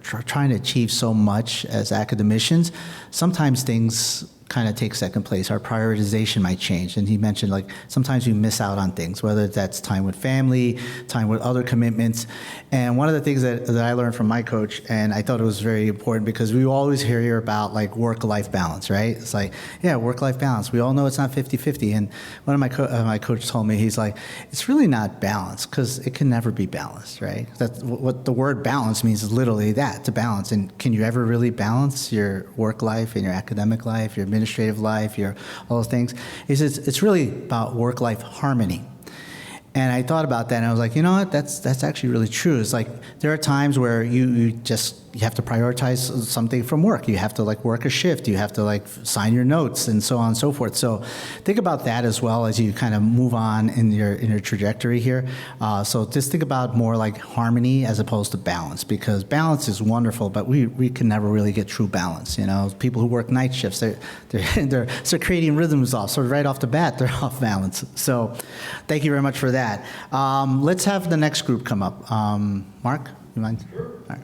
trying to achieve so much as academicians, sometimes things kind of take second place. Our prioritization might change. And he mentioned, like, sometimes we miss out on things, whether that's time with family, time with other commitments. And one of the things that I learned from my coach, and I thought it was very important, because we always hear about like work-life balance, right? It's like, yeah, work-life balance. We all know it's not 50-50. And one of my coach told me, he's like, it's really not balanced, because it can never be balanced, right? That's what the word balance means, is literally that, to balance. And can you ever really balance your work life and your academic life, your administrative life, all those things? He says it's really about work-life harmony. And I thought about that, and I was like, you know what? That's actually really true. It's like there are times where you have to prioritize something from work. You have to like work a shift. You have to like sign your notes and so on and so forth. So think about that as well as you kind of move on in your trajectory here. So just think about more like harmony as opposed to balance, because balance is wonderful, but we can never really get true balance. You know, people who work night shifts, they're circadian rhythms off, so right off the bat they're off balance. So thank you very much for that. Let's have the next group come up. Mark, you mind? Sure. All right.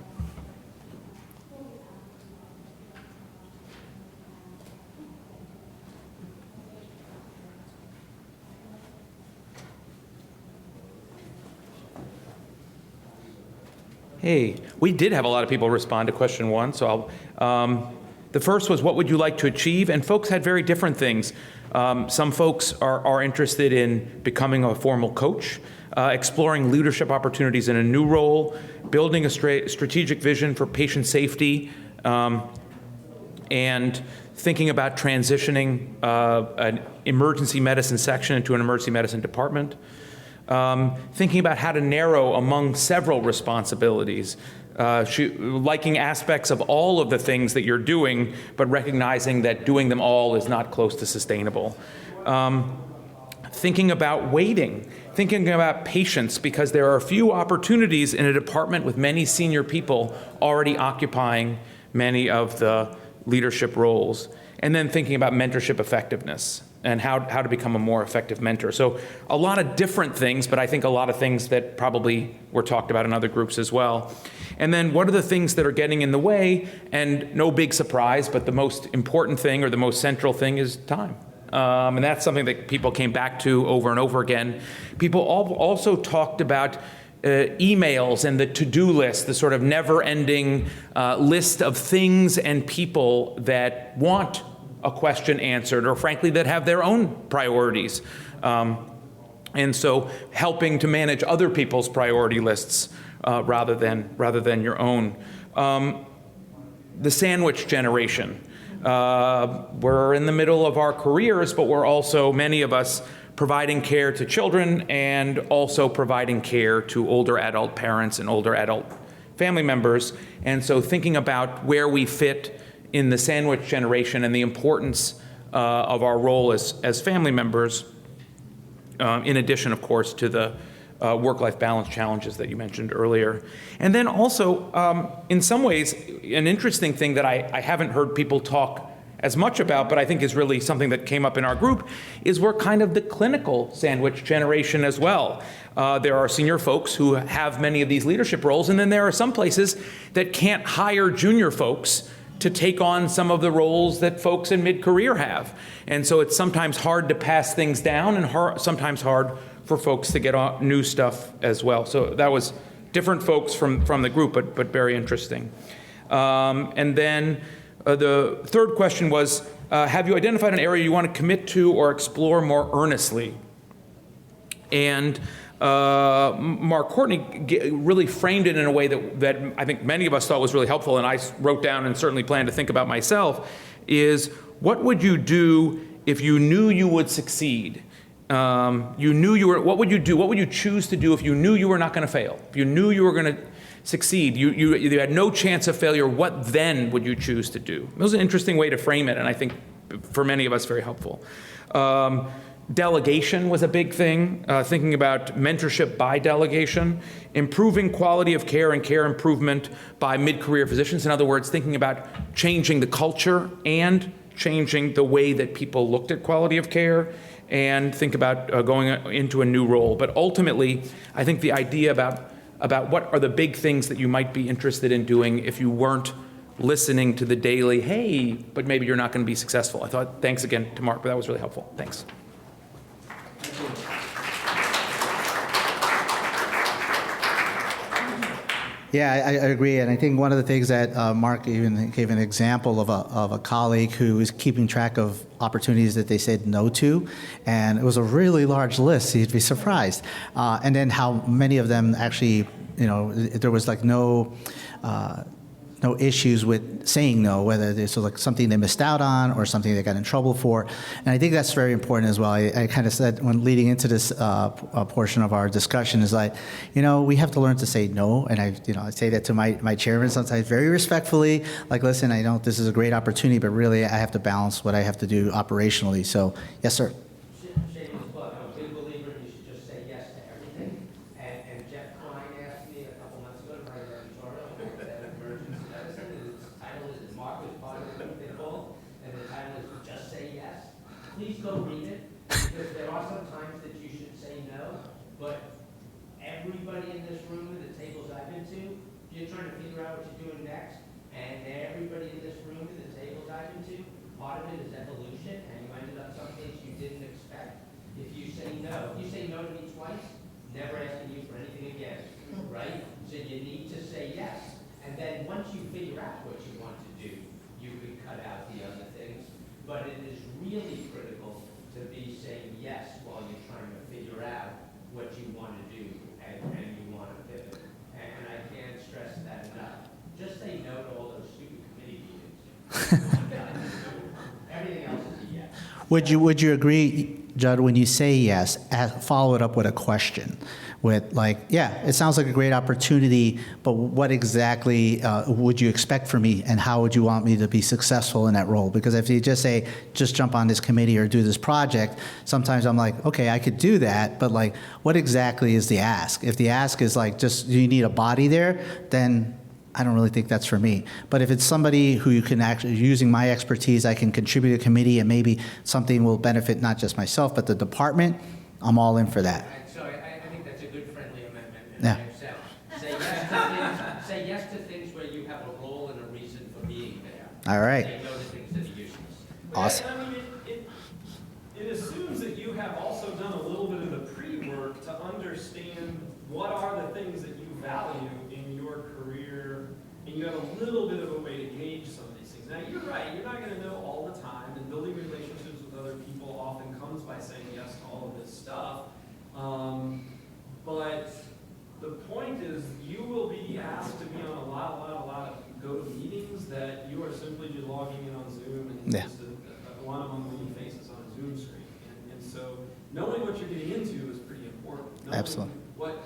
Hey, we did have a lot of people respond to question one, so the first was, what would you like to achieve? And folks had very different things. Some folks are interested in becoming a formal coach, exploring leadership opportunities in a new role, building a strategic vision for patient safety, and thinking about transitioning an emergency medicine section into an emergency medicine department. Thinking about how to narrow among several responsibilities, liking aspects of all of the things that you're doing, but recognizing that doing them all is not close to sustainable. Thinking about waiting, thinking about patience, because there are a few opportunities in a department with many senior people already occupying many of the leadership roles. And then thinking about mentorship effectiveness and how to become a more effective mentor. So a lot of different things, but I think a lot of things that probably were talked about in other groups as well. And then what are the things that are getting in the way? And no big surprise, but the most important thing or the most central thing is time. And that's something that people came back to over and over again. People also talked about emails and the to-do list, the sort of never-ending list of things and people that want a question answered, or frankly, that have their own priorities. And so helping to manage other people's priority lists rather than your own. The sandwich generation. We're in the middle of our careers, but we're also, many of us, providing care to children and also providing care to older adult parents and older adult family members. And so thinking about where we fit in the sandwich generation and the importance of our role as family members, in addition, of course, to the work-life balance challenges that you mentioned earlier. And then also, in some ways, an interesting thing that I haven't heard people talk as much about, but I think is really something that came up in our group, is we're kind of the clinical sandwich generation as well. There are senior folks who have many of these leadership roles, and then there are some places that can't hire junior folks to take on some of the roles that folks in mid-career have. And so it's sometimes hard to pass things down and sometimes hard for folks to get on new stuff as well. So that was different folks from the group, but very interesting. And then the third question was, have you identified an area you want to commit to or explore more earnestly? And Mark Courtney really framed it in a way that I think many of us thought was really helpful, and I wrote down and certainly plan to think about myself, is what would you do if you knew you would succeed? What would you do? What would you choose to do if you knew you were not going to fail? If you knew you were going to succeed, you had no chance of failure, what then would you choose to do? It was an interesting way to frame it, and I think for many of us very helpful. Delegation was a big thing, thinking about mentorship by delegation, improving quality of care and care improvement by mid-career physicians. In other words, thinking about changing the culture and changing the way that people looked at quality of care, and think about going into a new role. But ultimately, I think the idea about what are the big things that you might be interested in doing if you weren't listening to the daily, hey, but maybe you're not going to be successful. I thought, thanks again to Mark, but that was really helpful. Thanks. Yeah, I agree, and I think one of the things that Mark even gave an example of a colleague who was keeping track of opportunities that they said no to, and it was a really large list. You'd be surprised, and then how many of them actually, there was like no no issues with saying no, whether this was like something they missed out on or something they got in trouble for. And I think that's very important as well. I kind of said when leading into this portion of our discussion is like, we have to learn to say no. And I say that to my chairman sometimes very respectfully, like, listen, I know this is a great opportunity, but really I have to balance what I have to do operationally. So, yes, sir. Shameless plug, I'm a big believer you should just say yes to everything. And Jeff Klein asked me a couple months ago to write an editorial about emergency medicine, and its title is, Mark was part of the group they called, and the title is Just Say Yes. Please go read it, because there are some times that you should say no, but everybody in this room and the tables I've been to, you're trying to figure out what you're doing next, and everybody in this room and the tables I've been to, part of it is evolution, and you ended up someplace you didn't expect. If you say no to me twice, never asking you for anything again, right? So you need to say yes. And then once you figure out what you want to do, you could cut out the other things. But it is really critical to be saying yes while you're trying to figure out what you want to do and you want to pivot. And I can't stress that enough. Just say no to all those stupid committee meetings. Everything else is a yes. Would you agree, Judd, when you say yes, follow it up with a question? With like, yeah, it sounds like a great opportunity, but what exactly would you expect from me, and how would you want me to be successful in that role? Because if you just say, just jump on this committee or do this project, sometimes I'm like, okay, I could do that, but like, what exactly is the ask? If the ask is like, just you need a body there, then I don't really think that's for me. But if it's somebody who you can actually, using my expertise, I can contribute to a committee and maybe something will benefit not just myself, but the department, I'm all in for that. So I think that's a good friendly amendment. And Yeah. I accept. Say yes to things where you have a role and a reason for being there. All right. Say no to things that are useless. Awesome. I mean, it assumes that you have also done a little bit of the pre-work to understand what are the things that you value in your career, and you have a little bit of a way to gauge some of these things. Now, you're right, you're not going to know all the time, and building relationships with other people often comes by saying yes to all of this stuff. But the point is, you will be asked to be on a lot of go-to meetings that you are simply just logging in on Zoom and just one among many faces on a Zoom screen. And so knowing what you're getting into is pretty important. Knowing Absolutely.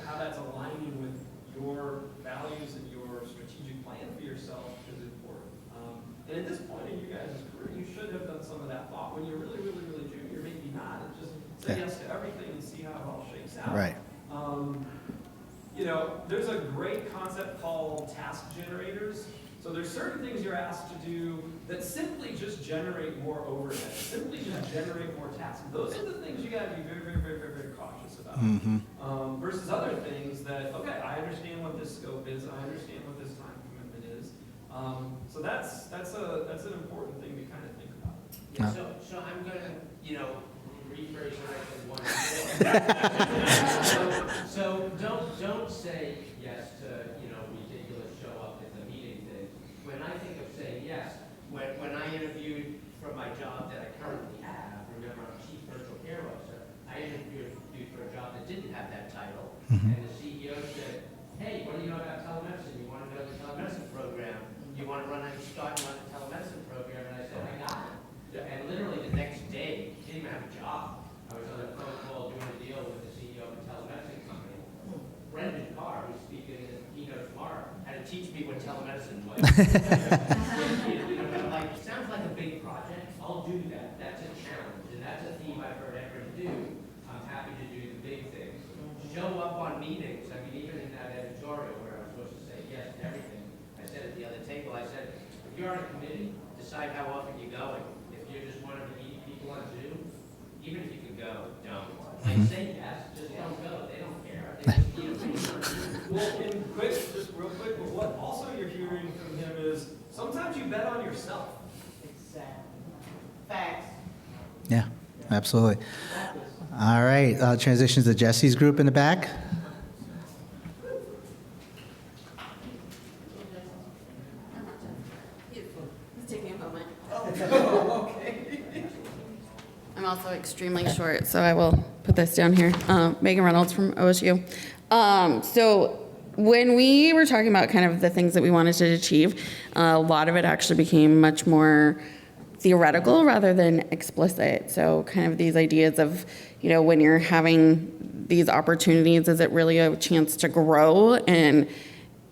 how that's aligning with your values and your strategic plan for yourself is important. And at this point in you guys' career, you should have done some of that thought. When you're really junior, maybe not. And just say yes to everything and see how it all shakes out. Right. There's a great concept called task generators. So there's certain things you're asked to do that simply just generate more overhead, simply just generate more tasks. Those are the things you got to be very cautious about. Mm-hmm. Versus other things that, okay, I understand what this scope is, I understand what this time commitment is. So that's an important thing to kind of think about. Yeah, so I'm going to, rephrase what I said once before. So don't say yes to, ridiculous show up at the meeting things. When I think of saying yes, when I interviewed for my job that I currently have, remember I'm Chief Virtual Care Officer, I interviewed for a job that didn't have that title, and the CEO said, hey, what do you know about telemedicine? You want to go to the telemedicine program? You want to start and run the telemedicine program? And I said, I got it. And literally the next day, didn't even have a job. I was on a phone call doing a deal with the CEO of a telemedicine company. Brendan Carr, who's speaking at the keynote tomorrow, had to teach me what telemedicine was. I'm like, it sounds like a big project. I'll do that. That's a challenge, and that's a theme I've heard everyone do. I'm happy to do the big things. Show up on meetings. I mean, even in that editorial where I was supposed to say yes to everything, I said at the other table, I said, if you're on a committee, decide how often you're going. If you're just one of the 80 people on Zoom, even if you can go, don't. Like, say yes, just don't go. They don't care. They just need a reason. Well, just real quick, but what also you're hearing from him is sometimes you bet on yourself. Exactly. Facts. Yeah, absolutely. All right, transitions to Jesse's group in the back. It's taking a moment. I'm also extremely short, so I will put this down here. Megan Reynolds from OSU. So when we were talking about kind of the things that we wanted to achieve, a lot of it actually became much more theoretical rather than explicit. So kind of these ideas of, when you're having these opportunities, is it really a chance to grow and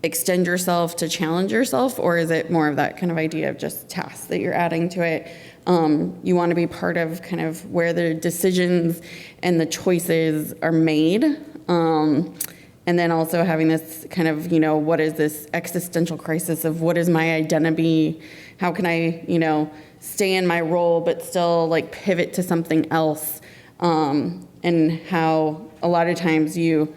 extend yourself, to challenge yourself, or is it more of that kind of idea of just tasks that you're adding to it? You want to be part of kind of where the decisions and the choices are made. And then also having this kind of, what is this existential crisis of what is my identity? How can I, stay in my role but still like pivot to something else? And how a lot of times you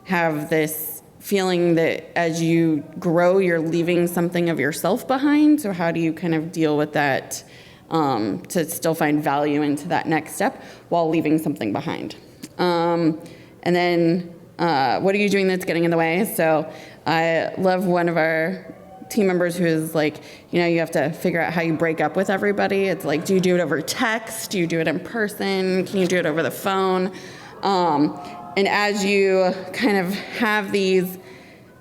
have this feeling that as you grow, you're leaving something of yourself behind. So how do you kind of deal with that to still find value into that next step while leaving something behind? And then what are you doing that's getting in the way? So I love one of our team members who is like, you have to figure out how you break up with everybody. It's like, do you do it over text? Do you do it in person? Can you do it over the phone? And as you kind of have these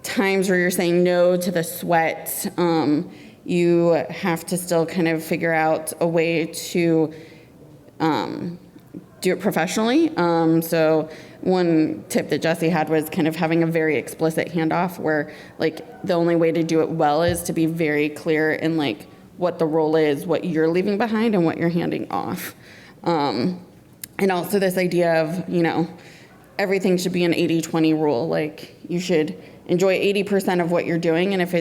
times where you're saying no to the sweat, you have to still kind of figure out a way to do it professionally. So one tip that Jesse had was kind of having a very explicit handoff where like the only way to do it well is to be very clear in like what the role is, what you're leaving behind and what you're handing off. And also this idea of, everything should be an 80-20 rule. Like you should enjoy 80% of what you're doing. And if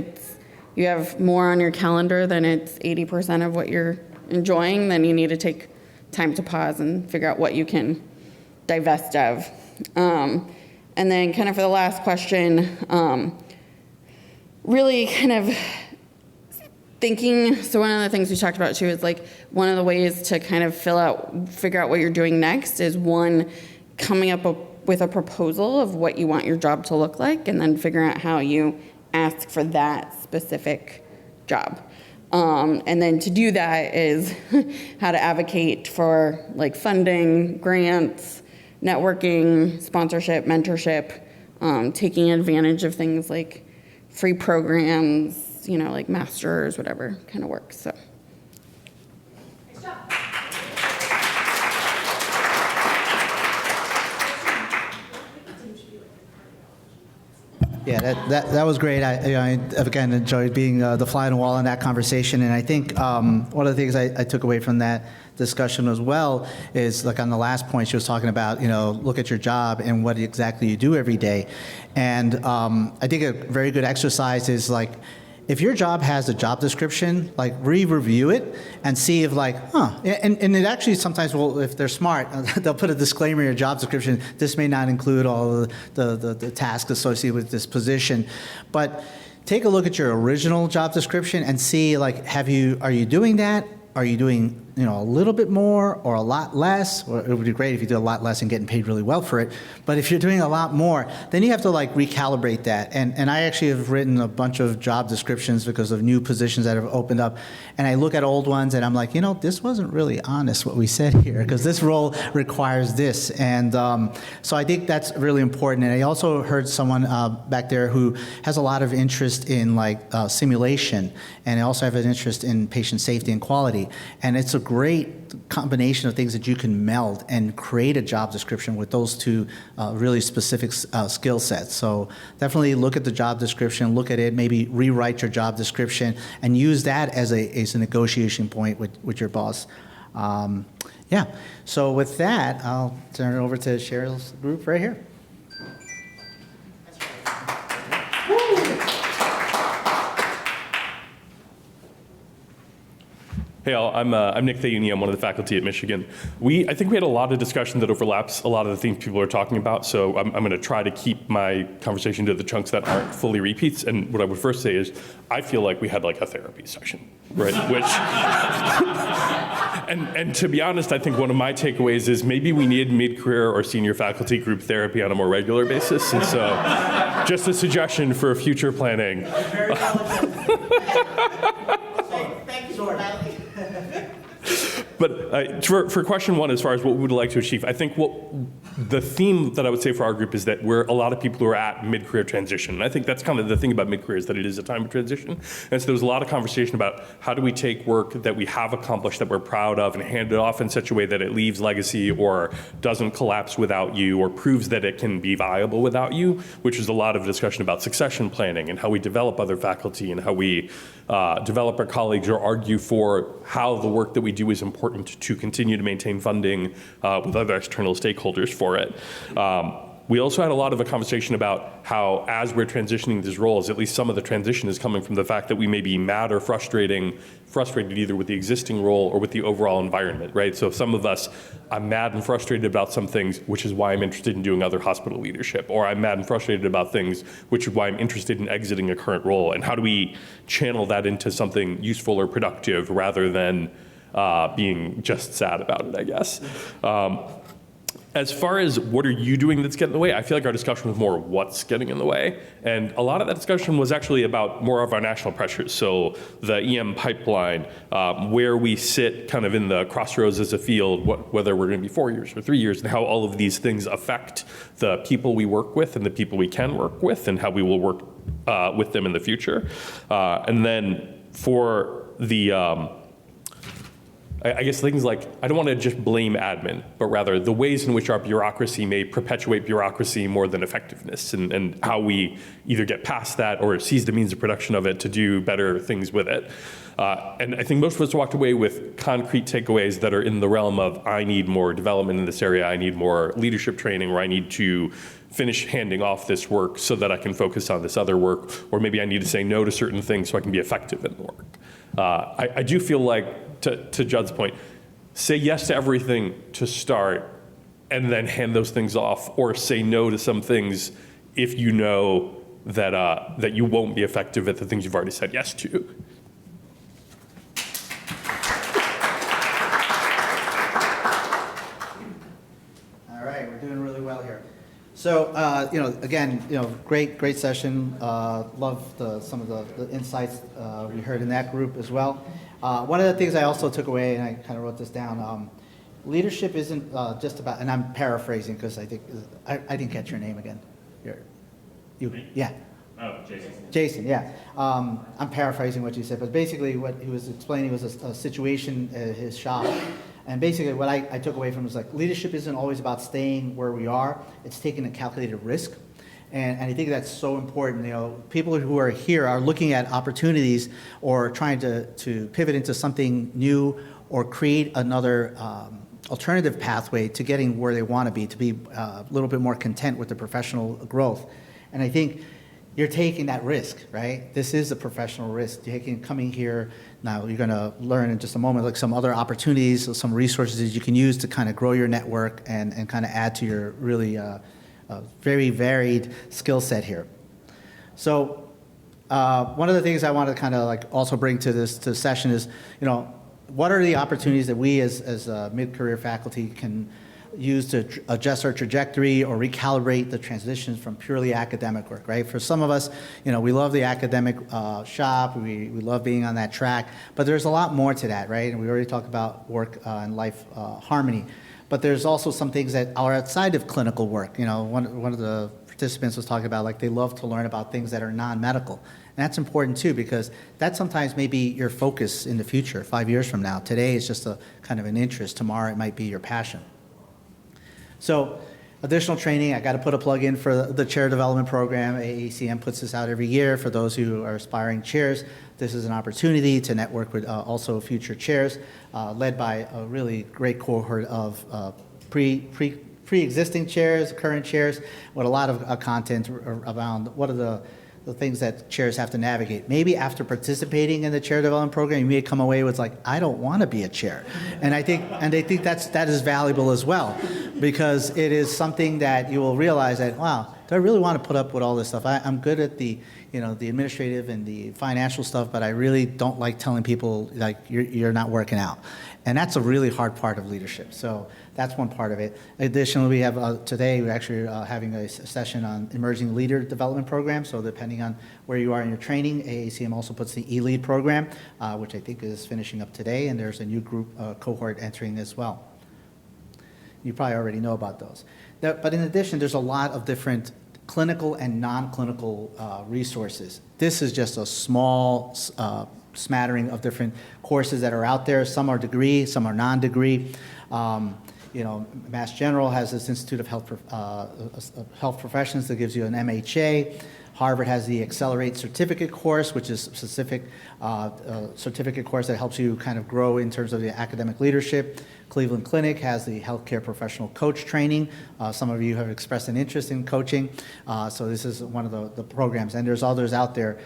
you have more on your calendar than it's 80% of what you're enjoying, then you need to take time to pause and figure out what you can divest of. And then kind of for the last question, really kind of thinking, so one of the things we talked about too is like one of the ways to kind of figure out what you're doing next is one, coming up with a proposal of what you want your job to look like and then figuring out how you ask for that specific job. And then to do that is how to advocate for like funding, grants, networking, sponsorship, mentorship, taking advantage of things like free programs, like masters, whatever kind of works. So. Yeah, that was great. I again enjoyed being the fly on the wall in that conversation, and I think one of the things I took away from that discussion as well is like on the last point she was talking about, look at your job and what exactly you do every day, and I think a very good exercise is like, if your job has a job description, like re-review it and see if like, and it actually sometimes will, if they're smart, they'll put a disclaimer in your job description, this may not include all the tasks associated with this position. But take a look at your original job description and see like, are you doing that? Are you doing, a little bit more or a lot less? Or it would be great if you did a lot less and getting paid really well for it. But if you're doing a lot more, then you have to like recalibrate that. And I actually have written a bunch of job descriptions because of new positions that have opened up. And I look at old ones and I'm like, this wasn't really honest what we said here because this role requires this. And so I think that's really important. And I also heard someone back there who has a lot of interest in like simulation. And I also have an interest in patient safety and quality. And it's a great combination of things that you can meld and create a job description with those two really specific skill sets. So definitely look at the job description, look at it, maybe rewrite your job description, and use that as a negotiation point with your boss. Yeah, so with that, I'll turn it over to Cheryl's group right here. Hey all, I'm Nick Thayuni. I'm one of the faculty at Michigan. I think we had a lot of discussion that overlaps a lot of the things people are talking about, so I'm going to try to keep my conversation to the chunks that aren't fully repeats. And what I would first say is, I feel like we had like a therapy session, right? Which, and to be honest, I think one of my takeaways is maybe we need mid-career or senior faculty group therapy on a more regular basis. And so, just a suggestion for future planning. Thank you, Jordan. But for question one, as far as what we would like to achieve, I think what the theme that I would say for our group is that we're a lot of people who are at mid-career transition. And I think that's kind of the thing about mid-career is that it is a time of transition. And so there was a lot of conversation about how do we take work that we have accomplished that we're proud of and hand it off in such a way that it leaves legacy or doesn't collapse without you or proves that it can be viable without you, which is a lot of discussion about succession planning and how we develop other faculty and how we develop our colleagues or argue for how the work that we do is important to continue to maintain funding with other external stakeholders for it. We also had a lot of a conversation about how, as we're transitioning these roles, at least some of the transition is coming from the fact that we may be mad or frustrated either with the existing role or with the overall environment, right? So some of us, I'm mad and frustrated about some things, which is why I'm interested in doing other hospital leadership, or I'm mad and frustrated about things, which is why I'm interested in exiting a current role. And how do we channel that into something useful or productive rather than being just sad about it, I guess. As far as what are you doing that's getting in the way, I feel like our discussion was more what's getting in the way. And a lot of that discussion was actually about more of our national pressures. So the EM pipeline, where we sit kind of in the crossroads as a field, whether we're going to be 4 years or 3 years, and how all of these things affect the people we work with and the people we can work with and how we will work with them in the future. And then for the I guess things like, I don't want to just blame admin, but rather the ways in which our bureaucracy may perpetuate bureaucracy more than effectiveness, and how we either get past that or seize the means of production of it to do better things with it. And I think most of us walked away with concrete takeaways that are in the realm of, I need more development in this area, I need more leadership training, or I need to finish handing off this work so that I can focus on this other work, or maybe I need to say no to certain things so I can be effective in the work. I do feel like, to Judd's point, say yes to everything to start and then hand those things off, or say no to some things if you know that, that you won't be effective at the things you've already said yes to. All right, we're doing really well here. So, again, great session. Love some of the insights we heard in that group as well. One of the things I also took away, and I kind of wrote this down, leadership isn't just about, and I'm paraphrasing because I think, I didn't catch your name again. Yeah. Oh, Jason. Jason, yeah. I'm paraphrasing what you said, but basically what he was explaining was a situation at his shop. And basically what I took away from it was like, leadership isn't always about staying where we are, it's taking a calculated risk. And I think that's so important. People who are here are looking at opportunities or trying to pivot into something new or create another alternative pathway to getting where they want to be a little bit more content with the professional growth. And I think you're taking that risk, right? This is a professional risk. Coming here, now you're going to learn in just a moment, like some other opportunities, some resources that you can use to kind of grow your network and kind of add to your really very varied skill set here. So one of the things I want to kind of like also bring to this session is, what are the opportunities that we as mid-career faculty can use to adjust our trajectory or recalibrate the transitions from purely academic work, right? For some of us, we love the academic shop, we love being on that track, but there's a lot more to that, right? And we already talked about work and life harmony. But there's also some things that are outside of clinical work. One of the participants was talking about, like, they love to learn about things that are non-medical. And that's important too, because that sometimes may be your focus in the future, 5 years from now. Today is just a kind of an interest. Tomorrow it might be your passion. So additional training, I got to put a plug in for the chair development program. AACM puts this out every year for those who are aspiring chairs. This is an opportunity to network with also future chairs, led by a really great cohort of pre-existing chairs, current chairs, with a lot of content around what are the things that chairs have to navigate. Maybe after participating in the chair development program, you may come away with like, I don't want to be a chair. And I think that is valuable as well, because it is something that you will realize that, wow, do I really want to put up with all this stuff? I'm good at the administrative and the financial stuff, but I really don't like telling people like you're not working out. And that's a really hard part of leadership. So that's one part of it. Additionally, we have today, we're actually having a session on emerging leader development program. So depending on where you are in your training, AACM also puts the E-Lead program, which I think is finishing up today. And there's a new group cohort entering as well. You probably already know about those. But in addition, there's a lot of different clinical and non-clinical resources. This is just a small smattering of different courses that are out there. Some are degree, some are non-degree. Mass General has this Institute of Health Professions that gives you an MHA. Harvard has the Accelerate Certificate course, which is a specific certificate course that helps you kind of grow in terms of the academic leadership. Cleveland Clinic has the Healthcare Professional Coach Training. Some of you have expressed an interest in coaching, so this is one of the programs. And there's others out there.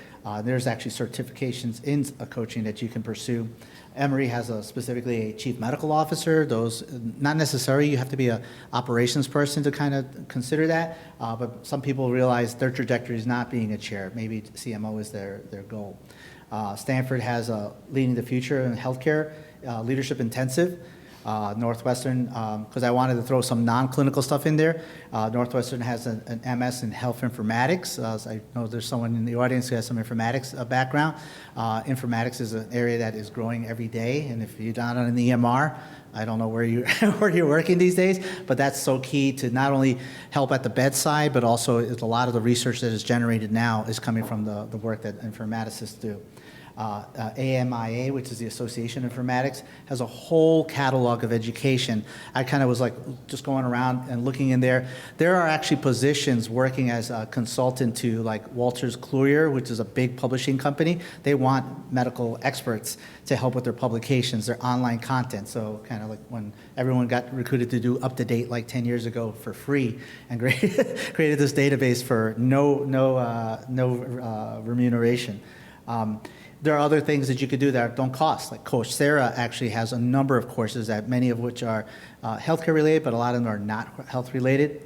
There's actually certifications in coaching that you can pursue. Emory has specifically a chief medical officer. Those, not necessarily, you have to be an operations person to kind of consider that, but some people realize their trajectory is not being a chair. Maybe CMO is their goal. Stanford has Leading the Future in Healthcare, Leadership Intensive. Northwestern, because I wanted to throw some non-clinical stuff in there. Northwestern has an MS in health informatics. So I know there's someone in the audience who has some informatics background. Informatics is an area that is growing every day, and if you're not on an EMR, I don't know where you're working these days, but that's so key to not only help at the bedside, but also a lot of the research that is generated now is coming from the work that informaticists do. AMIA, which is the Association of Informatics, has a whole catalog of education. I kind of was like just going around and looking in there. There are actually positions working as a consultant to like Wolters Kluwer, which is a big publishing company. They want medical experts to help with their publications, their online content. So kind of like when everyone got recruited to do UpToDate like 10 years ago for free and created this database for no remuneration. There are other things that you could do that don't cost, like Coursera actually has a number of courses, that many of which are healthcare related, but a lot of them are not health related.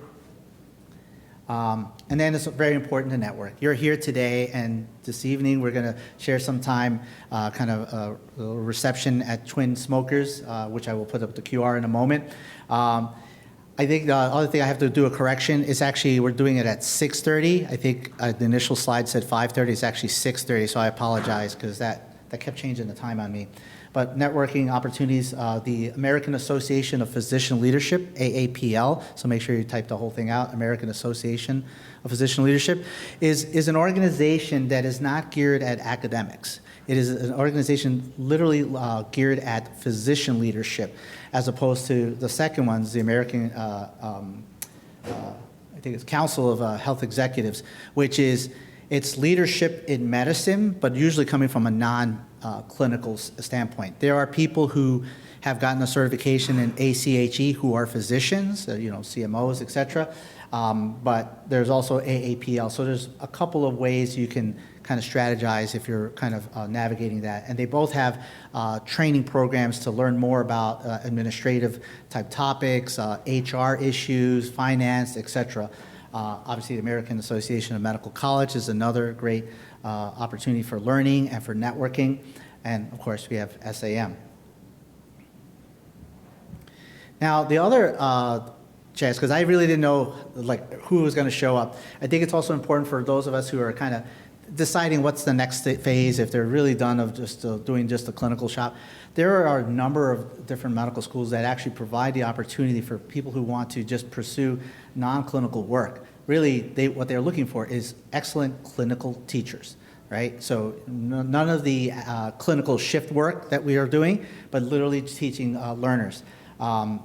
And then it's very important to network. You're here today, and this evening we're going to share some time, kind of a little reception at Twin Smokers, which I will put up the QR in a moment. I think the other thing I have to do a correction is actually we're doing it at 6:30. I think the initial slide said 5:30. It's actually 6:30, so I apologize because that kept changing the time on me. But networking opportunities, the American Association of Physician Leadership, AAPL, so make sure you type the whole thing out, American Association of Physician Leadership, is an organization that is not geared at academics. It is an organization literally geared at physician leadership, as opposed to the second one's the American, I think it's Council of Health Executives, which is it's leadership in medicine, but usually coming from a non-clinical standpoint. There are people who have gotten a certification in ACHE who are physicians, CMOs, et cetera. But there's also AAPL. So there's a couple of ways you can kind of strategize if you're kind of navigating that. And they both have training programs to learn more about administrative type topics, HR issues, finance, et cetera. Obviously, the American Association of Medical College is another great opportunity for learning and for networking. And of course, we have SAEM. Now, the other chance, because I really didn't know like who was going to show up. I think it's also important for those of us who are kind of deciding what's the next phase, if they're really done of just doing just a clinical shop. There are a number of different medical schools that actually provide the opportunity for people who want to just pursue non-clinical work. Really, what they're looking for is excellent clinical teachers, right? So none of the clinical shift work that we are doing, but literally teaching learners.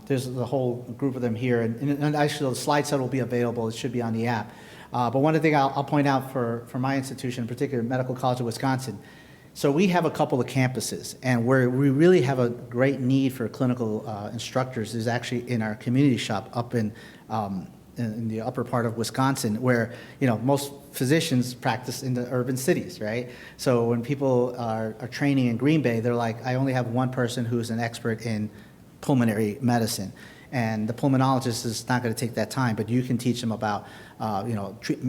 There's the whole group of them here, and actually the slide set will be available. It should be on the app. But one thing I'll point out for my institution, in particular, Medical College of Wisconsin, so we have a couple of campuses, and where we really have a great need for clinical instructors is actually in our community shop up in the upper part of Wisconsin, where most physicians practice in the urban cities, right? So when people are training in Green Bay, they're like, I only have one person who's an expert in pulmonary medicine. And the pulmonologist is not going to take that time, but you can teach them about,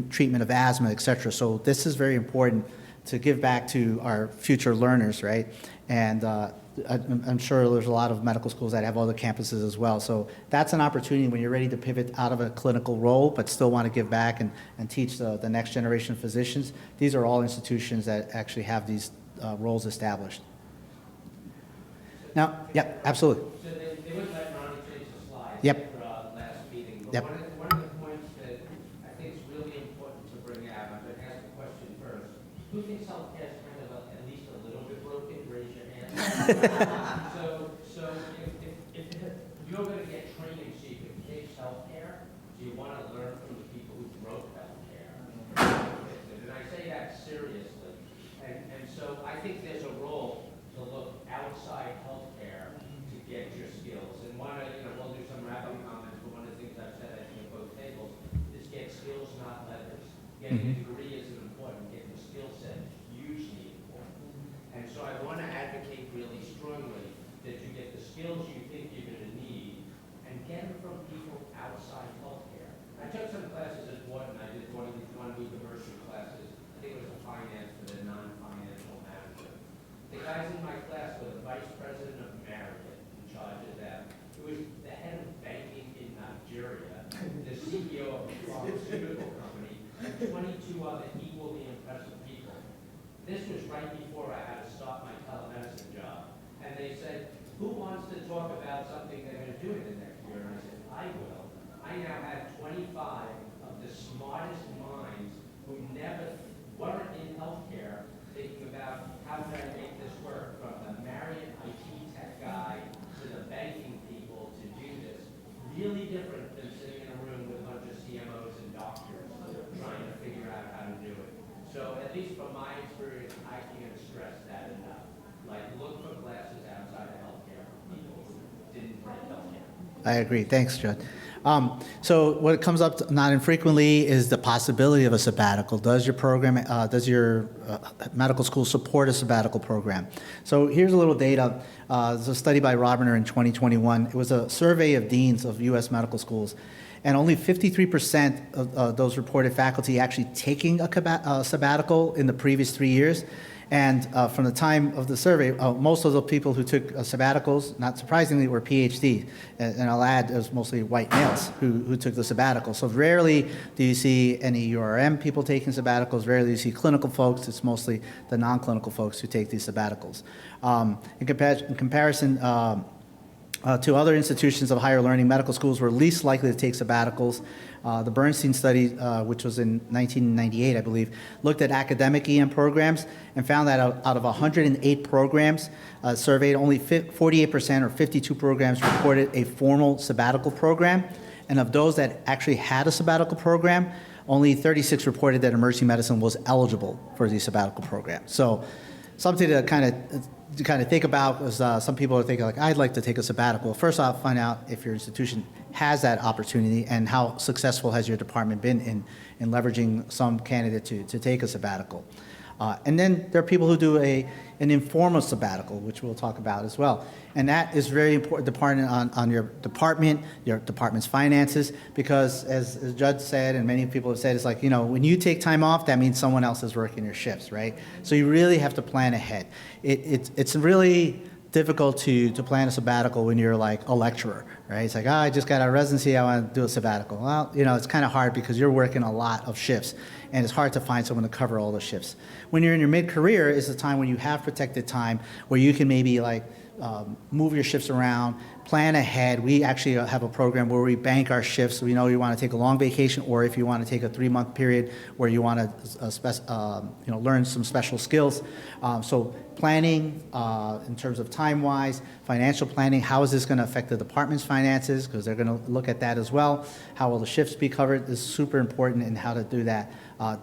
treatment of asthma, et cetera. So this is very important to give back to our future learners, right? And I'm sure there's a lot of medical schools that have other campuses as well. So that's an opportunity when you're ready to pivot out of a clinical role, but still want to give back and teach the next generation of physicians. These are all institutions that actually have these roles established. Now, yeah, absolutely. So they wouldn't let Ronnie finish the slide. Yep. But, Yep. One of the points that I think is really important to bring out, I'm going to ask the question first. Who thinks healthcare is kind of at least a little bit broken? Raise your hand. So if you're going to get training sheet with kids healthcare, do you want to learn from the people who broke healthcare? And I say that seriously. And so I think there's a role to look outside healthcare to get your skills. And we'll do some wrapping comments, but one of the things I've said, I think, at both tables, is get skills, not letters. Getting a degree isn't important, getting a skill set is hugely important. And so I want to advocate really strongly that you get the skills you think you're going to need and get them from people outside healthcare. I took some classes at Wharton. I did one of these one-week immersion classes. I think it was a finance for the non-financial manager. The guys in my class were the vice president of Marriott, in charge of that. It was the head of banking in Nigeria, the CEO of a pharmaceutical company, and 22 other equally impressive people. This was right before I had to start my telemedicine job. And they said, who wants to talk about something they're going to do in the next year? And I said, I will. I now had 25 of the smartest minds who never weren't in healthcare thinking about how can I make this work, from the Marriott IT tech guy to the banking people to do this. Really different than sitting in a room with a bunch of CMOs and doctors trying to figure out how to do it. So at least from my experience, I can't stress that enough. Like, look for classes outside of healthcare for people who didn't break healthcare. I agree. Thanks, Judd. So what comes up not infrequently is the possibility of a sabbatical. Does your program, does your medical school support a sabbatical program? So here's a little data. There's a study by Robiner in 2021. It was a survey of deans of U.S. medical schools, and only 53% of those reported faculty actually taking a sabbatical in the previous 3 years. And from the time of the survey, most of the people who took sabbaticals, not surprisingly, were PhDs. And I'll add, it was mostly white males who took the sabbatical. So rarely do you see any URM people taking sabbaticals. Rarely do you see clinical folks. It's mostly the non-clinical folks who take these sabbaticals. In comparison to other institutions of higher learning, medical schools were least likely to take sabbaticals. The Bernstein study, which was in 1998, I believe, looked at academic EM programs and found that out of 108 programs surveyed, only 48% or 52 programs reported a formal sabbatical program. And of those that actually had a sabbatical program, only 36 reported that emergency medicine was eligible for the sabbatical program. So something to kind of think about is some people are thinking like, I'd like to take a sabbatical. First off, find out if your institution has that opportunity and how successful has your department been in leveraging some candidate to take a sabbatical. And then there are people who do an informal sabbatical, which we'll talk about as well. And that is very important, depending on your department's finances, because as Judd said, and many people have said, it's like, when you take time off, that means someone else is working your shifts, right? So you really have to plan ahead. It's really difficult to plan a sabbatical when you're like a lecturer, right? It's like, I just got a residency, I want to do a sabbatical. Well, it's kind of hard because you're working a lot of shifts, and it's hard to find someone to cover all the shifts. When you're in your mid-career is the time when you have protected time where you can maybe move your shifts around, plan ahead. We actually have a program where we bank our shifts. We know you want to take a long vacation, or if you want to take a 3-month period where you want to learn some special skills. So planning in terms of time-wise, financial planning, how is this going to affect the department's finances, because they're going to look at that as well. How will the shifts be covered is super important in how to do that.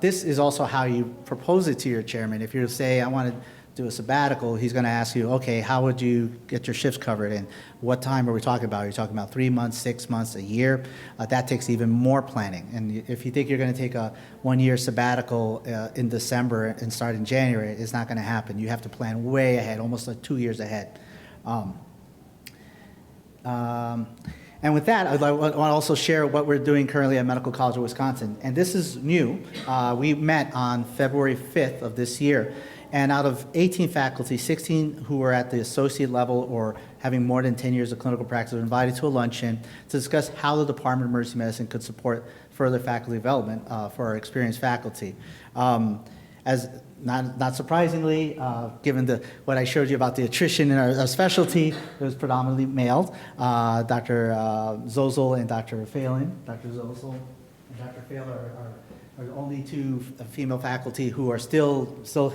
This is also how you propose it to your chairman. If you say, I want to do a sabbatical, he's going to ask you, okay, how would you get your shifts covered, and what time are we talking about? Are you talking about 3 months, 6 months, a year? That takes even more planning. And if you think you're going to take a 1-year sabbatical in December and start in January, it's not going to happen. You have to plan way ahead, almost 2 years ahead. And with that, I want to also share what we're doing currently at Medical College of Wisconsin. And this is new. We met on February 5th of this year. And out of 18 faculty, 16 who were at the associate level or having more than 10 years of clinical practice were invited to a luncheon to discuss how the Department of Emergency Medicine could support further faculty development for our experienced faculty. as not surprisingly, given what I showed you about the attrition in our specialty, it was predominantly male. Dr. Zozel and Dr. Phelan, Dr. Zozel and Dr. Phelan are the only two female faculty who are still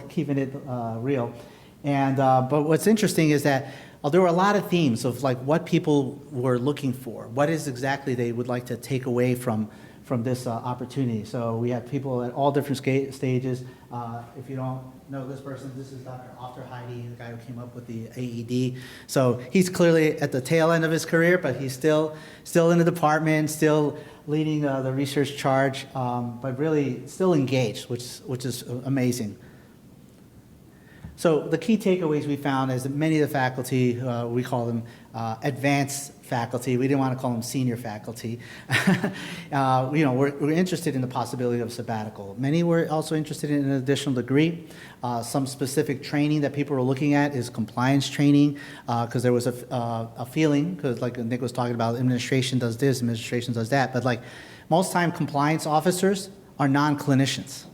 keeping it real. And but what's interesting is that there were a lot of themes of like what people were looking for, what is exactly they would like to take away from this opportunity. So we had people at all different stages. If you don't know this person, this is Dr. After Heidi, the guy who came up with the AED. So he's clearly at the tail end of his career, but he's still in the department, still leading the research charge, but really still engaged, which is amazing. So the key takeaways we found is that many of the faculty, we call them advanced faculty. We didn't want to call them senior faculty. We're interested in the possibility of sabbatical. Many were also interested in an additional degree. Some specific training that people were looking at is compliance training, because there was a feeling, because like Nick was talking about, administration does this, administration does that, but like most time compliance officers are non-clinicians.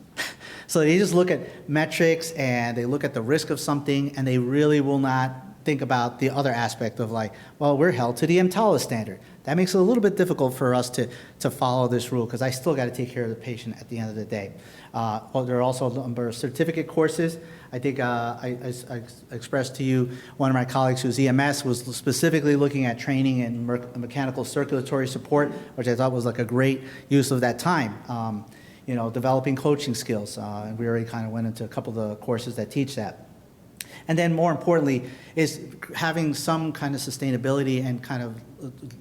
So they just look at metrics and they look at the risk of something, and they really will not think about the other aspect of like, well, we're held to the EMTALA standard. That makes it a little bit difficult for us to follow this rule, because I still got to take care of the patient at the end of the day. There are also a number of certificate courses. I think I expressed to you, one of my colleagues who's EMS was specifically looking at training in mechanical circulatory support, which I thought was like a great use of that time. Developing coaching skills. And we already kind of went into a couple of the courses that teach that. And then more importantly is having some kind of sustainability and kind of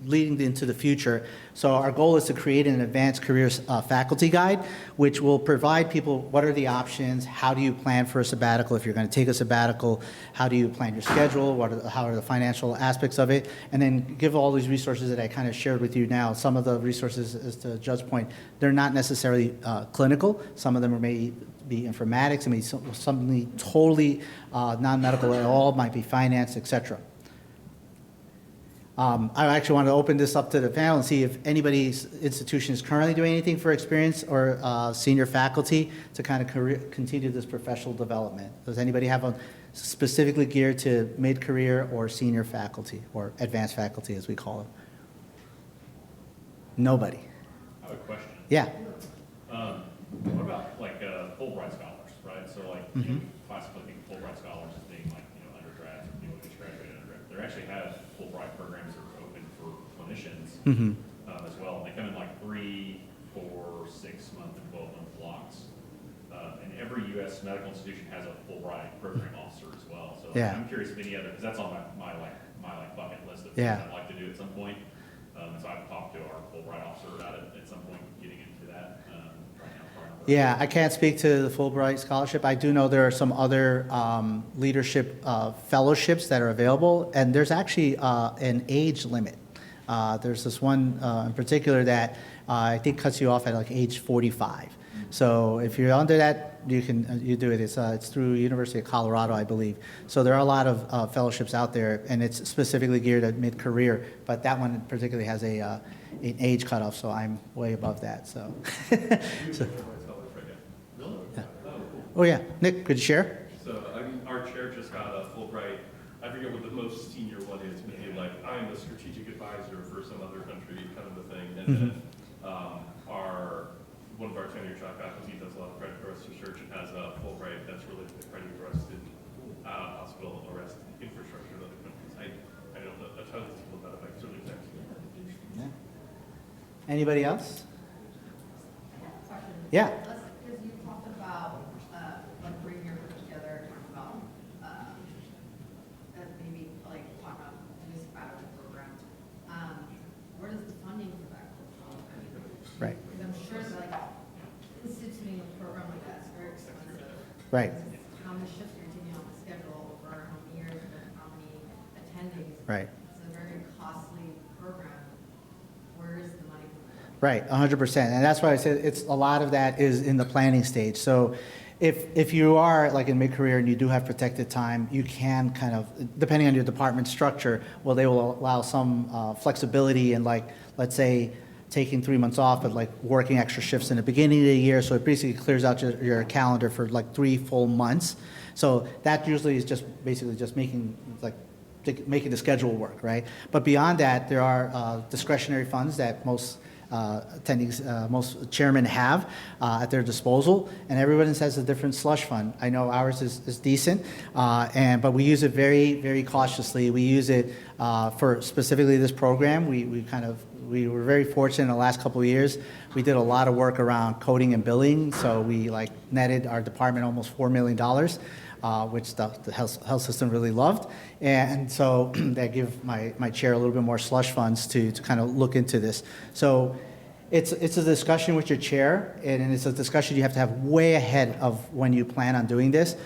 leading into the future. So our goal is to create an advanced careers faculty guide, which will provide people what are the options, how do you plan for a sabbatical, if you're going to take a sabbatical, how do you plan your schedule, how are the financial aspects of it, and then give all these resources that I kind of shared with you now. Some of the resources, as to Judd's point, they're not necessarily clinical. Some of them may be informatics, something totally non-medical at all, might be finance, etc. I actually want to open this up to the panel and see if anybody's institution is currently doing anything for experienced or senior faculty to kind of continue this professional development. Does anybody have a specifically geared to mid-career or senior faculty, or advanced faculty as we call them? Nobody. I have a question. Yeah. What about like Fulbright scholars, right? So like classically think Fulbright scholars as being like undergrads or people who just graduated undergrad. There actually have Fulbright programs that are open for clinicians as well. They come in like 3, 4, 6 month and 12-month blocks. And every U.S. medical institution has a Fulbright program officer as well. So Yeah. I'm curious if any other, because that's on my bucket list of things I'd like to do at some point. So I've talked to our Fulbright officer about it at some point, getting into that. Yeah, I can't speak to the Fulbright scholarship. I do know there are some other leadership fellowships that are available, and there's actually an age limit. There's this one in particular that I think cuts you off at like age 45. So if you're under that, you do it. It's through University of Colorado, I believe. So there are a lot of fellowships out there, and it's specifically geared at mid-career. But that one particularly has an age cutoff, so I'm way above that. So. Oh yeah, Nick, could you share? So our chair just got a Fulbright. I forget what the most senior one is, maybe like I'm a strategic advisor for some other country, kind of a thing. And then one of our tenure track faculty does a lot of cardiac arrest research and has a Fulbright that's related to cardiac arrest and hospital arrest infrastructure in other countries. I don't know a ton of people about it, but I certainly text you. Yeah. Anybody else? Yeah. Because you talked about like bringing your group together, talking about maybe like talk about doing sabbatical programs. Where does the funding for that come from? Right. Because I'm sure that like instituting a program like that is very expensive. Right. How many shifts you're taking on the schedule for how many years and how many attendees. Right. It's a very costly program. Where is the money from that? Right, 100%. And that's why I said a lot of that is in the planning stage. So if you are like in mid-career and you do have protected time, you can kind of, depending on your department structure, well, they will allow some flexibility in like, let's say, taking 3 months off, but like working extra shifts in the beginning of the year. So it basically clears out your calendar for like 3 full months. So that usually is just basically just making the schedule work, right? But beyond that, there are discretionary funds that most attendees, most chairmen have at their disposal, and everyone has a different slush fund. I know ours is decent, but we use it very, very cautiously. We use it for specifically this program. We were very fortunate in the last couple of years. We did a lot of work around coding and billing, so we netted our department almost $4 million. Which the health system really loved. And so that give my chair a little bit more slush funds to kind of look into this. So it's a discussion with your chair, and it's a discussion you have to have way ahead of when you plan on doing this.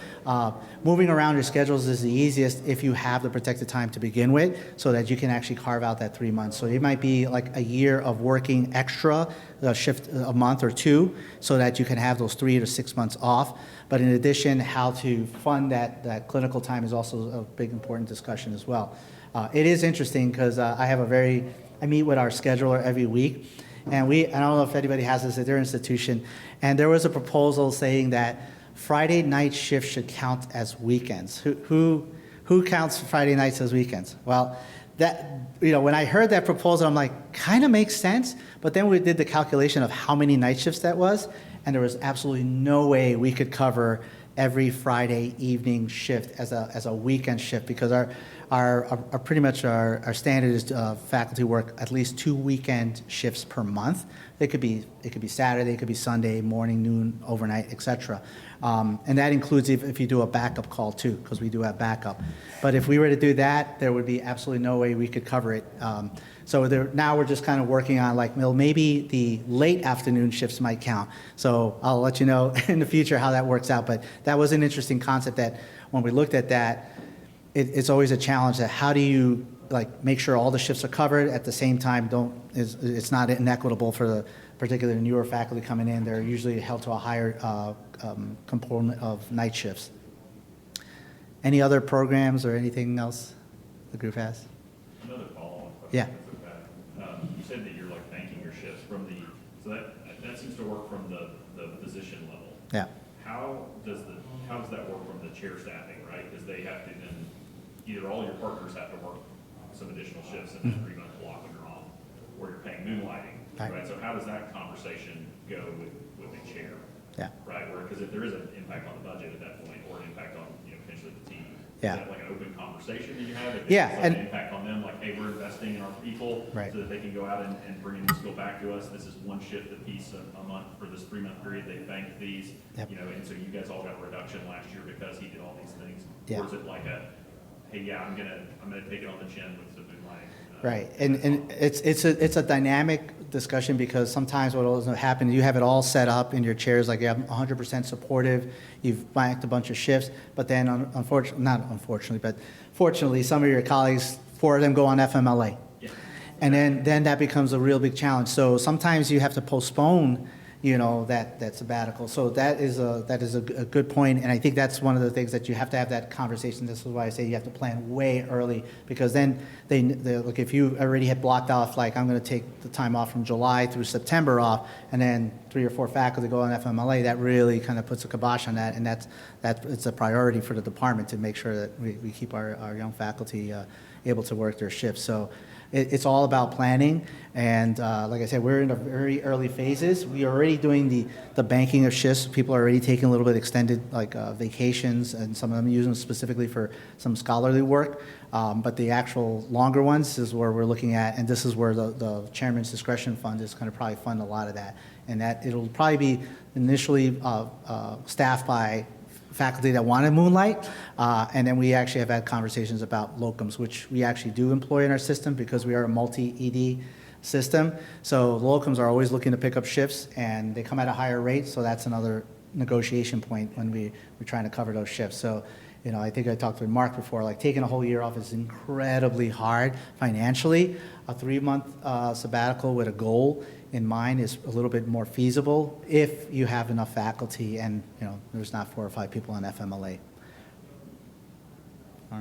Moving around your schedules is the easiest if you have the protected time to begin with, so that you can actually carve out that 3 months. So it might be like a year of working extra, a shift a month or two, so that you can have those 3 to 6 months off. But in addition, how to fund that clinical time is also a big important discussion as well. It is interesting because I meet with our scheduler every week, and I don't know if anybody has this at their institution, and there was a proposal saying that Friday night shifts should count as weekends. Who counts Friday nights as weekends? Well, when I heard that proposal, I'm like, kind of makes sense, but then we did the calculation of how many night shifts that was, and there was absolutely no way we could cover every Friday evening shift as a weekend shift, because our pretty much our standard is faculty work at least 2 weekend shifts per month. It could be Saturday, it could be Sunday, morning, noon, overnight, etc. And that includes if you do a backup call too, because we do have backup. But if we were to do that, there would be absolutely no way we could cover it. So now we're just kind of working on maybe the late afternoon shifts might count. So I'll let you know in the future how that works out. But that was an interesting concept that when we looked at that, it's always a challenge that how do you make sure all the shifts are covered at the same time. It's not inequitable for the particularly newer faculty coming in. They're usually held to a higher component of night shifts. Any other programs or anything else the group has? Another follow-on question. Yeah. You said that you're banking your shifts from so that seems to work from the physician level. Yeah. How does that work from the chair staffing, right? Because they have to then, either all your partners have to work some additional shifts in that 3-month block when you're off, or you're paying moonlighting, right? So how does that conversation go with the chair? Yeah. Right, because if there is an impact on the budget at that point, or an impact on potentially the team, yeah. Is that an open conversation that you have? If yeah, it's and an impact on them, hey, we're investing in our people, right. so that they can go out and bring a new skill back to us. This is one shift apiece a month for this 3-month period. They banked these, yep. And so you guys all got a reduction last year because he did all these things. Yeah. Or is it hey, yeah, I'm gonna take it on the chin with some moonlighting? Right, and it's a dynamic discussion, because sometimes what will happen, you have it all set up in your chairs, you have 100% supportive, you've banked a bunch of shifts, but then fortunately, some of your colleagues, 4 of them go on FMLA. Yeah. And then that becomes a real big challenge. So sometimes you have to postpone that sabbatical. So that is a good point, and I think that's one of the things that you have to have that conversation. This is why I say you have to plan way early, because then they look, if you already had blocked off, I'm going to take the time off from July through September off, and then 3 or 4 faculty go on FMLA, that really kind of puts a kibosh on that, and it's a priority for the department to make sure that we keep our young faculty able to work their shifts. So it's all about planning, and like I said, we're in the very early phases. We are already doing the banking of shifts. People are already taking a little bit extended vacations, and some of them using them specifically for some scholarly work. But the actual longer ones is where we're looking at, and this is where the chairman's discretion fund is going to probably fund a lot of that, and that it'll probably be initially staffed by faculty that want to moonlight, and then we actually have had conversations about locums, which we actually do employ in our system because we are a multi-ED system. So locums are always looking to pick up shifts, and they come at a higher rate, so that's another negotiation point when we're trying to cover those shifts. So, I think I talked to Mark before, taking a whole year off is incredibly hard financially. A 3-month sabbatical with a goal in mind is a little bit more feasible if you have enough faculty and there's not 4 or 5 people on FMLA. All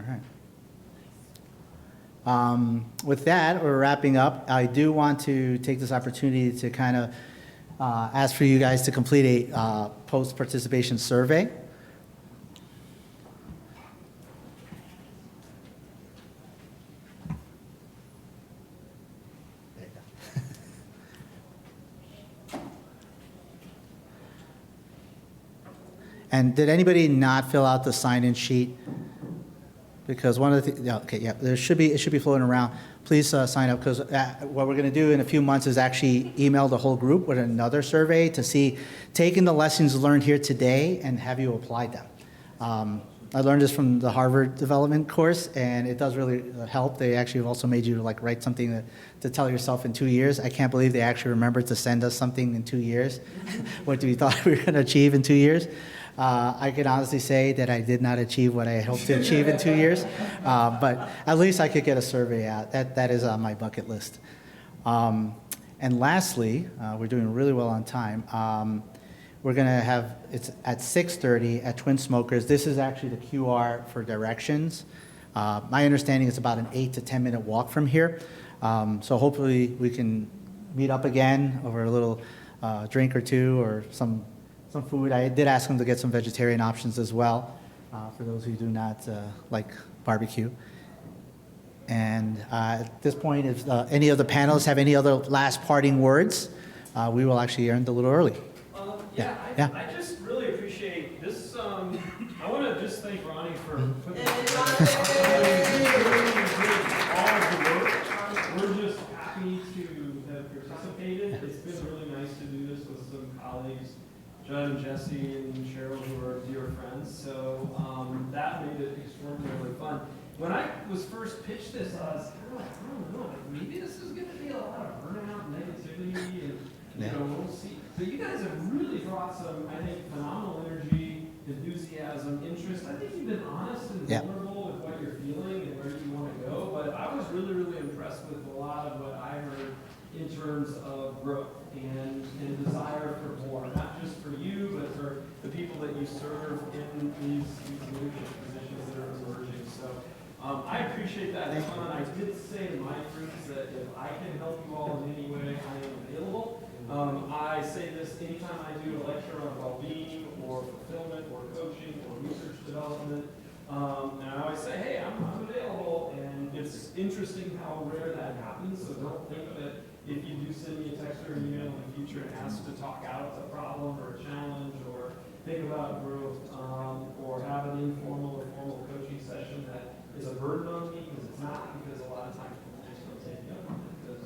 With that, we're wrapping up. I do want to take this opportunity to kind of ask for you guys to complete a post-participation survey. And did anybody not fill out the sign-in sheet? Because one of the, it should be floating around. Please sign up, because what we're going to do in a few months is actually email the whole group with another survey to see, taking the lessons learned here today and have you apply them. I learned this from the Harvard development course, and it does really help. They actually have also made you like write something to tell yourself in 2 years. I can't believe they actually remembered to send us something in 2 years. What we thought we were going to achieve in 2 years. I can honestly say that I did not achieve what I hoped to achieve in 2 years, but at least I could get a survey out. That is on my bucket list. And lastly, we're doing really well on time. We're going to have, it's at 6:30 at Twin Smokers. This is actually the QR for directions. My understanding is about an 8 to 10 minute walk from here. So hopefully we can meet up again over a little drink or two or some food. I did ask them to get some vegetarian options as well, for those who do not like barbecue. And at this point, if any of the panelists have any other last parting words, we will actually end a little early. I just really appreciate this. I want to just thank Ronnie for putting all of the work. We're just happy to have participated. It's been really nice to do this with some colleagues, Judd and Jesse and Cheryl, who are dear friends. So that made it extraordinarily fun. When I was first pitched this, I was kind of like, I don't know, like maybe this is going to be a lot of burnout, negativity, and we'll see. But you guys have really brought some, I think, phenomenal energy, enthusiasm, interest. I think you've been honest and vulnerable with what you're feeling and where you want to go. But I was really, really impressed with a lot of what I heard in terms of growth and desire for more, not just for you, but for the people that you serve in these leadership positions that are emerging. So I appreciate that. It's fun. I did say to my groups that if I can help you all in any way, I am available. I say this anytime I do a lecture on well-being or fulfillment or coaching or research development. And I always say, hey, I'm available. And it's interesting how rare that happens. So don't think that if you do send me a text or an email in the future and ask to talk out a problem or a challenge or think about growth or have an informal or formal coaching session that is a burden on me, because it's not, because a lot of times people just don't take you up on it because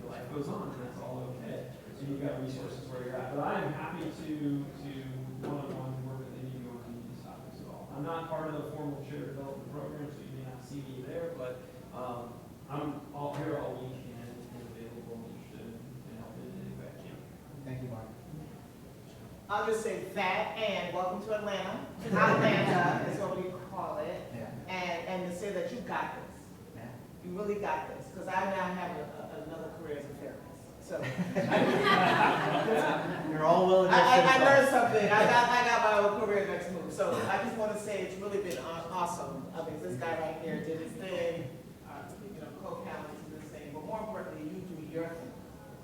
life goes on and that's all okay. And you've got resources where you're at. But I am happy to one-on-one work with any of you on these topics at all. I'm not part of the formal chair development program, so you may not see me there, but I'm all here all week and available and interested in helping in any way I can. Thank you, Mark. I'll just say that, and welcome to Atlanta. Atlanta is what we call it. And to say that you got this. You really got this, because I now have another career as a therapist. So You're all willing to I learned something. I got my own career next move. So I just want to say it's really been awesome. I mean, this guy right here did his thing. Co-panelists did his thing, but more importantly, you do your thing,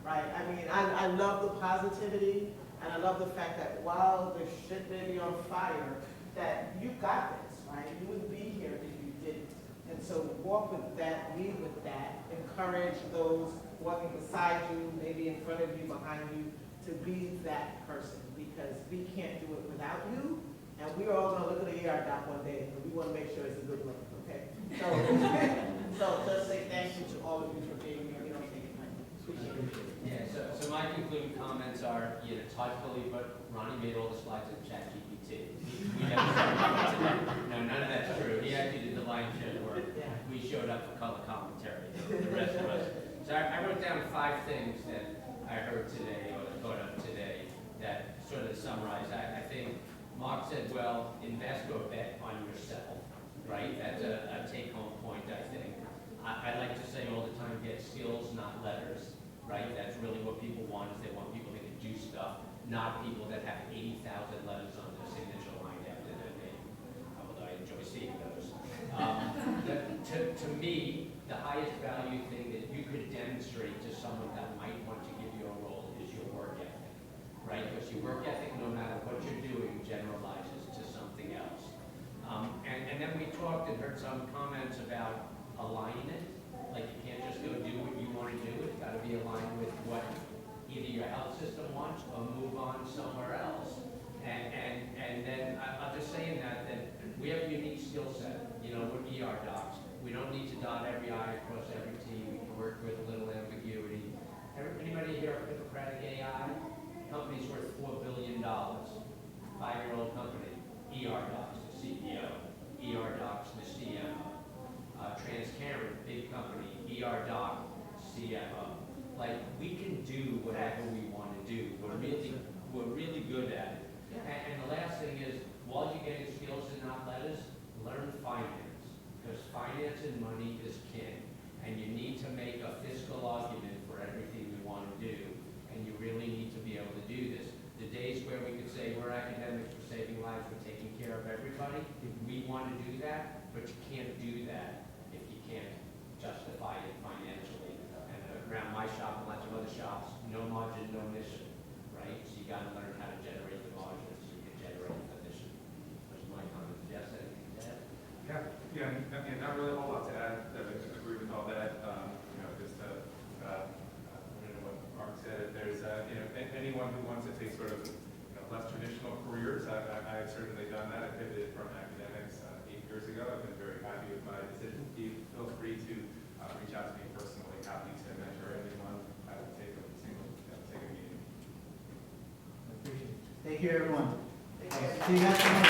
right? I mean, I love the positivity, and I love the fact that while the shit may be on fire, that you got this, right? You wouldn't be here if you didn't. And so walk with that, lead with that, encourage those walking beside you, maybe in front of you, behind you, to be that person, because we can't do it without you, and we're all going to look at the ER doc one day, and we want to make sure it's a good look, okay? So just say thank you to all of you for being here. We don't take it lightly. Appreciate it. Yeah, so my concluding comments are, Todd Philly, but Ronnie made all the slides in ChatGPT. We never started today. No, none of that's true. He actually did the lion's share of the work. We showed up for color commentary. The rest of us. So I wrote down 5 things that I heard today or thought of today that sort of summarize. I think Mark said, well, invest or bet on yourself, right? That's a take-home point, I think. I like to say all the time, get skills, not letters, right? That's really what people want, is they want people that can do stuff, not people that have 80,000 letters on their signature line after their name. Although I enjoy seeing those. To me, the high value thing that you could demonstrate to someone that might want to give you a role is your work ethic, right? Because your work ethic, no matter what you're doing, generalizes to something else. And then we talked and heard some comments about alignment. Like you can't just go do what you want to do. It's got to be aligned with what either your health system wants or move on somewhere else. And then I'll just say in that we have a unique skill set. You know, we're ER docs. We don't need to dot every I across every T. We can work with a little ambiguity. Anybody here of Hippocratic AI? Company's worth $4 billion. 5-year-old company. ER docs, the CEO. ER docs, the CMO. Transparent, big company. ER doc, CMO. Like, we can do whatever we want to do. We're really good at it. And the last thing is, while you're getting skills and not letters, learn finance. Because finance and money is king. And you need to make a fiscal argument for everything you want to do. And you really need to be able to do this. The days where we could say we're academics, we're saving lives, we're taking care of everybody, we want to do that, but you can't do that if you can't justify it financially. And around my shop and lots of other shops, no margin, no mission, right? So you got to learn how to generate the margin so you can generate the mission. That's my comment. Yes, anything to add? Yeah, I mean, not really a whole lot to add. I agree with all that. You know, just what Mark said. If there's anyone who wants to take sort of less traditional careers, I've certainly done that. I pivoted from academics 8 years ago. I've been very happy with my decision. Feel free to reach out to me personally. Happy to mentor anyone. Happy to take a meeting. Appreciate it. Thank you, everyone. See you guys tomorrow.